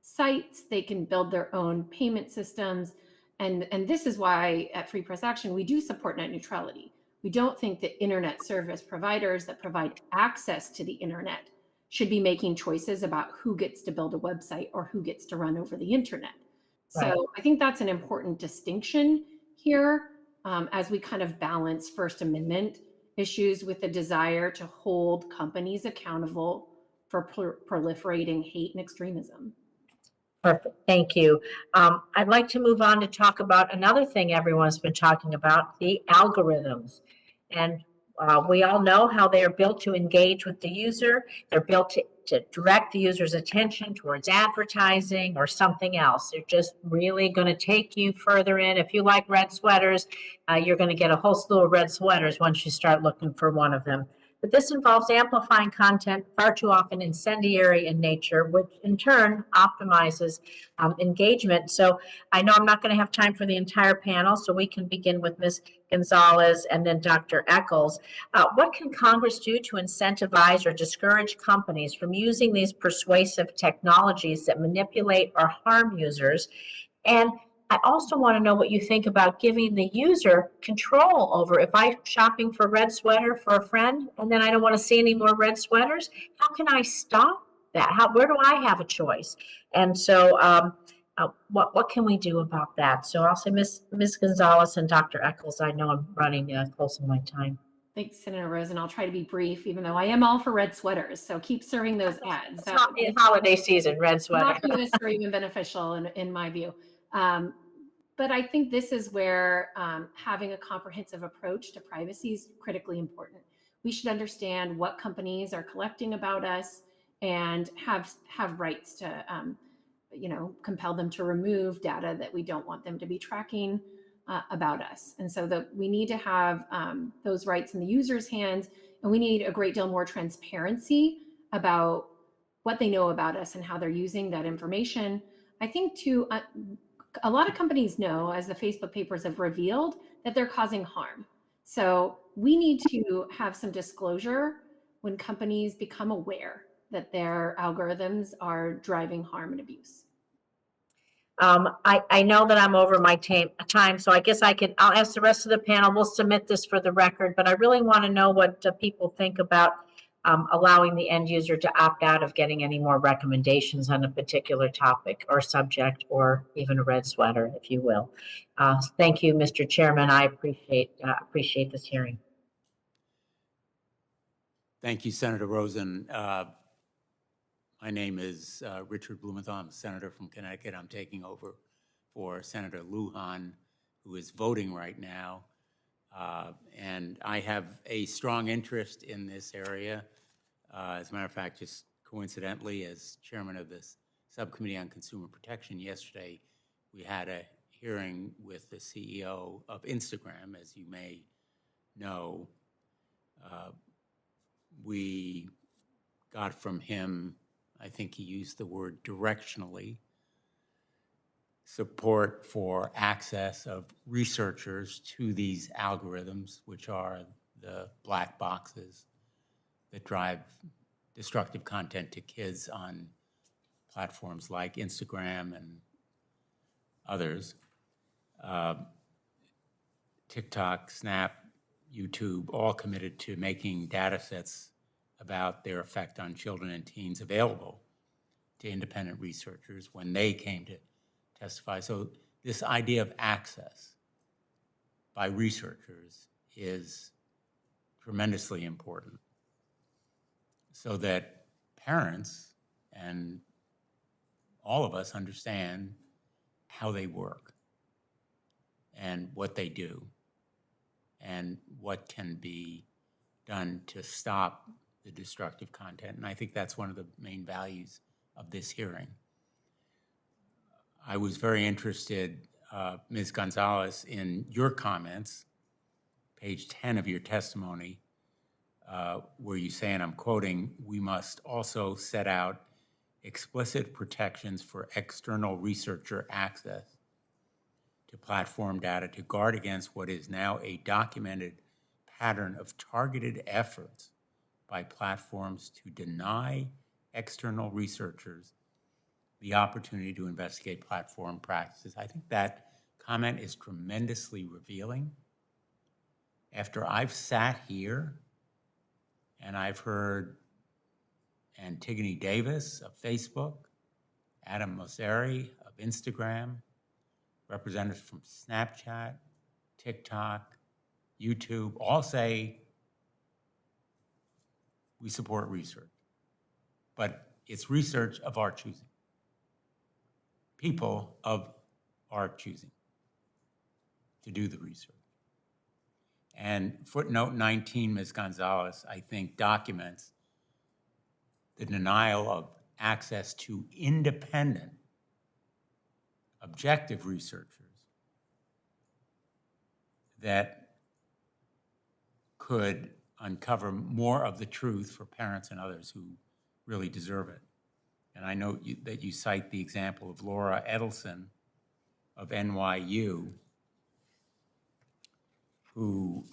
sites, they can build their own payment systems, and this is why at Free Press Action we do support net neutrality. We don't think that internet service providers that provide access to the internet should be making choices about who gets to build a website or who gets to run over the internet. Right. So I think that's an important distinction here as we kind of balance First Amendment issues with the desire to hold companies accountable for proliferating hate and extremism. Perfect. Thank you. I'd like to move on to talk about another thing everyone's been talking about, the algorithms. And we all know how they are built to engage with the user. They're built to direct the user's attention towards advertising or something else. They're just really going to take you further in. If you like red sweaters, you're going to get a whole slew of red sweaters once you start looking for one of them. But this involves amplifying content far too often incendiary in nature, which in turn optimizes engagement. So I know I'm not going to have time for the entire panel, so we can begin with Ms. Gonzalez and then Dr. Eccles. What can Congress do to incentivize or discourage companies from using these persuasive technologies that manipulate or harm users? And I also want to know what you think about giving the user control over, if I'm shopping for a red sweater for a friend and then I don't want to see any more red sweaters, how can I stop that? Where do I have a choice? And so what can we do about that? So I'll say Ms. Gonzalez and Dr. Eccles. I know I'm running close on my time. Thanks, Senator Rosen. I'll try to be brief, even though I am all for red sweaters. So keep serving those ads. It's not holiday season, red sweater. Innocuous or even beneficial in my view. But I think this is where having a comprehensive approach to privacy is critically important. We should understand what companies are collecting about us and have rights to, compel them to remove data that we don't want them to be tracking about us. And so we need to have those rights in the user's hands, and we need a great deal more transparency about what they know about us and how they're using that information. I think too, a lot of companies know, as the Facebook papers have revealed, that they're causing harm. So we need to have some disclosure when companies become aware that their algorithms are driving harm and abuse. I know that I'm over my time, so I guess I'll ask the rest of the panel. We'll submit this for the record, but I really want to know what people think about allowing the end user to opt out of getting any more recommendations on a particular topic or subject, or even a red sweater, if you will. Thank you, Mr. Chairman. I appreciate this hearing. Thank you, Senator Rosen. My name is Richard Blumenthal. I'm a senator from Connecticut. I'm taking over for Senator Lujan, who is voting right now. And I have a strong interest in this area. As a matter of fact, just coincidentally, as chairman of this subcommittee on consumer protection yesterday, we had a hearing with the CEO of Instagram, as you may know. We got from him, I think he used the word directionally, support for access of researchers to these algorithms, which are the black boxes that drive destructive content to kids on platforms like Instagram and others. TikTok, Snap, YouTube, all committed to making data sets about their effect on children and teens available to independent researchers when they came to testify. So this idea of access by researchers is tremendously important so that parents and all of us understand how they work and what they do and what can be done to stop the destructive content. And I think that's one of the main values of this hearing. I was very interested, Ms. Gonzalez, in your comments, page 10 of your testimony, where you say, and I'm quoting, "We must also set out explicit protections for external researcher access to platform data to guard against what is now a documented pattern of targeted efforts by platforms to deny external researchers the opportunity to investigate platform practices." I think that comment is tremendously revealing. After I've sat here and I've heard Antigone Davis of Facebook, Adam Mosseri of Instagram, representatives from Snapchat, TikTok, YouTube, all say we support research, but it's research of our choosing. People of our choosing to do the research. And footnote 19, Ms. Gonzalez, I think documents the denial of access to independent, objective researchers that could uncover more of the truth for parents and others who really deserve it. And I know that you cite the example of Laura Edelson of NYU, who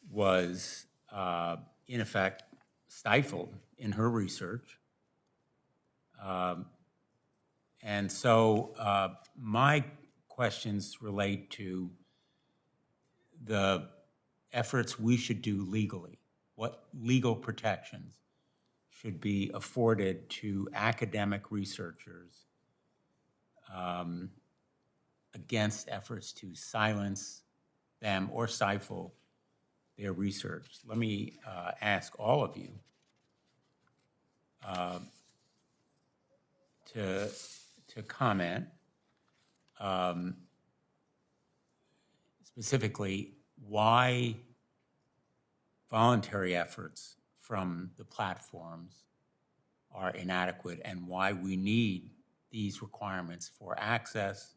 was, in effect, stifled in her research. And so my questions relate to the efforts we should do legally. What legal protections should be afforded to academic researchers against efforts to silence them or stifle their research? Let me ask all of you to comment specifically why voluntary efforts from the platforms are inadequate and why we need these requirements for access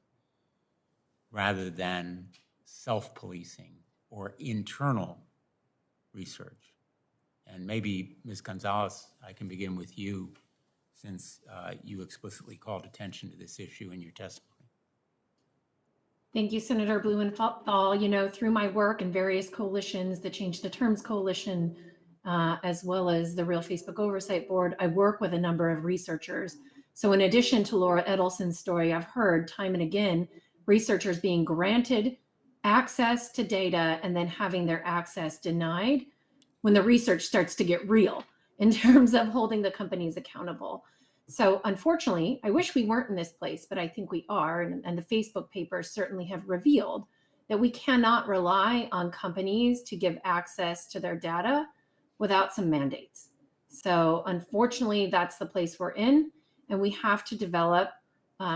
rather than self-policing or internal research. And maybe, Ms. Gonzalez, I can begin with you, since you explicitly called attention to this issue in your testimony. Thank you, Senator Blumenthal. You know, through my work in various coalitions, the Change the Terms Coalition, as well as the Real Facebook Oversight Board, I work with a number of researchers. So in addition to Laura Edelson's story, I've heard time and again, researchers being granted access to data and then having their access denied when the research starts to get real in terms of holding the companies accountable. So unfortunately, I wish we weren't in this place, but I think we are. And the Facebook papers certainly have revealed that we cannot rely on companies to give access to their data without some mandates. So unfortunately, that's the place we're in. And we have to develop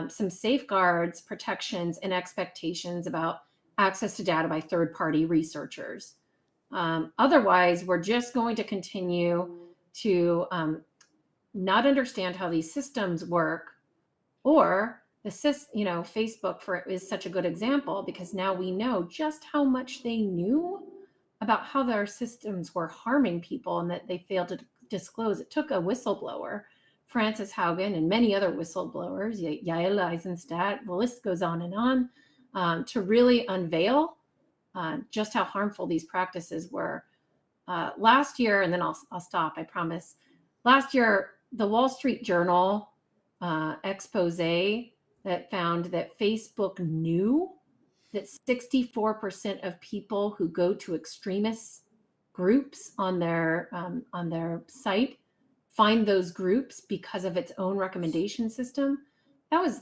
some safeguards, protections, and expectations about access to data by third-party researchers. Otherwise, we're just going to continue to not understand how these systems work, or Facebook is such a good example because now we know just how much they knew about how their systems were harming people and that they failed to disclose. It took a whistleblower, Frances Haugen, and many other whistleblowers, Yael Eisenstadt, the list goes on and on, to really unveil just how harmful these practices were. Last year, and then I'll stop, I promise. Last year, the Wall Street Journal expose that found that Facebook knew that 64% of people who go to extremist groups on their site find those groups because of its own recommendation system. That was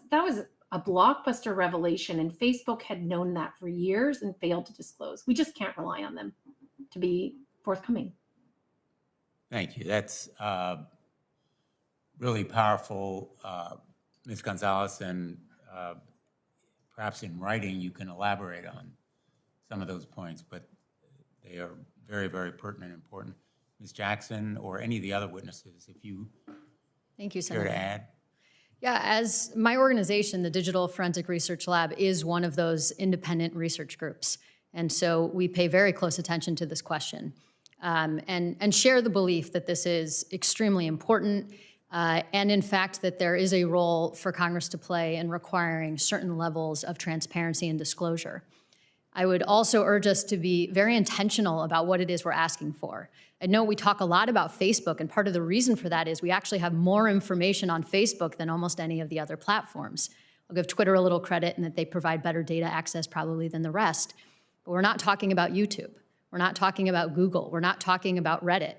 a blockbuster revelation, and Facebook had known that for years and failed to disclose. We just can't rely on them to be forthcoming. Thank you. That's really powerful, Ms. Gonzalez, and perhaps in writing you can elaborate on some of those points, but they are very, very pertinent and important. Ms. Jackson, or any of the other witnesses, if you Thank you, care Senator. to add. Yeah, as my organization, the Digital Forensic Research Lab, is one of those independent research groups. And so we pay very close attention to this question and share the belief that this is extremely important and in fact that there is a role for Congress to play in requiring certain levels of transparency and disclosure. I would also urge us to be very intentional about what it is we're asking for. I know we talk a lot about Facebook, and part of the reason for that is we actually have more information on Facebook than almost any of the other platforms. I'll give Twitter a little credit in that they provide better data access probably than the rest, but we're not talking about YouTube. We're not talking about Google. We're not talking about Reddit,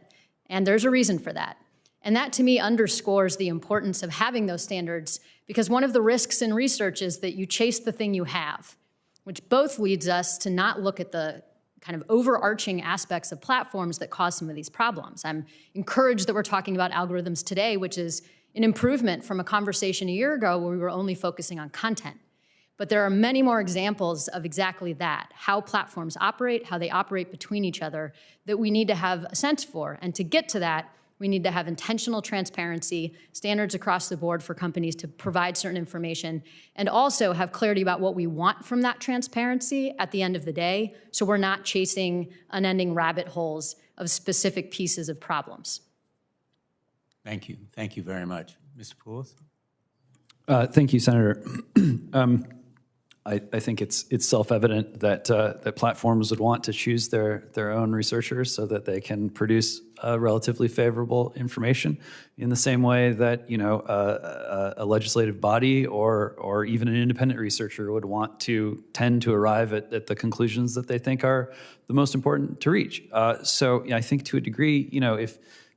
and there's a reason for that. And that, to me, underscores the importance of having those standards, because one of the risks in research is that you chase the thing you have, which both leads us to not look at the kind of overarching aspects of platforms that cause some of these problems. I'm encouraged that we're talking about algorithms today, which is an improvement from a conversation a year ago where we were only focusing on content. But there are many more examples of exactly that, how platforms operate, how they operate between each other, that we need to have a sense for. And to get to that, we need to have intentional transparency, standards across the board for companies to provide certain information, and also have clarity about what we want from that transparency at the end of the day, so we're not chasing unending rabbit holes of specific pieces of problems. Thank you. Thank you very much. Mr. Poulos? Thank you, Senator. I think it's self-evident that that platforms would want to choose their own researchers so that they can produce relatively favorable information, in the same way that a legislative body or even an independent researcher would want to tend to arrive at the conclusions that they think are the most important to reach. So I think to a degree,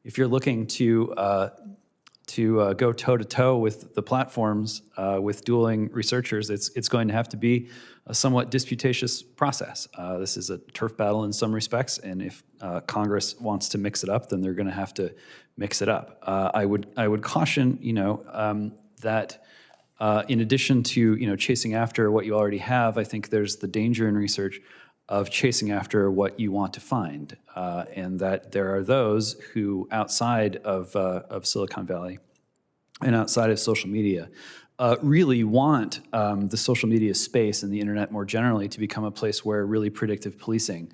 if you're looking to go toe-to-toe with the platforms, with dueling researchers, it's going to have to be a somewhat disputatious process. This is a turf battle in some respects, and if Congress wants to mix it up, then they're going to have to mix it up. I would caution, that in addition to chasing after what you already have, I think there's the danger in research of chasing after what you want to find, and that there are those who, outside of Silicon Valley and outside of social media, really want the social media space and the internet more generally to become a place where really predictive policing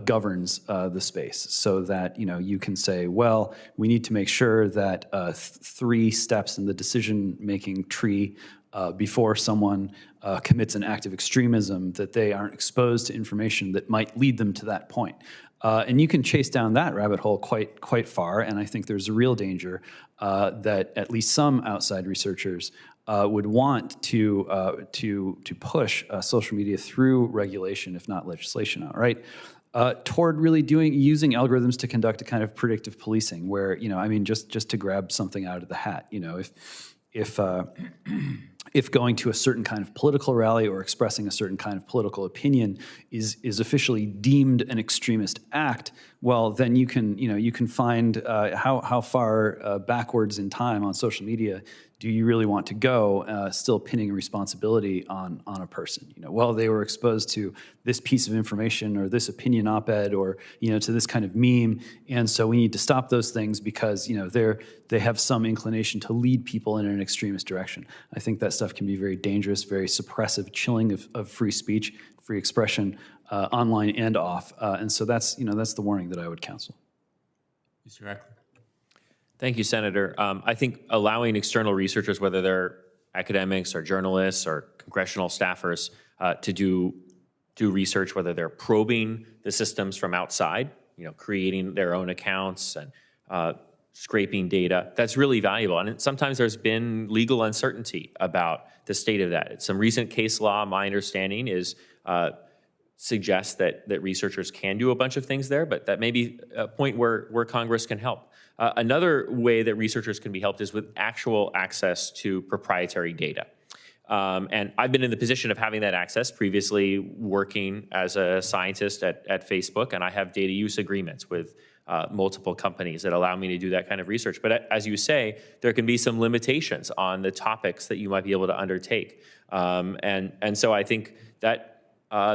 governs the space, so that you can say, well, we need to make sure that 3 steps in the decision-making tree before someone commits an act of extremism, that they aren't exposed to information that might lead them to that point. And you can chase down that rabbit hole quite far, and I think there's a real danger that at least some outside researchers would want to push social media through regulation, if not legislation outright, toward really using algorithms to conduct a kind of predictive policing, where just to grab something out of the hat, if going to a certain kind of political rally or expressing a certain kind of political opinion is officially deemed an extremist act, well, then you can find how far backwards in time on social media do you really want to go, still pinning responsibility on a person. Well, they were exposed to this piece of information or this opinion op-ed or to this kind of meme, and so we need to stop those things because they have some inclination to lead people in an extremist direction. I think that stuff can be very dangerous, very suppressive, chilling of free speech, free expression, online and off, and so that's the warning that I would counsel. Mr. Eckler. Thank you, Senator. I think allowing external researchers, whether they're academics or journalists or congressional staffers, to do research, whether they're probing the systems from outside, creating their own accounts and scraping data, that's really valuable. And sometimes there's been legal uncertainty about the state of that. Some recent case law, my understanding, is suggests that researchers can do a bunch of things there, but that may be a point where Congress can help. Another way that researchers can be helped is with actual access to proprietary data. And I've been in the position of having that access, previously working as a scientist at Facebook, and I have data use agreements with multiple companies that allow me to do that kind of research. But as you say, there can be some limitations on the topics that you might be able to undertake. And so I think that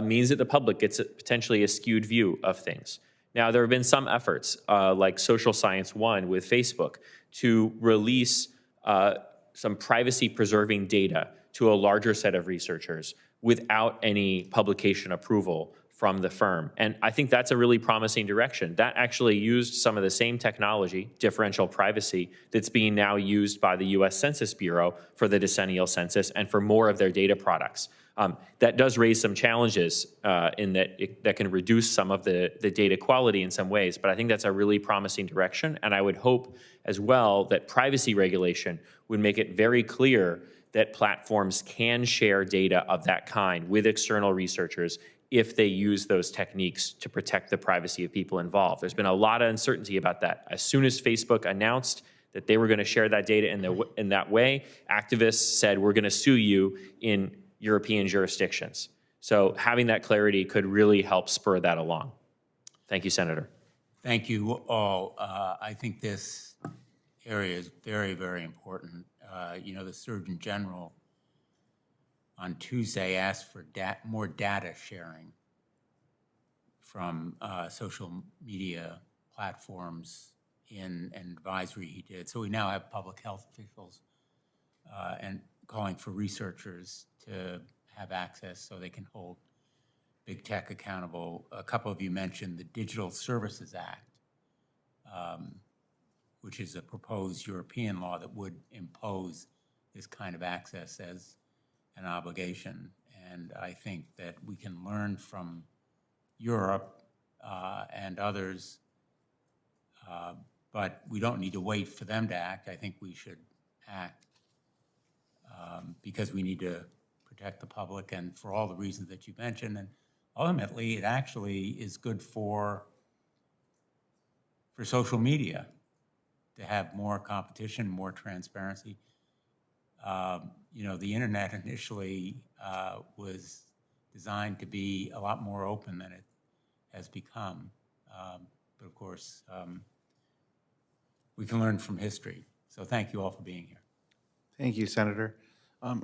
means that the public gets potentially a skewed view of things. Now, there have been some efforts, like Social Science One with Facebook, to release some privacy-preserving data to a larger set of researchers without any publication approval from the firm. And I think that's a really promising direction. That actually used some of the same technology, differential privacy, that's being now used by the US Census Bureau for the decennial census and for more of their data products. That does raise some challenges in that that can reduce some of the data quality in some ways, but I think that's a really promising direction, and I would hope as well that privacy regulation would make it very clear that platforms can share data of that kind with external researchers if they use those techniques to protect the privacy of people involved. There's been a lot of uncertainty about that. As soon as Facebook announced that they were going to share that data in that way, activists said, we're going to sue you in European jurisdictions. So having that clarity could really help spur that along. Thank you, Senator. Thank you all. I think this area is very, very important. The Surgeon General on Tuesday asked for more data sharing from social media platforms in an advisory he did. So we now have public health officials and calling for researchers to have access so they can hold big tech accountable. A couple of you mentioned the Digital Services Act, which is a proposed European law that would impose this kind of access as an obligation. And I think that we can learn from Europe and others, but we don't need to wait for them to act. I think we should act because we need to protect the public and for all the reasons that you mentioned. And ultimately, it actually is good for social media to have more competition, more transparency. The internet initially was designed to be a lot more open than it has become. But of course, we can learn from history. So thank you all for being here. Thank you, Senator.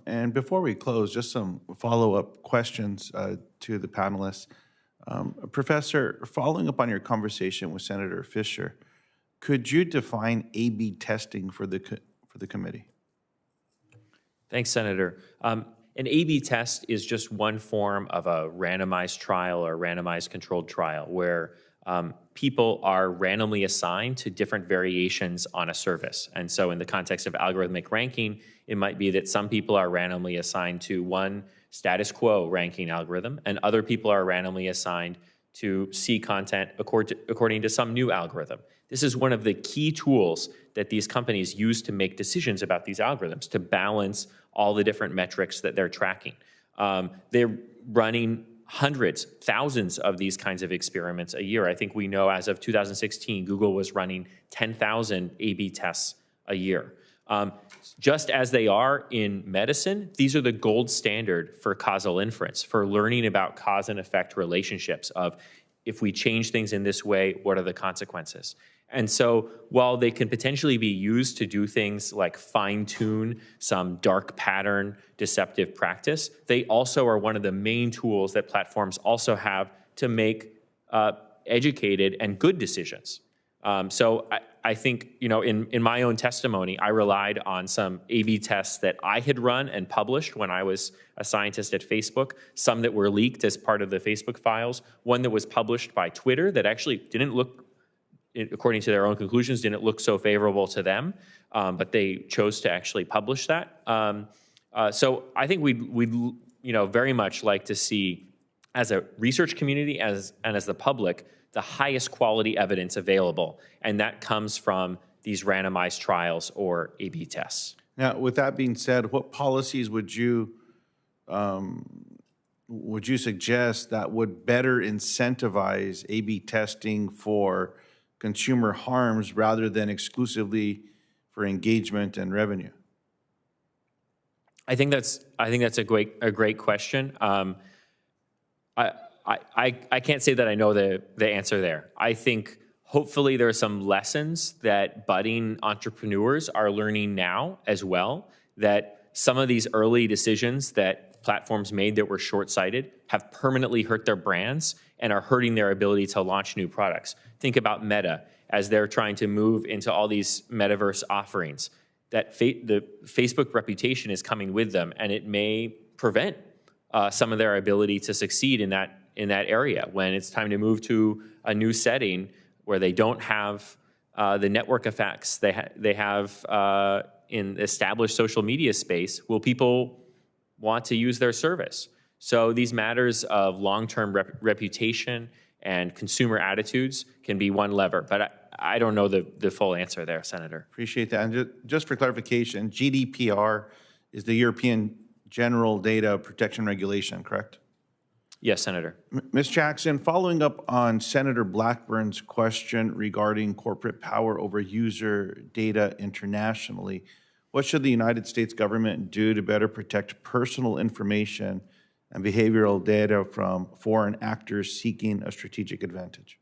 And before we close, just some follow-up questions to the panelists. Professor, following up on your conversation with Senator Fisher, could you define A/B testing for the committee? Thanks, Senator. An A/B test is just one form of a randomized trial or randomized controlled trial where people are randomly assigned to different variations on a service. And so in the context of algorithmic ranking, it might be that some people are randomly assigned to one status quo ranking algorithm, and other people are randomly assigned to see content according to some new algorithm. This is one of the key tools that these companies use to make decisions about these algorithms, to balance all the different metrics that they're tracking. They're running hundreds, thousands of these kinds of experiments a year. I think we know as of 2016, Google was running 10,000 A/B tests a year. Just as they are in medicine, these are the gold standard for causal inference, for learning about cause and effect relationships of if we change things in this way, what are the consequences? And so while they can potentially be used to do things like fine-tune some dark pattern deceptive practice, they also are one of the main tools that platforms also have to make educated and good decisions. So I think, in my own testimony, I relied on some A/B tests that I had run and published when I was a scientist at Facebook, some that were leaked as part of the Facebook files, one that was published by Twitter that actually didn't look, according to their own conclusions, didn't look so favorable to them, but they chose to actually publish that. So I think we'd very much like to see, as a research community and as the public, the highest quality evidence available, and that comes from these randomized trials or A/B tests. Now, with that being said, what policies would you suggest that would better incentivize A/B testing for consumer harms rather than exclusively for engagement and revenue? I think that's a great question. I can't say that I know the answer there. I think hopefully there are some lessons that budding entrepreneurs are learning now as well, that some of these early decisions that platforms made that were short-sighted have permanently hurt their brands and are hurting their ability to launch new products. Think about Meta as they're trying to move into all these metaverse offerings. That the Facebook reputation is coming with them, and it may prevent some of their ability to succeed in that area when it's time to move to a new setting where they don't have the network effects they have in established social media space. Will people want to use their service? So these matters of long-term reputation and consumer attitudes can be one lever, but I don't know the full answer there, Senator. Appreciate that. And just for clarification, GDPR is the European General Data Protection Regulation, correct? Yes, Senator. Ms. Jackson, following up on Senator Blackburn's question regarding corporate power over user data internationally, what should the United States government do to better protect personal information and behavioral data from foreign actors seeking a strategic advantage?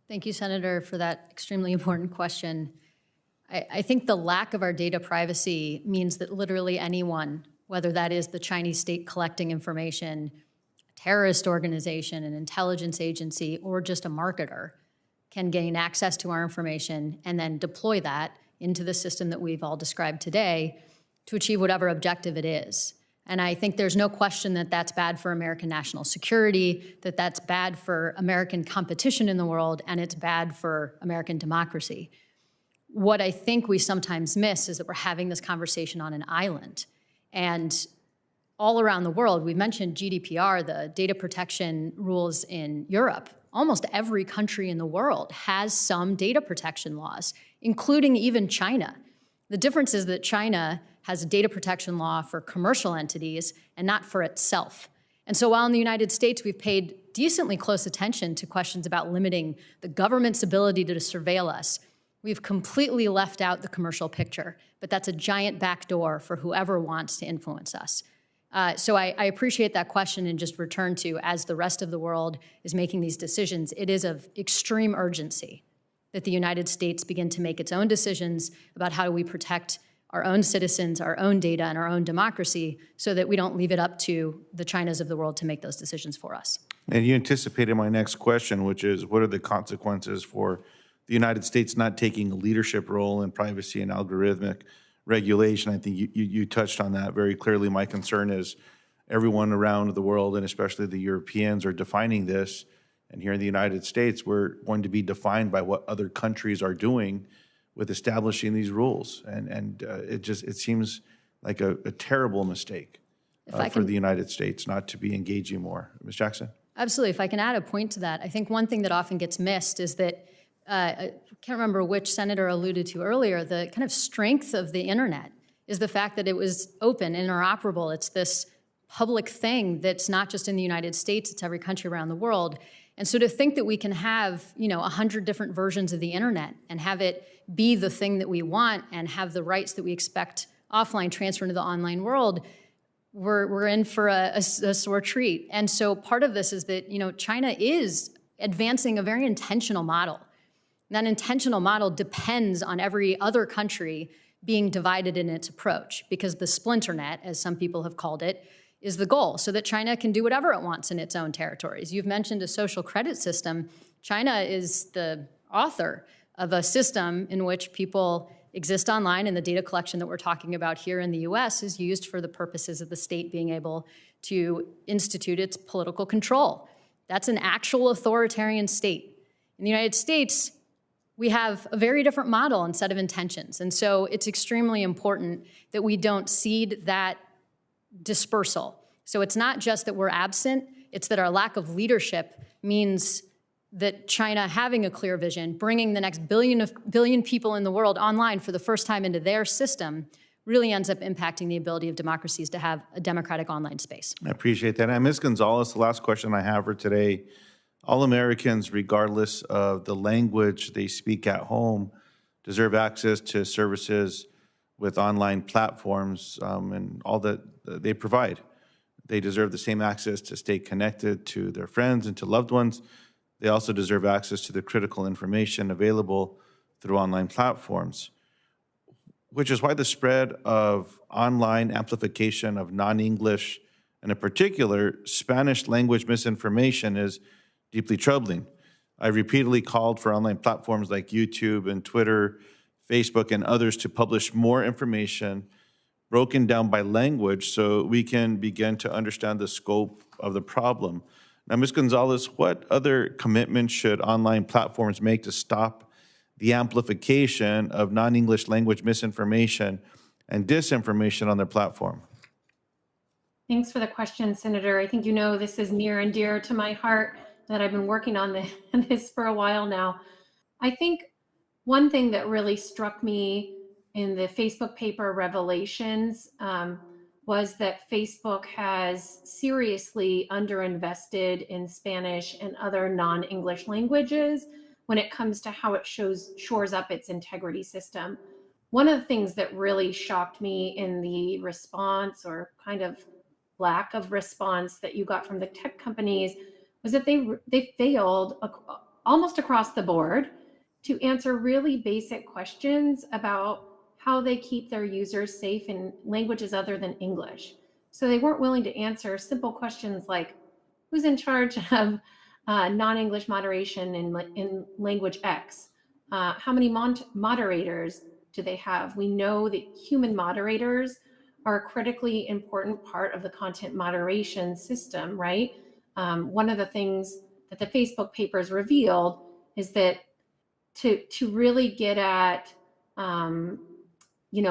Thank you, Senator, for that extremely important question. I think the lack of our data privacy means that literally anyone, whether that is the Chinese state collecting information, a terrorist organization, an intelligence agency, or just a marketer, can gain access to our information and then deploy that into the system that we've all described today to achieve whatever objective it is. And I think there's no question that that's bad for American national security, that that's bad for American competition in the world, and it's bad for American democracy. What I think we sometimes miss is that we're having this conversation on an island. And all around the world, we mentioned GDPR, the data protection rules in Europe. Almost every country in the world has some data protection laws, including even China. The difference is that China has a data protection law for commercial entities and not for itself. And so while in the United States we've paid decently close attention to questions about limiting the government's ability to surveil us, we've completely left out the commercial picture. But that's a giant backdoor for whoever wants to influence us. So I appreciate that question and just return to, as the rest of the world is making these decisions, it is of extreme urgency that the United States begin to make its own decisions about how do we protect our own citizens, our own data, and our own democracy so that we don't leave it up to the Chinas of the world to make those decisions for us. And you anticipated my next question, which is what are the consequences for the United States not taking a leadership role in privacy and algorithmic regulation. I think you touched on that very clearly. My concern is everyone around the world, and especially the Europeans, are defining this. And here in the United States, we're going to be defined by what other countries are doing with establishing these rules. And it seems like a terrible mistake for the United States not to be engaging more. Ms. Jackson? Absolutely. If I can add a point to that, I think one thing that often gets missed is that, I can't remember which senator alluded to earlier, the kind of strength of the internet is the fact that it was open, interoperable. It's this public thing that's not just in the United States, it's every country around the world. And so to think that we can have, 100 different versions of the internet and have it be the thing that we want and have the rights that we expect offline transfer into the online world, we're in for a sore treat. And so part of this is that, China is advancing a very intentional model. And that intentional model depends on every other country being divided in its approach, because the splinter net, as some people have called it, is the goal, so that China can do whatever it wants in its own territories. You've mentioned a social credit system. China is the author of a system in which people exist online, and the data collection that we're talking about here in the US is used for the purposes of the state being able to institute its political control. That's an actual authoritarian state. In the United States, we have a very different model and set of intentions. And so it's extremely important that we don't cede that dispersal. So it's not just that we're absent, it's that our lack of leadership means that China having a clear vision, bringing the next billion people in the world online for the first time into their system, really ends up impacting the ability of democracies to have a democratic online space. I appreciate that. And Ms. Gonzalez, the last question I have for today, all Americans, regardless of the language they speak at home, deserve access to services with online platforms and all that they provide. They deserve the same access to stay connected to their friends and to loved ones. They also deserve access to the critical information available through online platforms, which is why the spread of online amplification of non-English, and in particular, Spanish language misinformation is deeply troubling. I repeatedly called for online platforms like YouTube and Twitter, Facebook, and others to publish more information broken down by language so we can begin to understand the scope of the problem. Now, Ms. Gonzalez, what other commitments should online platforms make to stop the amplification of non-English language misinformation and disinformation on their platform? Thanks for the question, Senator. I think you know this is near and dear to my heart, that I've been working on this for a while now. I think one thing that really struck me in the Facebook paper revelations was that Facebook has seriously underinvested in Spanish and other non-English languages when it comes to how it shores up its integrity system. One of the things that really shocked me in the response, or kind of lack of response, that you got from the tech companies was that they failed almost across the board to answer really basic questions about how they keep their users safe in languages other than English. So they weren't willing to answer simple questions like, who's in charge of non-English moderation in language X? How many moderators do they have? We know that human moderators are a critically important part of the content moderation system, right? One of the things that the Facebook papers revealed is that to really get at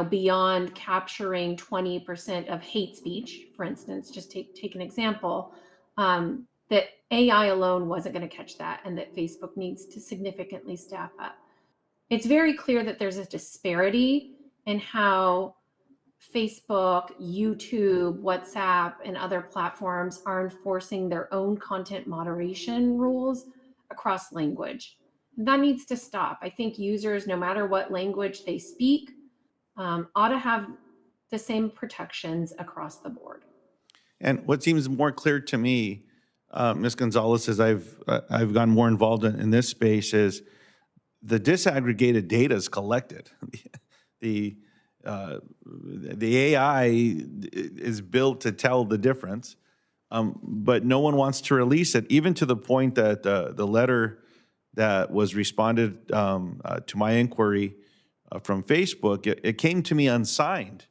beyond capturing 20% of hate speech, for instance, just take an example, that AI alone wasn't going to catch that, and that Facebook needs to significantly staff up. It's very clear that there's a disparity in how Facebook, YouTube, WhatsApp, and other platforms are enforcing their own content moderation rules across language. That needs to stop. I think users, no matter what language they speak, ought to have the same protections across the board. And what seems more clear to me, Ms. Gonzalez, as I've gotten more involved in this space, is the disaggregated data is collected. The AI is built to tell the difference, but no one wants to release it, even to the point that the letter that was responded to my inquiry from Facebook, it came to me unsigned.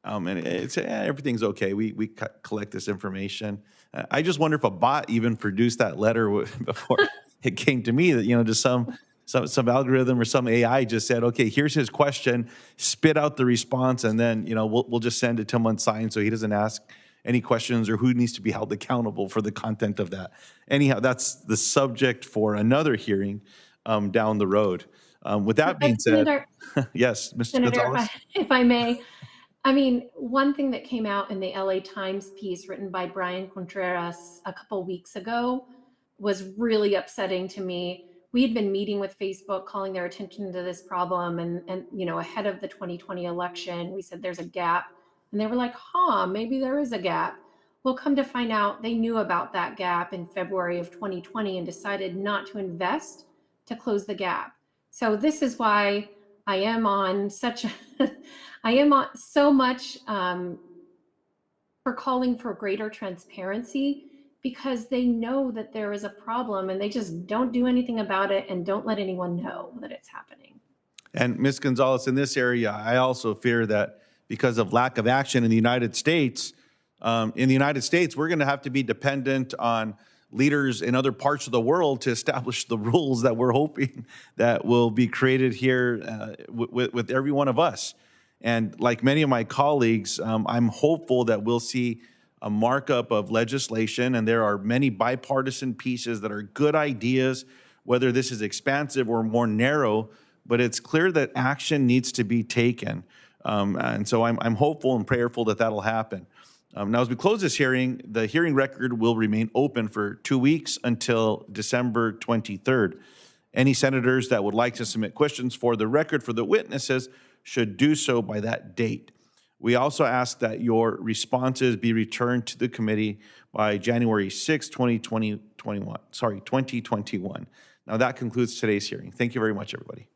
And it said, everything's okay. We collect this information. I just wonder if a bot even produced that letter before it came to me, that, just some algorithm or some AI just said, okay, here's his question, spit out the response, and then, we'll just send it to him unsigned so he doesn't ask any questions or who needs to be held accountable for the content of that. Anyhow, that's the subject for another hearing down the road. With that being said, yes, Mr. Senator, Gonzalez? if I may, I mean, one thing that came out in the LA Times piece written by Brian Contreras a couple weeks ago was really upsetting to me. We had been meeting with Facebook, calling their attention to this problem, and ahead of the 2020 election, we said there's a gap, and they were like, maybe there is a gap. Well, come to find out, they knew about that gap in February of 2020 and decided not to invest to close the gap. So this is why I am on so much for calling for greater transparency, because they know that there is a problem and they just don't do anything about it and don't let anyone know that it's happening. And Ms. Gonzalez, in this area, I also fear that because of lack of action in the United States, we're going to have to be dependent on leaders in other parts of the world to establish the rules that we're hoping that will be created here with every one of us. And like many of my colleagues, I'm hopeful that we'll see a markup of legislation, and there are many bipartisan pieces that are good ideas, whether this is expansive or more narrow, but it's clear that action needs to be taken. And so I'm hopeful and prayerful that that'll happen. Now, as we close this hearing, the hearing record will remain open for 2 weeks until December 23rd. Any senators that would like to submit questions for the record for the witnesses should do so by that date. We also ask that your responses be returned to the committee by January 6, 2021. Now that concludes today's hearing. Thank you very much, everybody.